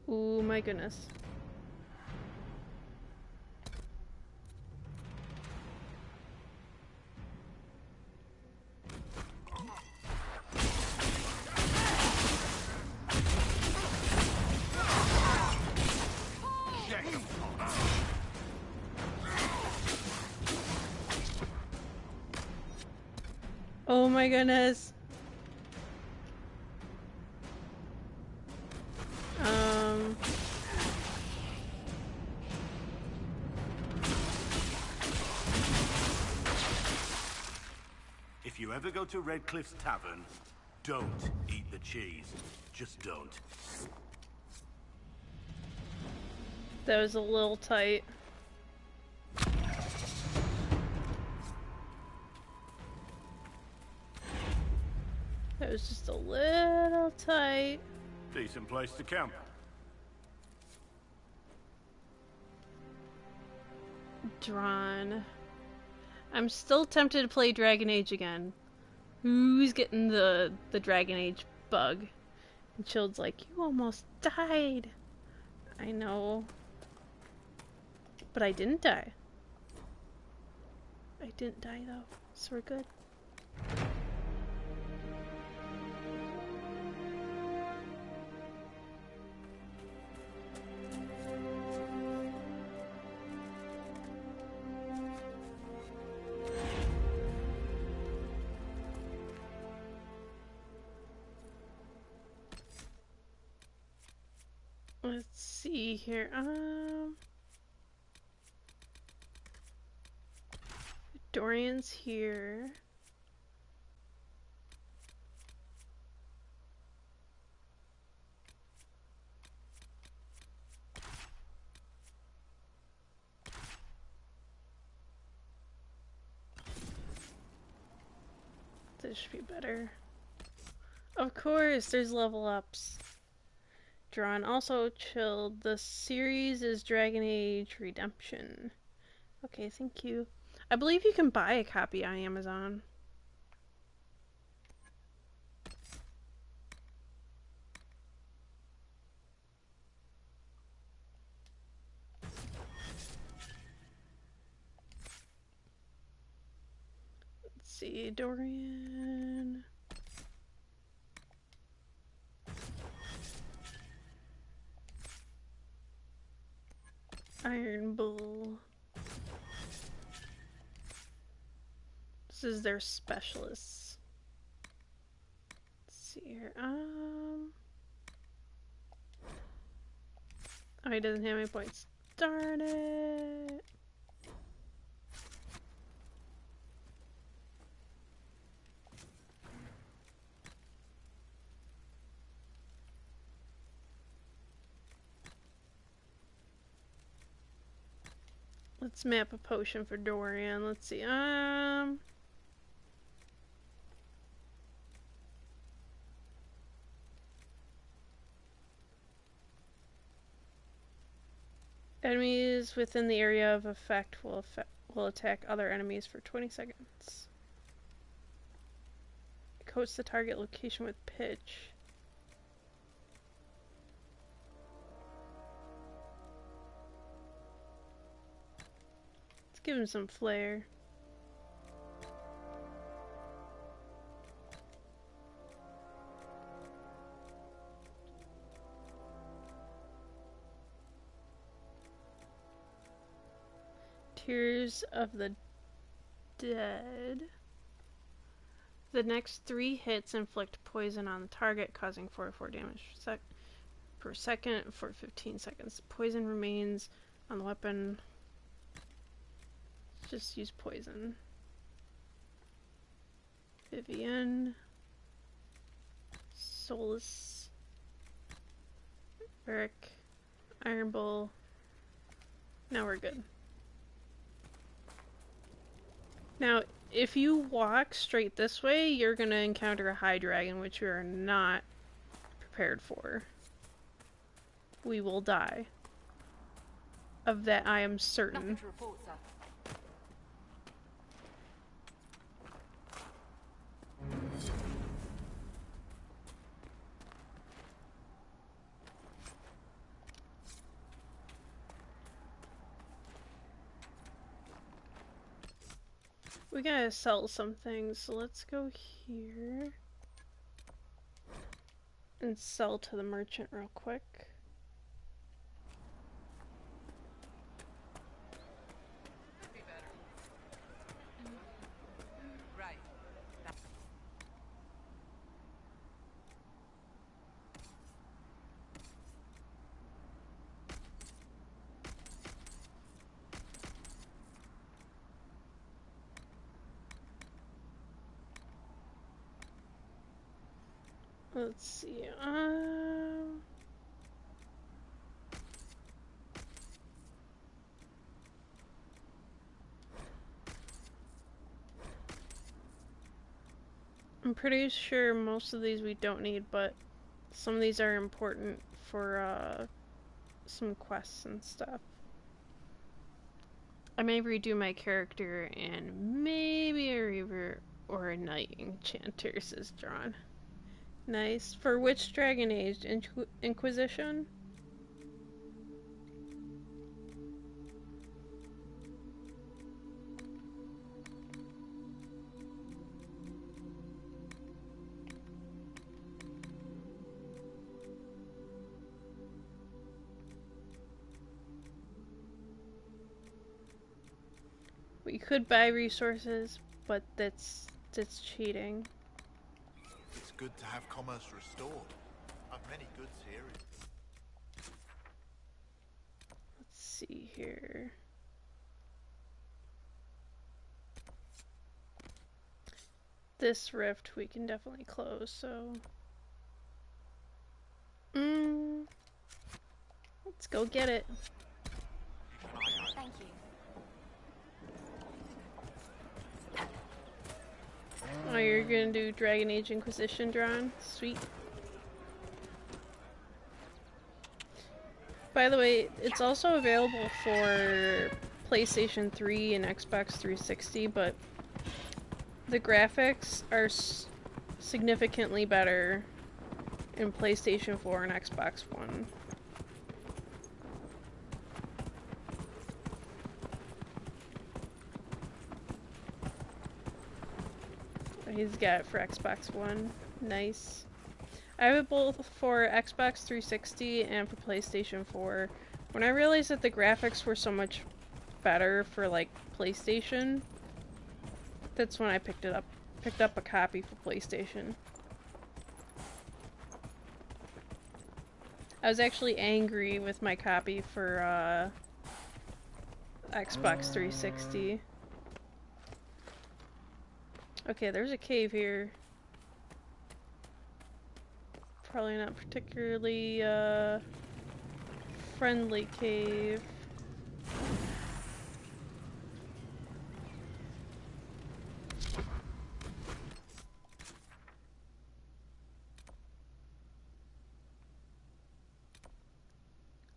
Oh my goodness. Oh my goodness. If you ever go to Redcliffe's Tavern, don't eat the cheese. Just don't. That was a little tight. That was just a little tight. Decent place to camp. Drawn. I'm still tempted to play Dragon Age again. Who's getting the Dragon Age bug? And Chilled's like, you almost died. I know. But I didn't die. I didn't die though, so we're good. Let's see here. Dorian's here. This should be better. Of course, there's level ups. Drawn. Also, Chilled. The series is Dragon Age Redemption. Okay, thank you. I believe you can buy a copy on Amazon. Let's see, Dorian. Iron Bull. This is their specialists. Let's see here. Oh, he doesn't have any points. Darn it. Let's map a potion for Dorian. Let's see. Enemies within the area of effect will attack other enemies for 20 seconds. Coats the target location with pitch. Let's give him some flair. Tears of the Dead. The next 3 hits inflict poison on the target, causing 4 to 4 damage per second for 15 seconds. Poison remains on the weapon. Just use poison. Vivian. Solus. Eric. Iron Bull. Now we're good. Now, if you walk straight this way, you're gonna encounter a high dragon, which we are not prepared for. We will die. Of that, I am certain. Nothing to report, sir. We gotta sell some things, so let's go here and sell to the merchant real quick. Right. Let's see. I'm pretty sure most of these we don't need, but some of these are important for some quests and stuff. I may redo my character and maybe a Reaver or a Knight Enchanter is drawn. Nice. For which Dragon Age? Inquisition? We could buy resources, but that's cheating. It's good to have commerce restored. I've many goods here. Let's see here. This rift we can definitely close, so... Let's go get it. Thank you. Oh, you're gonna do Dragon Age Inquisition drawn? Sweet. By the way, it's also available for PlayStation 3 and Xbox 360, but the graphics are significantly better in PlayStation 4 and Xbox One. He's got it for Xbox One. Nice. I have it both for Xbox 360 and for PlayStation 4. When I realized that the graphics were so much better for like PlayStation, that's when I picked up a copy for PlayStation. I was actually angry with my copy for Xbox 360. Okay, there's a cave here. Probably not particularly friendly cave.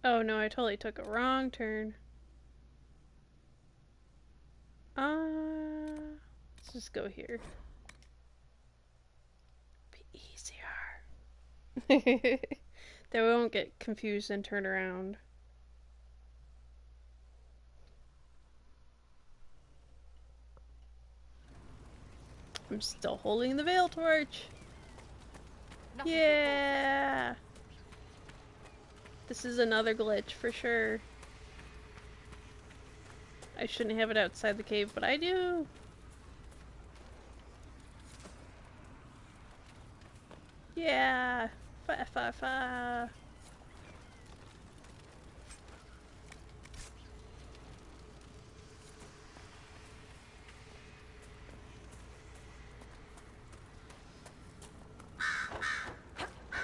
Oh no, I totally took a wrong turn. Let's just go here. Be easier. That we won't get confused and turn around. I'm still holding the Veil Torch. Yeah! This is another glitch for sure. I shouldn't have it outside the cave, but I do. Yeah. Fa fa fa.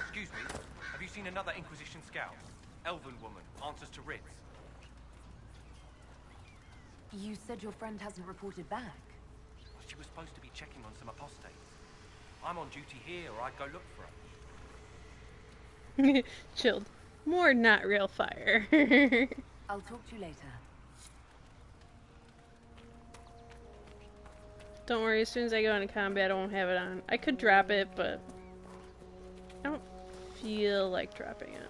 Excuse me, have you seen another Inquisition scout? Elven woman, answers to writs. You said your friend hasn't reported back. She was supposed to be checking on some apostates. I'm on duty here, or I'd go look for her. Chilled. More not real fire. I'll talk to you later. Don't worry, as soon as I go into combat I won't have it on. I could drop it, but I don't feel like dropping it.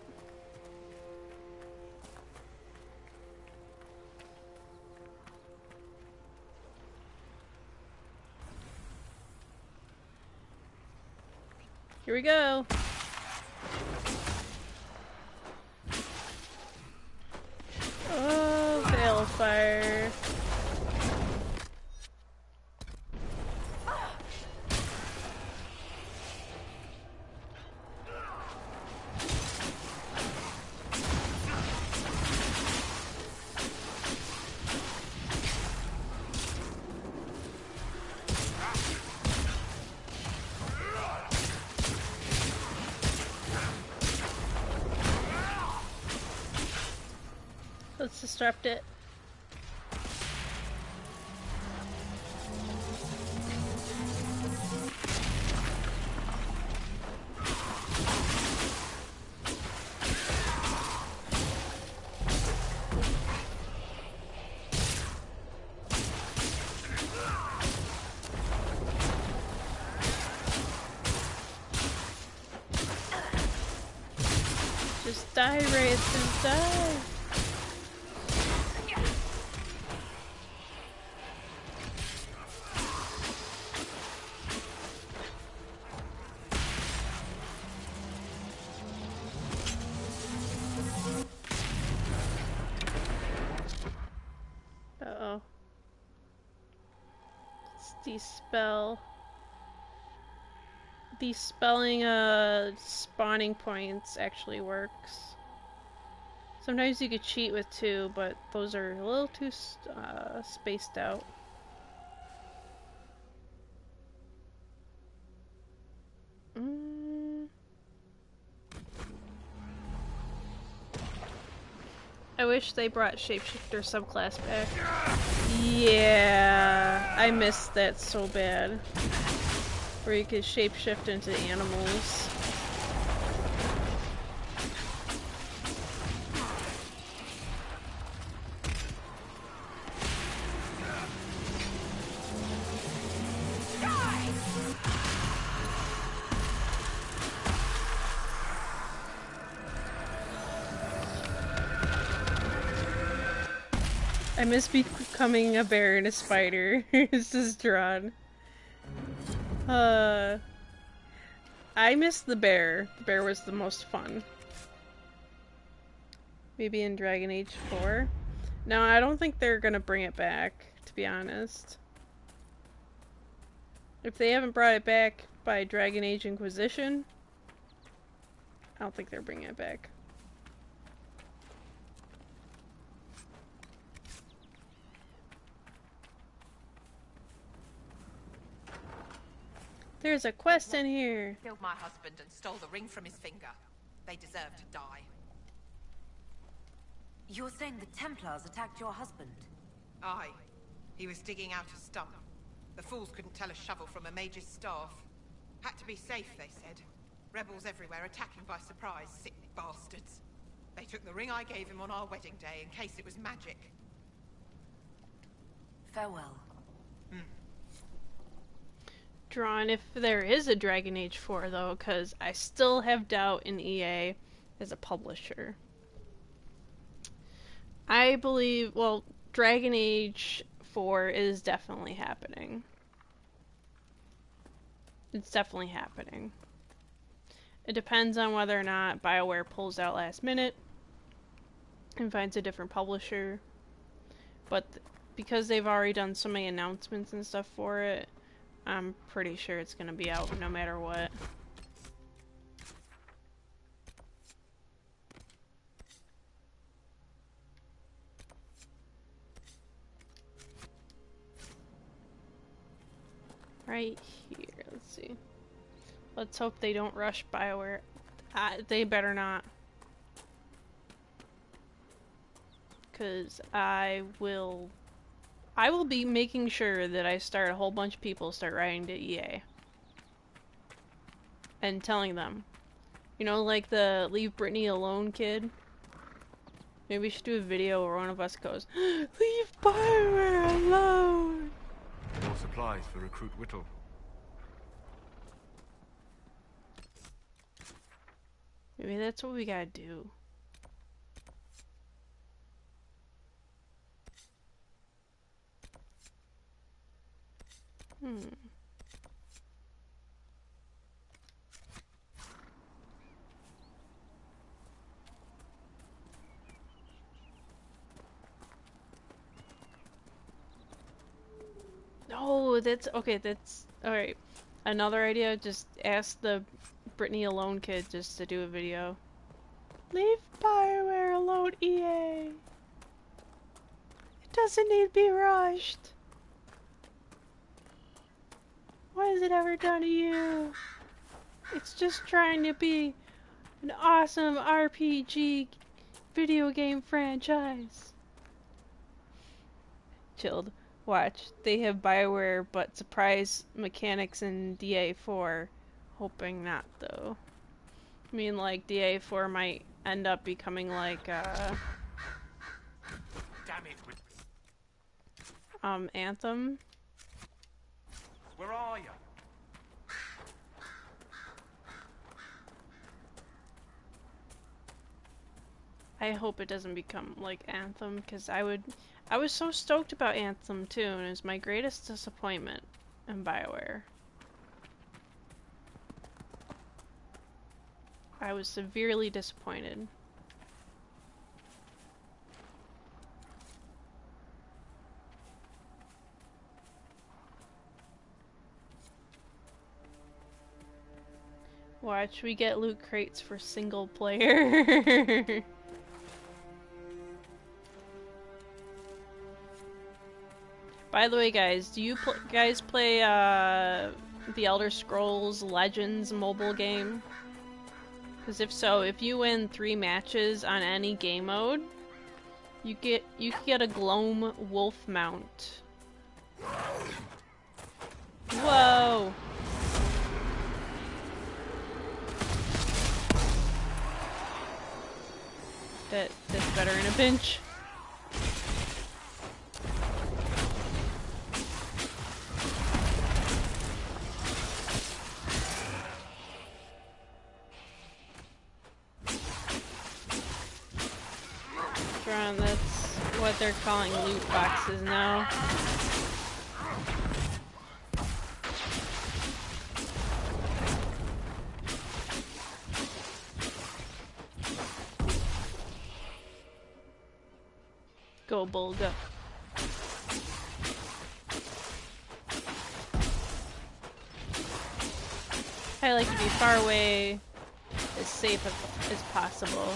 Here we go. Oh, Balefire. Let's disrupt it. Just die, Wraith, just die. Uh-oh. Let's dispel. Dispelling spawning points actually works. Sometimes you could cheat with 2, but those are a little too spaced out. I wish they brought Shapeshifter subclass back. Yeah, I missed that so bad. Where you could shapeshift into animals. I miss becoming a bear and a spider. This is drawn. I miss the bear. The bear was the most fun. Maybe in Dragon Age 4? No, I don't think they're gonna bring it back, to be honest. If they haven't brought it back by Dragon Age Inquisition, I don't think they're bringing it back. There's a quest in here. Killed my husband and stole the ring from his finger. They deserve to die. You're saying the Templars attacked your husband? Aye. He was digging out a stump. The fools couldn't tell a shovel from a mage's staff. Had to be safe, they said. Rebels everywhere attacking by surprise, sick bastards. They took the ring I gave him on our wedding day in case it was magic. Farewell. Drawn if there is a Dragon Age 4 though, because I still have doubt in EA as a publisher. I believe, well, Dragon Age 4 is definitely happening. It's definitely happening. It depends on whether or not BioWare pulls out last minute and finds a different publisher. But because they've already done so many announcements and stuff for it, I'm pretty sure it's gonna be out no matter what. Right here, let's see. Let's hope they don't rush BioWare. They better not. Because I will be making sure that I start a whole bunch of people start writing to EA. And telling them. You know, like the Leave Britney Alone kid? Maybe we should do a video where one of us goes, Leave BioWare alone! More supplies for Recruit Whittle. Maybe that's what we gotta do. Oh, that's okay. That's all right. Another idea: just ask the Britney Alone kid just to do a video. Leave BioWare alone, EA. It doesn't need to be rushed. What has it ever done to you? It's just trying to be an awesome RPG video game franchise. Chilled. Watch. They have BioWare, but surprise mechanics in DA4. Hoping not, though. I mean, like, DA4 might end up becoming like, Damn it. Anthem. Where are you? I hope it doesn't become like Anthem, because I was so stoked about Anthem too, and it was my greatest disappointment in BioWare. I was severely disappointed. Watch, we get loot crates for single player. By the way, guys, do you guys play the Elder Scrolls Legends mobile game? Because if so, if you win 3 matches on any game mode, you can get a Gloam wolf mount. Whoa! That's better in a pinch. That's what they're calling loot boxes now. Go, bull, go. I like to be far away, as safe as possible.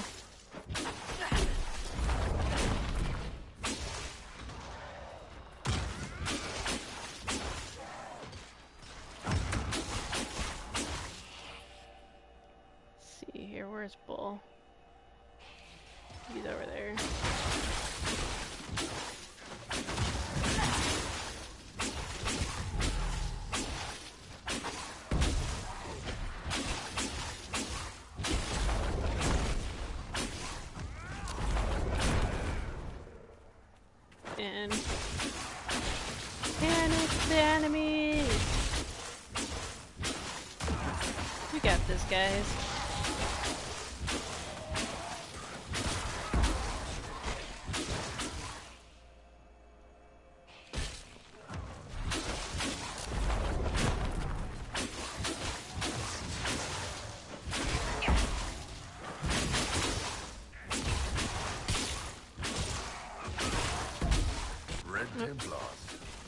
Where's Bull? He's over there. And panic the enemies! We got this, guys. Templars.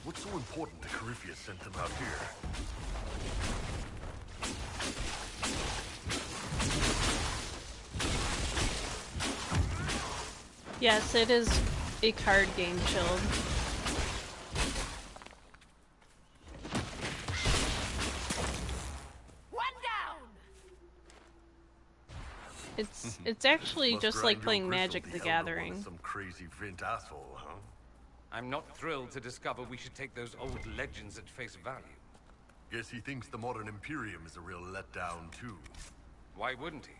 What's so important that Corypheus sent them out here? Yes, it is a card game, Chilled. It's actually just like playing Magic the Gathering. Some crazy Vint asshole, huh? I'm not thrilled to discover we should take those old legends at face value. Guess he thinks the modern Imperium is a real letdown, too. Why wouldn't he?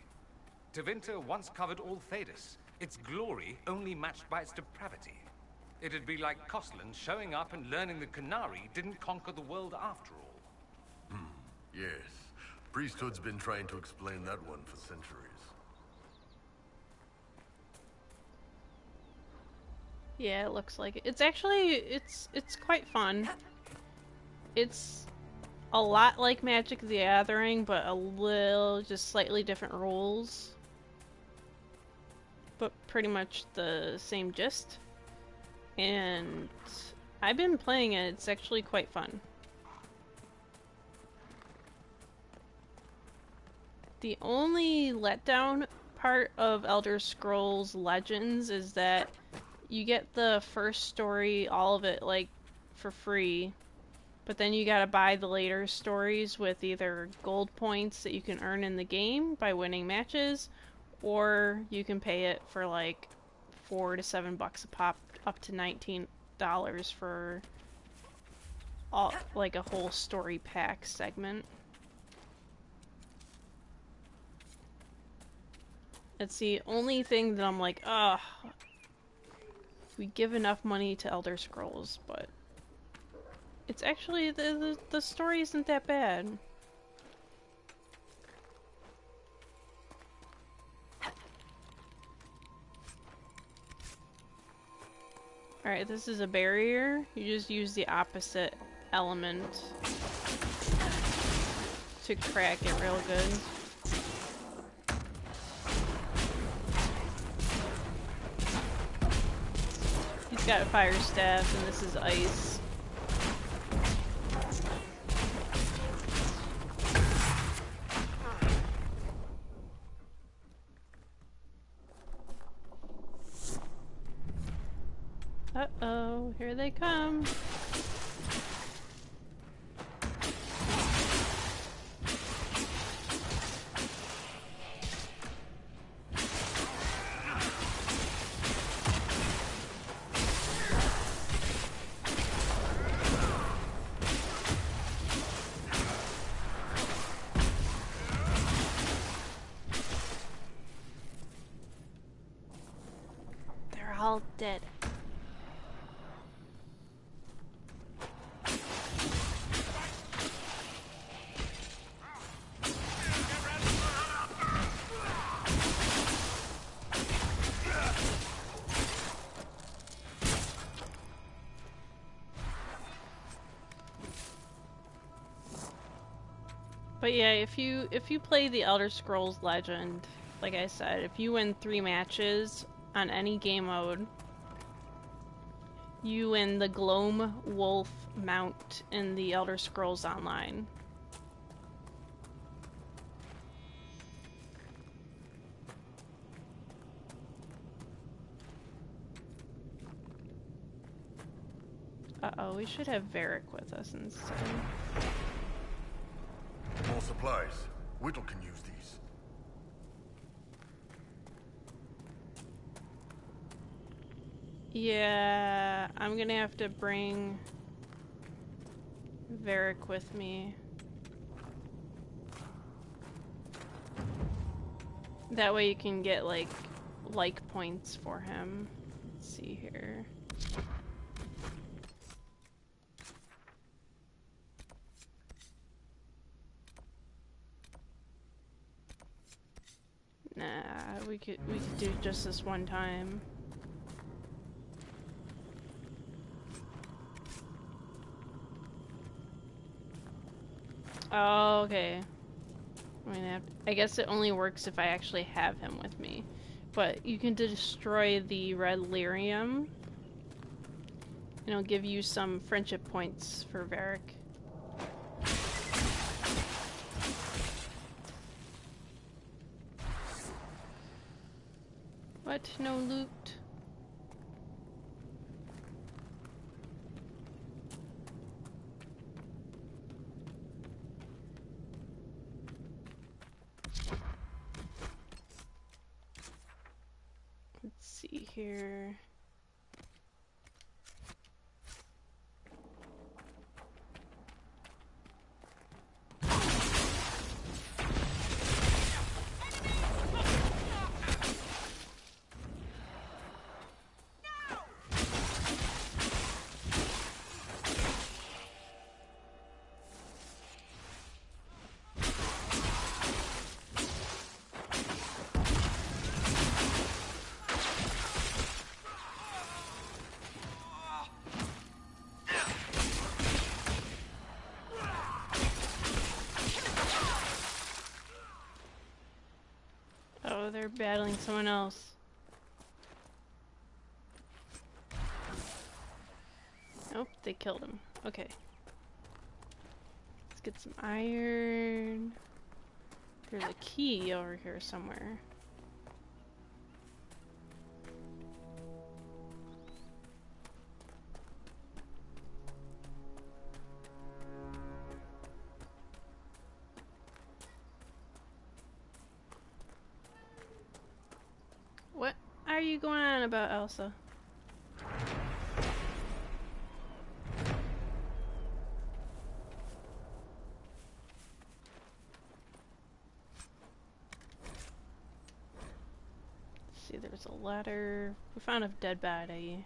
Tevinter once covered all Thedas, its glory only matched by its depravity. It'd be like Koslan showing up and learning that Qunari didn't conquer the world after all. Yes. Priesthood's been trying to explain that one for centuries. Yeah, it looks like it. It's actually, it's quite fun. It's a lot like Magic the Gathering, but a little, just slightly different rules. But pretty much the same gist. And I've been playing it, it's actually quite fun. The only letdown part of Elder Scrolls Legends is that you get the first story, all of it, like, for free. But then you gotta buy the later stories with either gold points that you can earn in the game by winning matches, or you can pay it for like $4 to $7 a pop, up to $19 for all, like a whole story pack segment. It's the only thing that I'm like, ugh. We give enough money to Elder Scrolls, but it's actually, the story isn't that bad. Alright, this is a barrier. You just use the opposite element to crack it real good. He's got a fire staff, and this is ice. Uh-oh, here they come. They're all dead. But yeah, if you play the Elder Scrolls Legend, like I said, if you win 3 matches on any game mode, you win the Gloam Wolf mount in the Elder Scrolls Online. Uh-oh, we should have Varric with us instead. More supplies. Whittle can use these. Yeah, I'm gonna have to bring Varric with me. That way you can get like points for him. Let's see here. Nah, we could do just this one time. Oh, okay. I guess it only works if I actually have him with me. But you can destroy the red lyrium And I'll give you some friendship points for Varric. What? No loot? Let's see here. Oh, they're battling someone else. Nope, they killed him. Okay. Let's get some iron. There's a key over here somewhere. What are you going on about, Elsa? Let's see, there's a ladder. We found a dead body.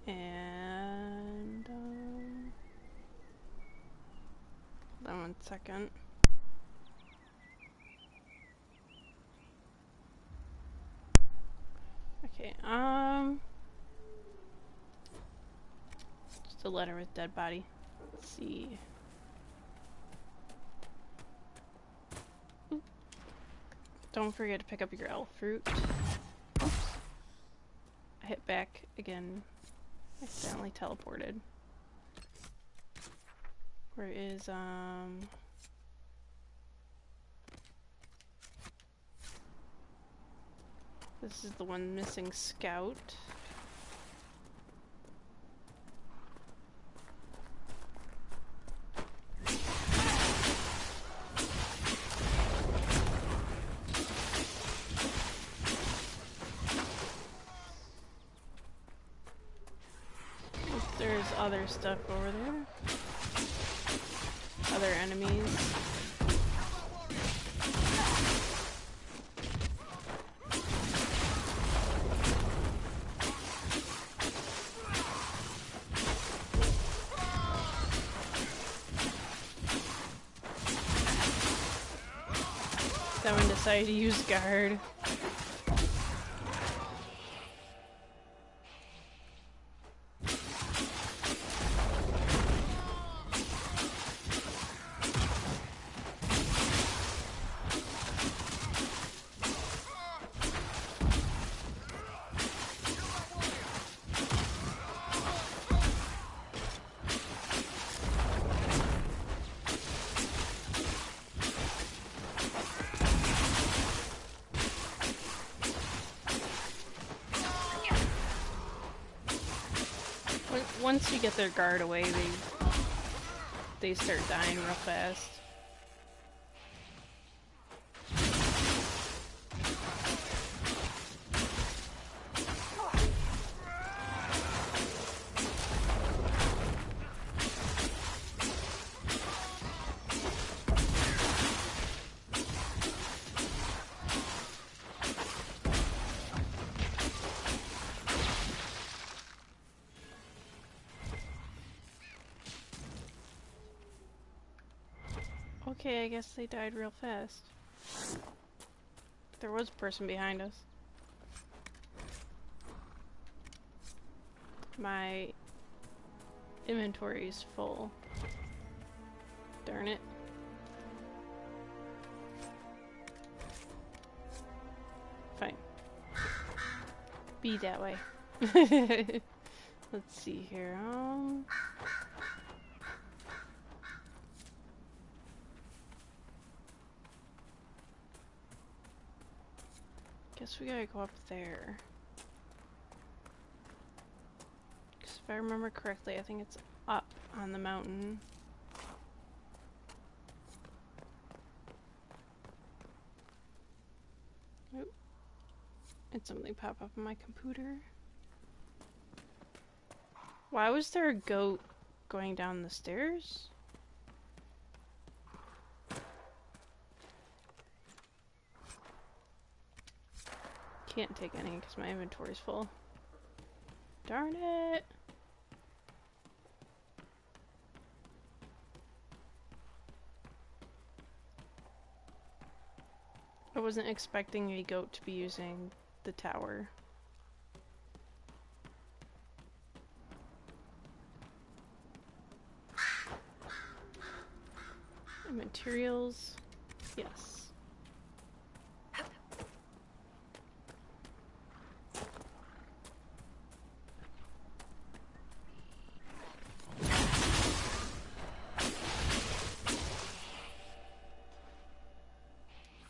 And, hold on 1 second. Okay, just a letter with dead body. Let's see. Oop. Don't forget to pick up your elf fruit. Oops. I hit back again. I accidentally teleported. Where is, this is the one missing scout. There's other stuff over there. Other enemies. Someone decided to use guard. Once you get their guard away, they start dying real fast. Okay, I guess they died real fast. There was a person behind us. My inventory is full. Darn it. Fine. Be that way. Let's see here. Guess we gotta go up there. Because if I remember correctly, I think it's up on the mountain. Oop. Did something pop up on my computer? Why was there a goat going down the stairs? Can't take any because my inventory's full. Darn it! I wasn't expecting a goat to be using the tower. And materials, yes.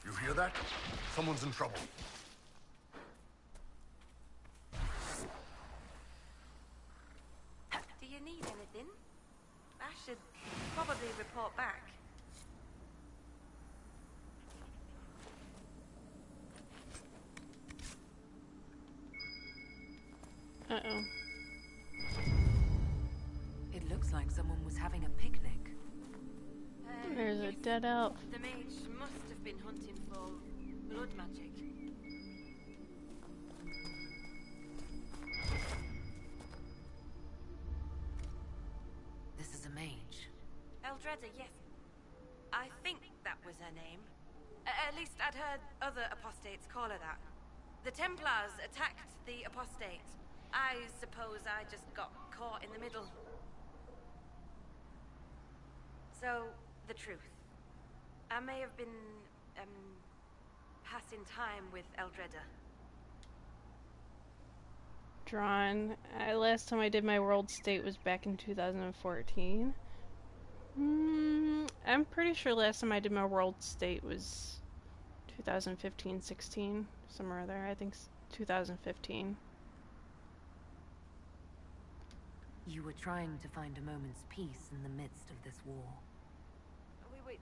You hear that? Someone's in trouble. Do you need anything? I should probably report back. Uh-oh. It looks like someone was having a picnic. There's a dead elf. The mage must have been hunting for blood magic. This is a mage. Eldreda, yes. I think that was her name. At least I'd heard other apostates call her that. The Templars attacked the apostate. I suppose I just got caught in the middle. So, the truth. I may have been, passing time with Eldreda. Drawn. Last time I did my world state was back in 2014. I'm pretty sure last time I did my world state was 2015-16, somewhere there. I think 2015. You were trying to find a moment's peace in the midst of this war. Wait.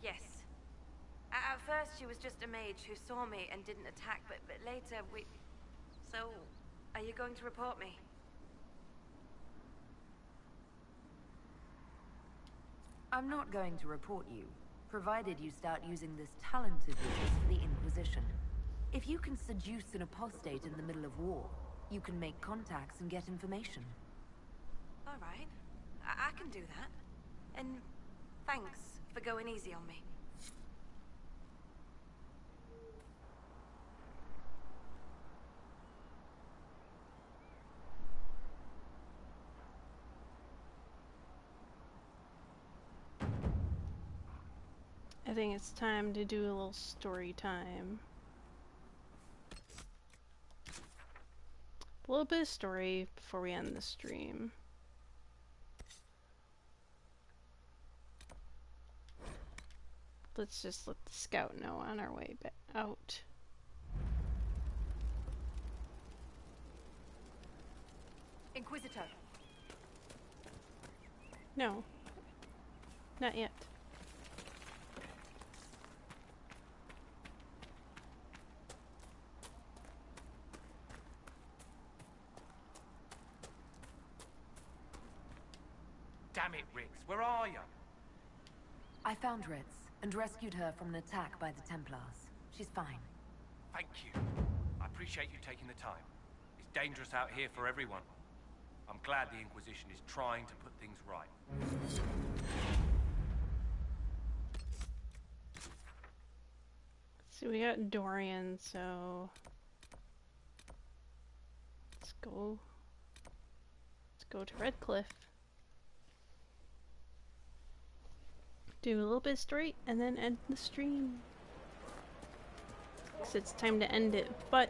Yes. At first she was just a mage who saw me and didn't attack, but later we... So, are you going to report me? I'm not going to report you, provided you start using this talented witness for the Inquisition. If you can seduce an apostate in the middle of war, you can make contacts and get information. All right. I can do that. And thanks for going easy on me. I think it's time to do a little story time. A little bit of story before we end the stream. Let's just let the scout know on our way back out. Inquisitor. No. Not yet. Damn it, Riggs, where are you? I found Ritz and rescued her from an attack by the Templars. She's fine. Thank you. I appreciate you taking the time. It's dangerous out here for everyone. I'm glad the Inquisition is trying to put things right. So we got Dorian, so let's go to Redcliffe. Do a little bit straight and then end the stream. So it's time to end it, but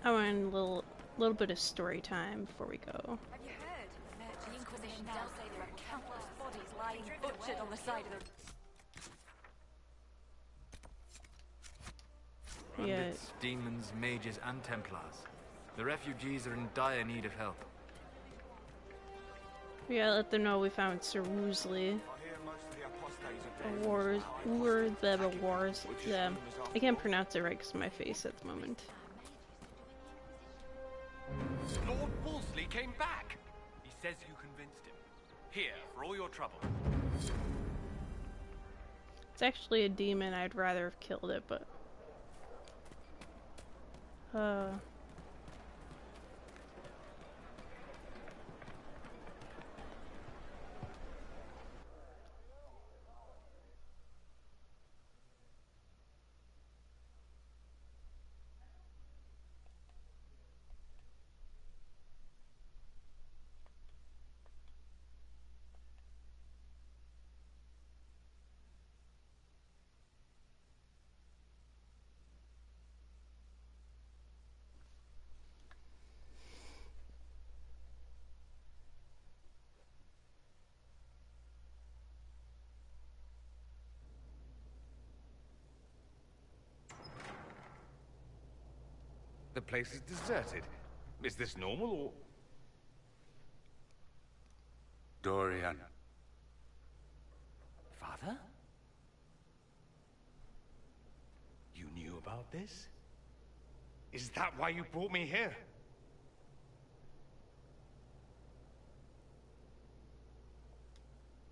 I want a little A little bit of story time before we go. Have you heard? The Inquisition now say there are countless bodies lying butchered on the side of the... Bandits, demons, mages, and Templars. The refugees are in dire need of help. We gotta let them know we found Sir Woosley. Wars. Yeah. I can't pronounce it right because of my face at the moment. Lord Wolseley came back! He says you convinced him. Here, for all your trouble. It's actually a demon. I'd rather have killed it, but... The place is deserted. Is this normal, or...? Dorian. Father? You knew about this? Is that why you brought me here?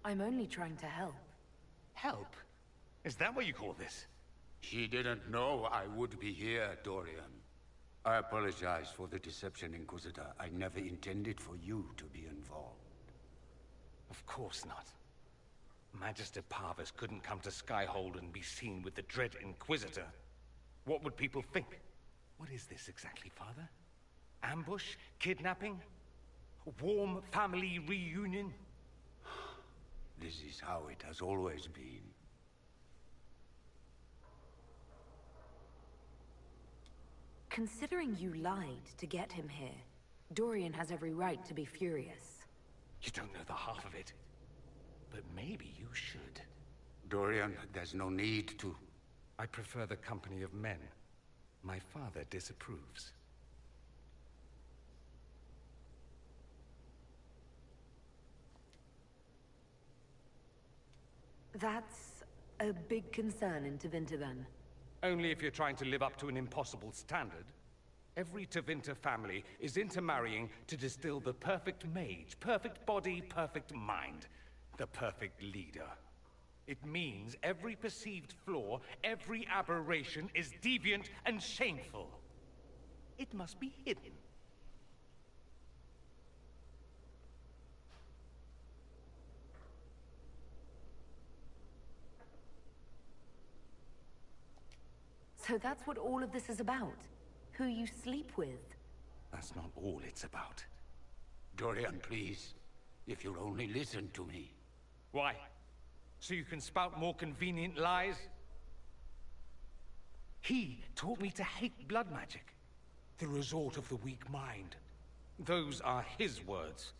I'm only trying to help. Help? Is that what you call this? She didn't know I would be here, Dorian. I apologize for the deception, Inquisitor. I never intended for you to be involved. Of course not. Magister Parvis couldn't come to Skyhold and be seen with the dread Inquisitor. What would people think? What is this exactly, Father? Ambush? Kidnapping? Warm family reunion? This is how it has always been. Considering you lied to get him here, Dorian has every right to be furious. You don't know the half of it. But maybe you should. Dorian, there's no need to. I prefer the company of men. My father disapproves. That's a big concern in Tevinter, then. Only if you're trying to live up to an impossible standard. Every Tevinter family is intermarrying to distill the perfect mage, perfect body, perfect mind, the perfect leader. It means every perceived flaw, every aberration is deviant and shameful. It must be hidden. So that's what all of this is about? Who you sleep with? That's not all it's about. Dorian, please. If you'll only listen to me. Why? So you can spout more convenient lies? He taught me to hate blood magic. The resort of the weak mind. Those are his words.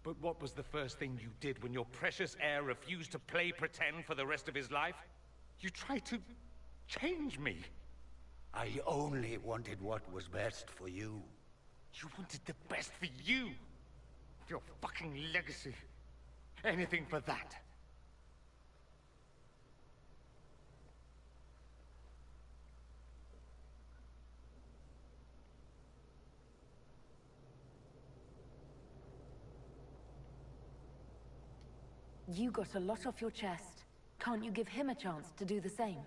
But what was the first thing you did when your precious heir refused to play pretend for the rest of his life? You tried to change me. I only wanted what was best for you. You wanted the best for you? Your fucking legacy. Anything for that. You got a lot off your chest. Can't you give him a chance to do the same?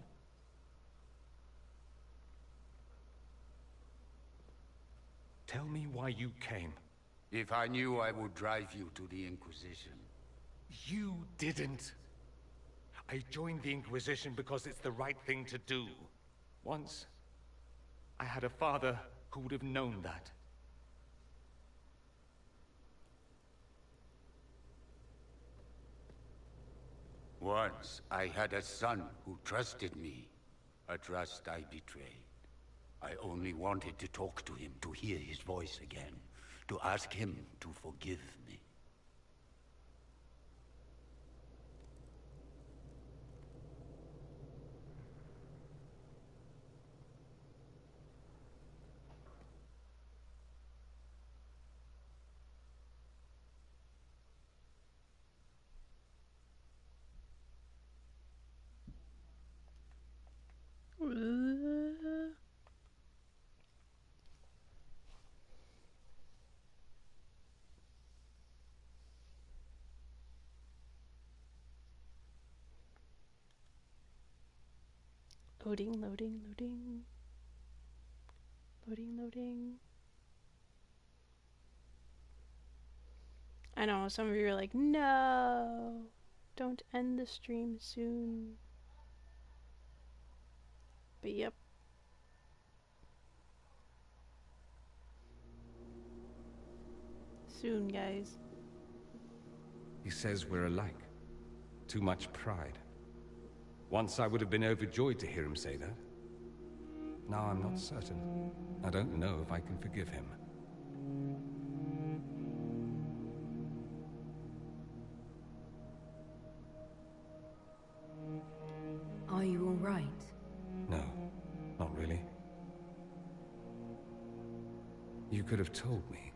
Tell me why you came. If I knew, I would drive you to the Inquisition. You didn't. I joined the Inquisition because it's the right thing to do. Once, I had a father who would have known that. Once, I had a son who trusted me. A trust I betrayed. I only wanted to talk to him, to hear his voice again, to ask him to forgive me. Loading, loading, loading. Loading, loading. I know, some of you are like, no! Don't end the stream soon. But yep. Soon, guys. He says we're alike. Too much pride. Once I would have been overjoyed to hear him say that. Now I'm not certain. I don't know if I can forgive him. Are you all right? No, not really. You could have told me.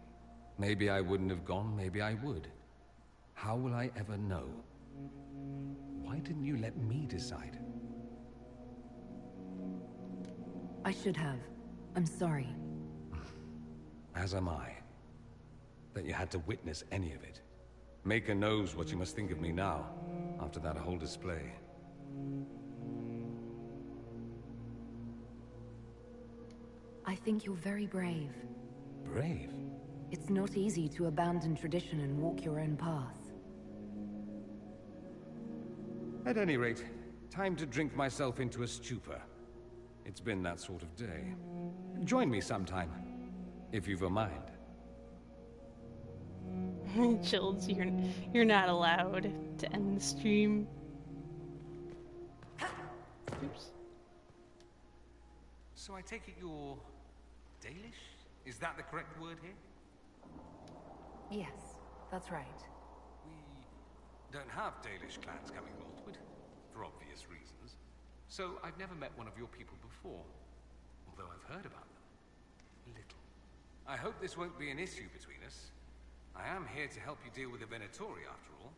Maybe I wouldn't have gone, maybe I would. How will I ever know? Why didn't you let me decide? I should have. I'm sorry. As am I. That you had to witness any of it. Maker knows what you must think of me now, after that whole display. I think you're very brave. Brave? It's not easy to abandon tradition and walk your own path. At any rate, time to drink myself into a stupor. It's been that sort of day. Join me sometime, if you've a mind. Chills, you're not allowed to end the stream. Oops. So I take it you're Dalish? Is that the correct word here? Yes, that's right. We don't have Dalish clans coming northward, for obvious reasons. So I've never met one of your people before, although I've heard about them. Little. I hope this won't be an issue between us. I am here to help you deal with the Venatori, after all.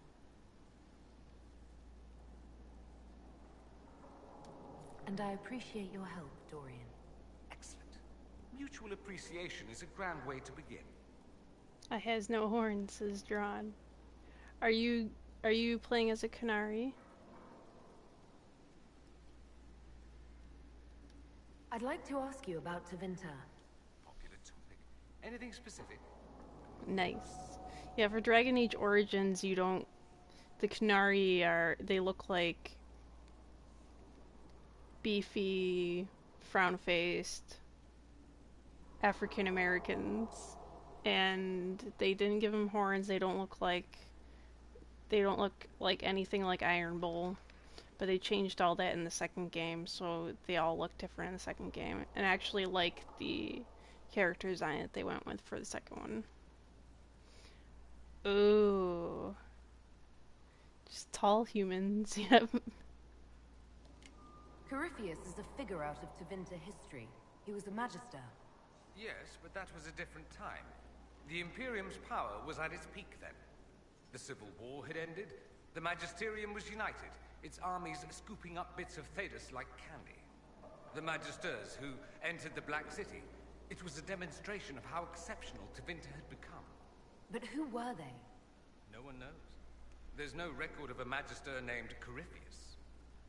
And I appreciate your help, Dorian. Excellent. Mutual appreciation is a grand way to begin. I has no horns, says Drawn. Are you playing as a Canary? I'd like to ask you about Tevinter. Popular topic. Anything specific? Nice. Yeah, for Dragon Age Origins, you don't... The Canary they look like beefy, frown-faced African Americans. And they didn't give them horns. They don't look like anything like Iron Bull. But they changed all that in the second game, so they all look different in the second game. And I actually like the character design that they went with for the second one. Ooh. Just tall humans, yep. Corypheus is a figure out of Tevinter history. He was a magister. Yes, but that was a different time. The Imperium's power was at its peak then. The Civil War had ended, the Magisterium was united, its armies scooping up bits of Thedas like candy. The Magisters who entered the Black City, it was a demonstration of how exceptional Tevinter had become. But who were they? No one knows. There's no record of a Magister named Corypheus.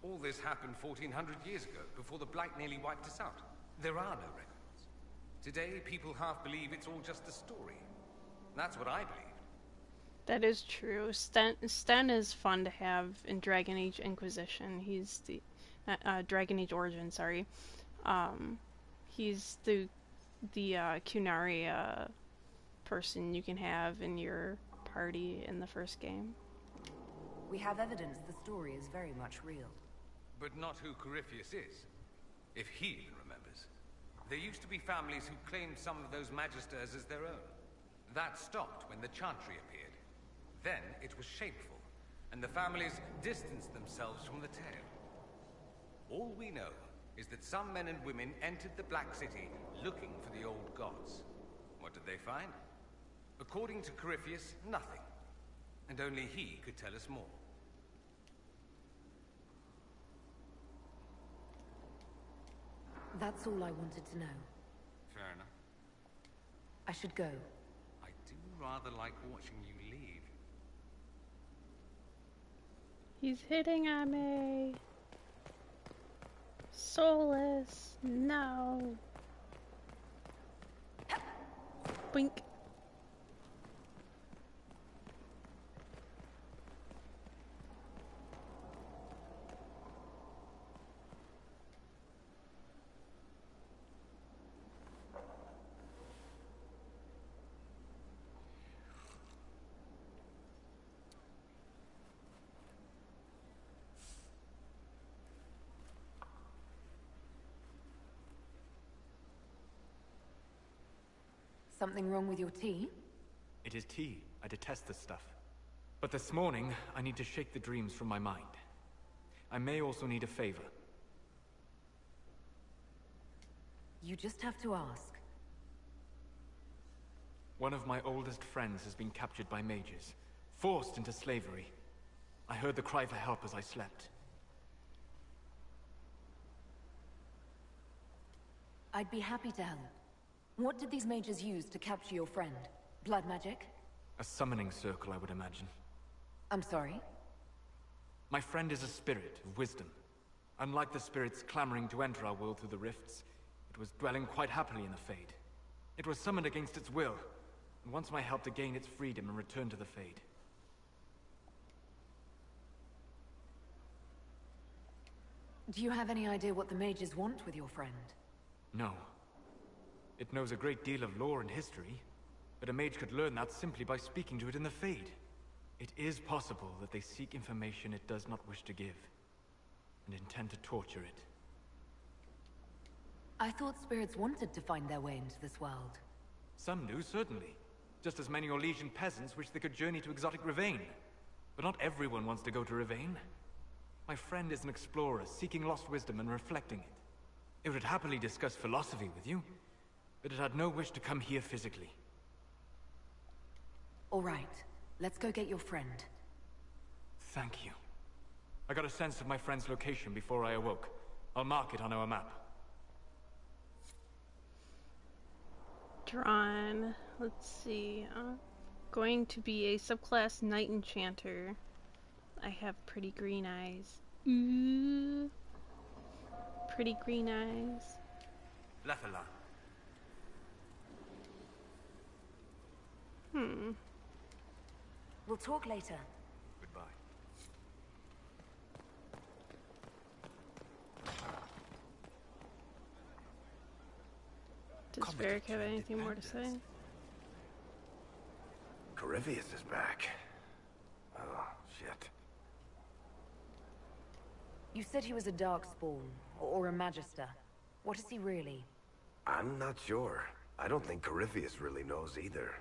All this happened 1400 years ago, before the Blight nearly wiped us out. There are no records. Today, people half believe it's all just a story. That's what I believed. That is true. Sten is fun to have in Dragon Age Inquisition. He's the... Dragon Age Origin, sorry. He's the Kunari person you can have in your party in the first game. We have evidence the story is very much real. But not who Corypheus is. If he even remembers. There used to be families who claimed some of those magisters as their own. That stopped when the Chantry appeared. Then it was shameful, and the families distanced themselves from the tale. All we know is that some men and women entered the Black City looking for the old gods. What did they find? According to Corypheus, nothing. And only he could tell us more. That's all I wanted to know. Fair enough. I should go. I do rather like watching you leave. He's hitting at me. Soulless. No. Blink. Something wrong with your tea? It is tea. I detest this stuff. But this morning, I need to shake the dreams from my mind. I may also need a favor. You just have to ask. One of my oldest friends has been captured by mages, forced into slavery. I heard the cry for help as I slept. I'd be happy to help. What did these mages use to capture your friend? Blood magic? A summoning circle, I would imagine. I'm sorry? My friend is a spirit of wisdom. Unlike the spirits clamoring to enter our world through the rifts, it was dwelling quite happily in the Fade. It was summoned against its will, and wants my help to gain its freedom and return to the Fade. Do you have any idea what the mages want with your friend? No. It knows a great deal of lore and history, but a mage could learn that simply by speaking to it in the Fade. It is possible that they seek information it does not wish to give, and intend to torture it. I thought spirits wanted to find their way into this world. Some do, certainly. Just as many Orlesian peasants wish they could journey to exotic Rivain. But not everyone wants to go to Rivain. My friend is an explorer, seeking lost wisdom and reflecting it. It would happily discuss philosophy with you, but it had no wish to come here physically. All right, let's go get your friend. Thank you. I got a sense of my friend's location before I awoke. I'll mark it on our map. Drawn. Let's see. Going to be a subclass Night Enchanter. I have pretty green eyes. Ooh. Pretty green eyes. Lethala. We'll talk later. Goodbye. Does Varric have anything more to say? Corypheus is back. Oh, shit. You said he was a Darkspawn, or a Magister. What is he really? I'm not sure. I don't think Corypheus really knows either.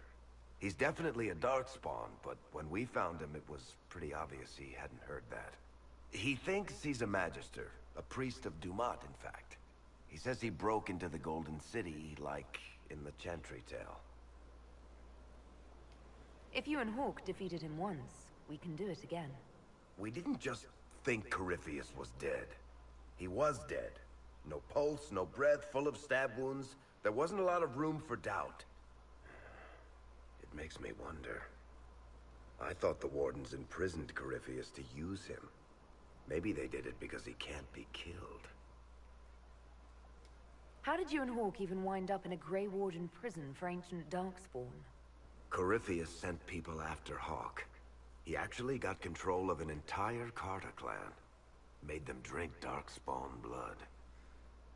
He's definitely a Darkspawn, but when we found him, it was pretty obvious he hadn't heard that. He thinks he's a Magister, a priest of Dumat, in fact. He says he broke into the Golden City, like in the Chantry tale. If you and Hawk defeated him once, we can do it again. We didn't just think Corypheus was dead. He was dead. No pulse, no breath, full of stab wounds. There wasn't a lot of room for doubt. It makes me wonder. I thought the Wardens imprisoned Corypheus to use him. Maybe they did it because he can't be killed. How did you and Hawk even wind up in a Grey Warden prison for ancient Darkspawn? Corypheus sent people after Hawk. He actually got control of an entire Carter clan. Made them drink Darkspawn blood.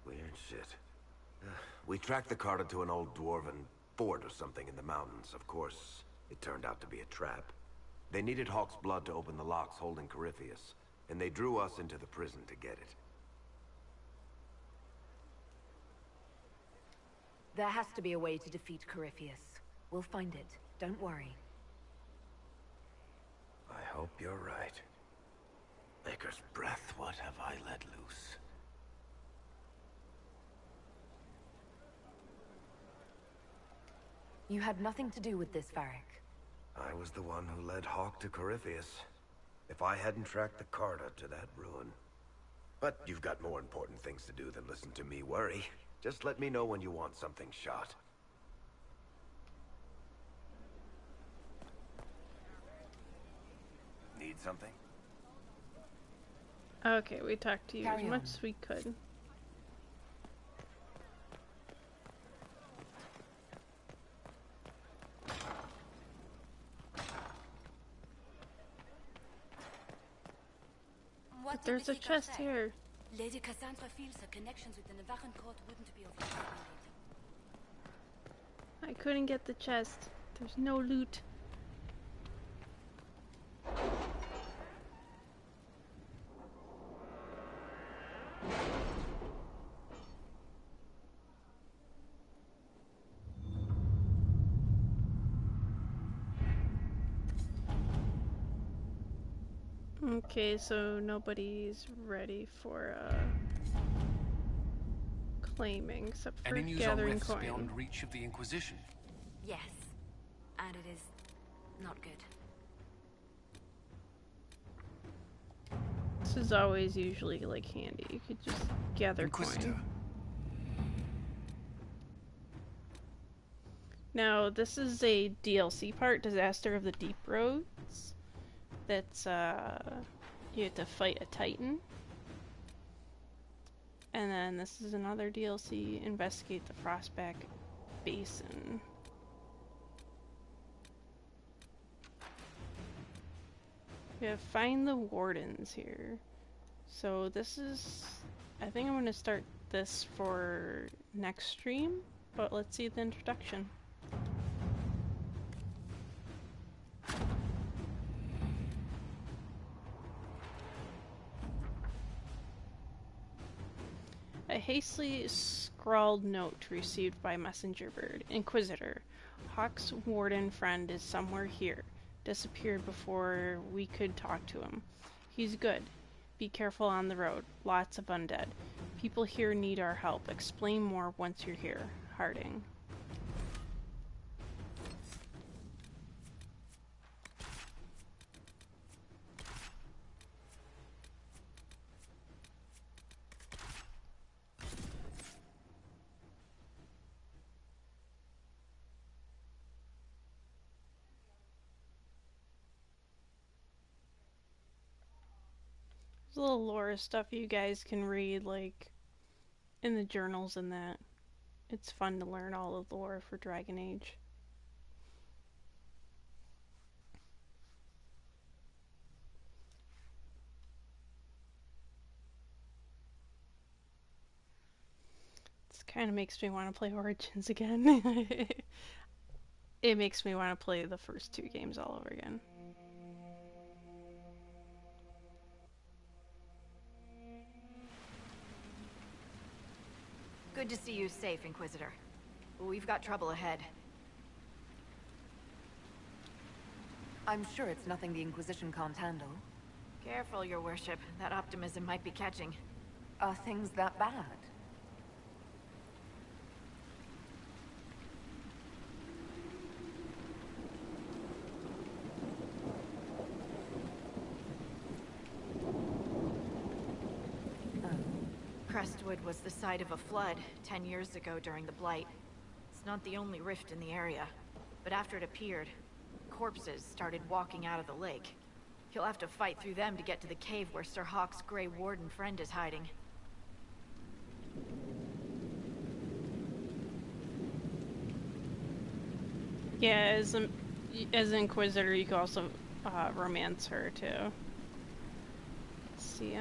Weird shit. We tracked the Carter to an old dwarven fort or something in the mountains. Of course, it turned out to be a trap. They needed Hawk's blood to open the locks holding Corypheus, and they drew us into the prison to get it. There has to be a way to defeat Corypheus. We'll find it. Don't worry. I hope you're right. Maker's breath, what have I let loose? You had nothing to do with this, Varric. I was the one who led Hawk to Corypheus. If I hadn't tracked the Carta to that ruin. But you've got more important things to do than listen to me worry. Just let me know when you want something shot. Need something? Okay, we talked to you Carry as much on. as we could. What But there's a did Vizier chest say? here. Lady Cassandra feels her connections with the Navarran court wouldn't be of use immediately. I couldn't get the chest. There's no loot. Okay, so nobody's ready for claiming except for Any news on gathering rifts coin. beyond reach of the Inquisition? Yes. And it is not good. This is always usually like handy. You could just gather Inquisitor. coin. Now this is a DLC part, Disaster of the Deep Roads. That's you have to fight a Titan. And then this is another DLC, Investigate the Frostback Basin. Yeah, find the wardens here. So this is, I think I'm going to start this for next stream, but let's see the introduction. A hastily scrawled note received by messenger bird. Inquisitor. Hawk's warden friend is somewhere here. Disappeared before we could talk to him. He's good. Be careful on the road. Lots of undead. People here need our help. Explain more once you're here. Harding. There's a little lore stuff you guys can read, like, in the journals and that. It's fun to learn all the lore for Dragon Age. This kind of makes me want to play Origins again. It makes me want to play the first two games all over again. Good to see you safe, Inquisitor. We've got trouble ahead. I'm sure it's nothing the Inquisition can't handle. Careful, your worship. That optimism might be catching. Are things that bad? Crestwood was the site of a flood 10 years ago during the Blight. It's not the only rift in the area. But after it appeared, corpses started walking out of the lake. You'll have to fight through them to get to the cave where Sir Hawk's Grey Warden friend is hiding. Yeah, as an Inquisitor, you can also romance her too. Let's see,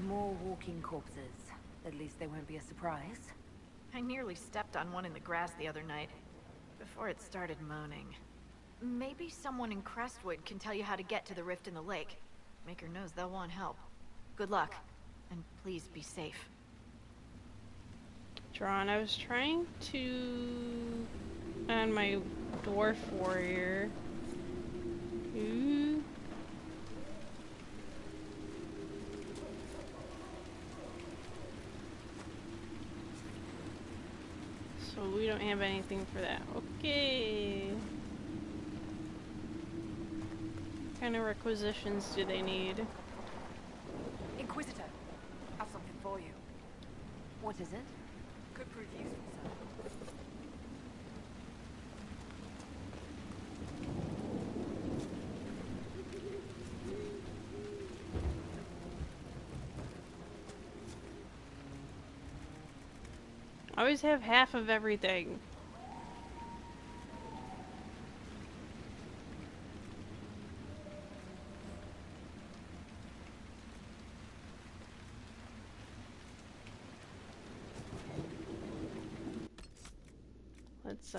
More walking corpses. At least they won't be a surprise. I nearly stepped on one in the grass the other night, before it started moaning. Maybe someone in Crestwood can tell you how to get to the rift in the lake. Maker knows they'll want help. Good luck. And please be safe. Drawn, I was trying to... on my dwarf warrior. Ooh. So we don't have anything for that. Okay. What kind of requisitions do they need? Inquisitor, have something for you. What is it? Could prove useful, sir. I always have half of everything. Let's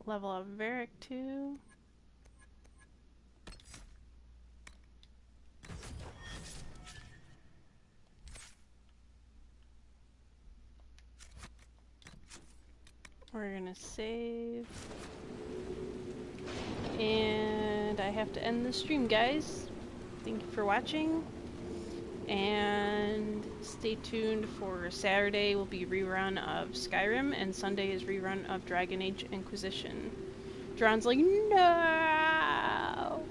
level up Varric too. We're gonna save. And I have to end the stream, guys. Thank you for watching. And stay tuned for Saturday will be rerun of Skyrim, and Sunday is rerun of Dragon Age Inquisition. Dron's like, no!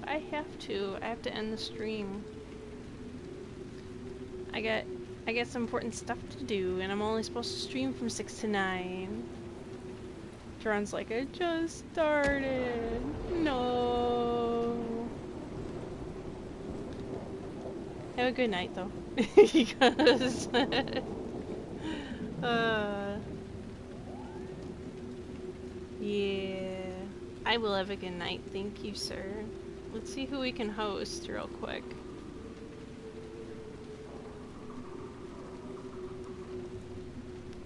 I have to end the stream. I got some important stuff to do, and I'm only supposed to stream from 6 to 9. Dron's like, I just started. No. Have a good night, though. Because... yeah. I will have a good night. Thank you, sir. Let's see who we can host real quick.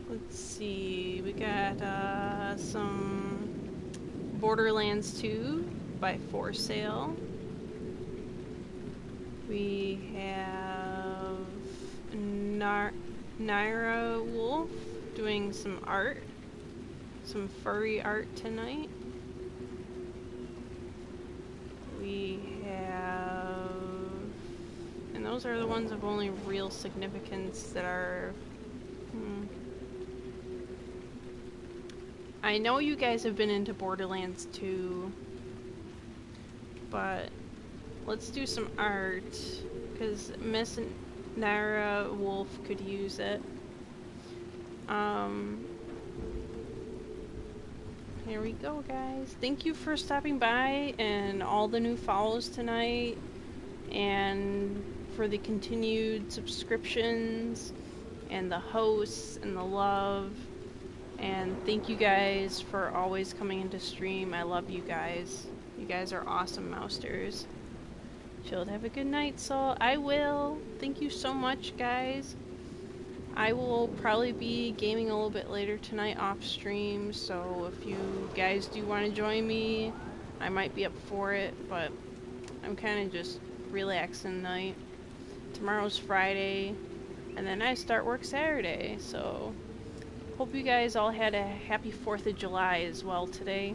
Let's see. We got some Borderlands 2 by For Sale. We have Naira Wolf doing some art, some furry art tonight. We have, and those are the ones of only real significance that are, I know you guys have been into Borderlands 2, but let's do some art, because Miss Naira Wolf could use it. Here we go, guys. Thank you for stopping by and all the new follows tonight, and for the continued subscriptions and the hosts and the love. And thank you guys for always coming into stream. I love you guys. You guys are awesome mousters. Chilled, have a good night, Soul. I will. Thank you so much, guys. I will probably be gaming a little bit later tonight off stream, so if you guys do want to join me, I might be up for it, but I'm kind of just relaxing tonight. Tomorrow's Friday, and then I start work Saturday, so hope you guys all had a happy 4th of July as well today,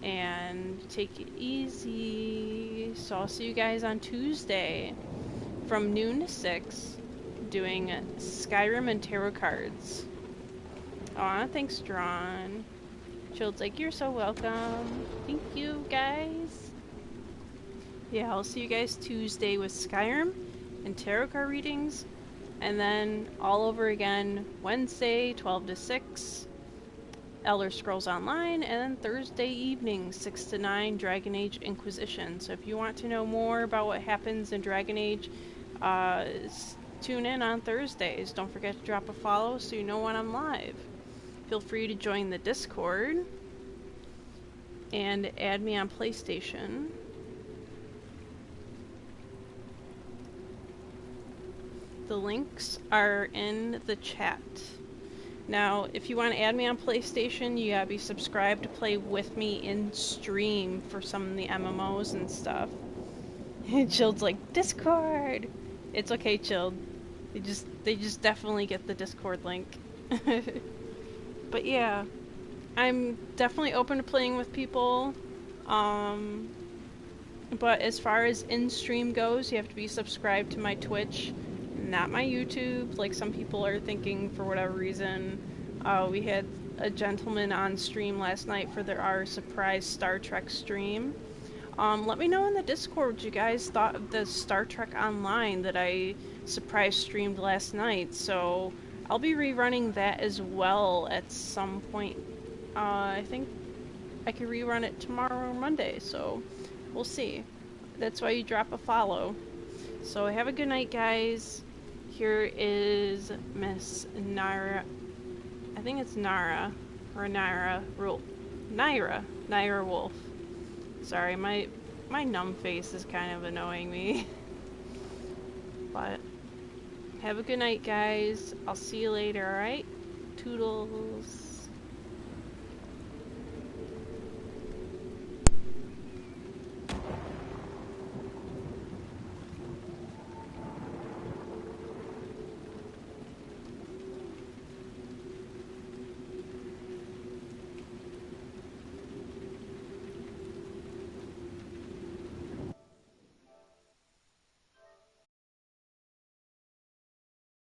and take it easy. So I'll see you guys on Tuesday from noon to 6, doing Skyrim and tarot cards. Aw, thanks, Drawn. Chilled's like, you're so welcome. Thank you, guys. Yeah, I'll see you guys Tuesday with Skyrim and tarot card readings. And then all over again Wednesday, 12 to 6, Elder Scrolls Online. And then Thursday evening, 6 to 9, Dragon Age Inquisition. So if you want to know more about what happens in Dragon Age, tune in on Thursdays. Don't forget to drop a follow so you know when I'm live. Feel free to join the Discord and add me on PlayStation. The links are in the chat. Now, if you want to add me on PlayStation, you gotta be subscribed to play with me in stream for some of the MMOs and stuff. Chilled's like, Discord! It's okay, chilled. They just definitely get the Discord link. But yeah, I'm definitely open to playing with people. But as far as in-stream goes, you have to be subscribed to my Twitch, not my YouTube, like some people are thinking for whatever reason. We had a gentleman on stream last night for our surprise Star Trek stream. Let me know in the Discord what you guys thought of the Star Trek Online that I surprise streamed last night. So I'll be rerunning that as well at some point. I think I can rerun it tomorrow or Monday, so we'll see. That's why you drop a follow. So have a good night, guys. Here is Miss Naira. I think it's Nara or Naira Wolf. Sorry, my numb face is kind of annoying me. But have a good night, guys. I'll see you later, alright? Toodles.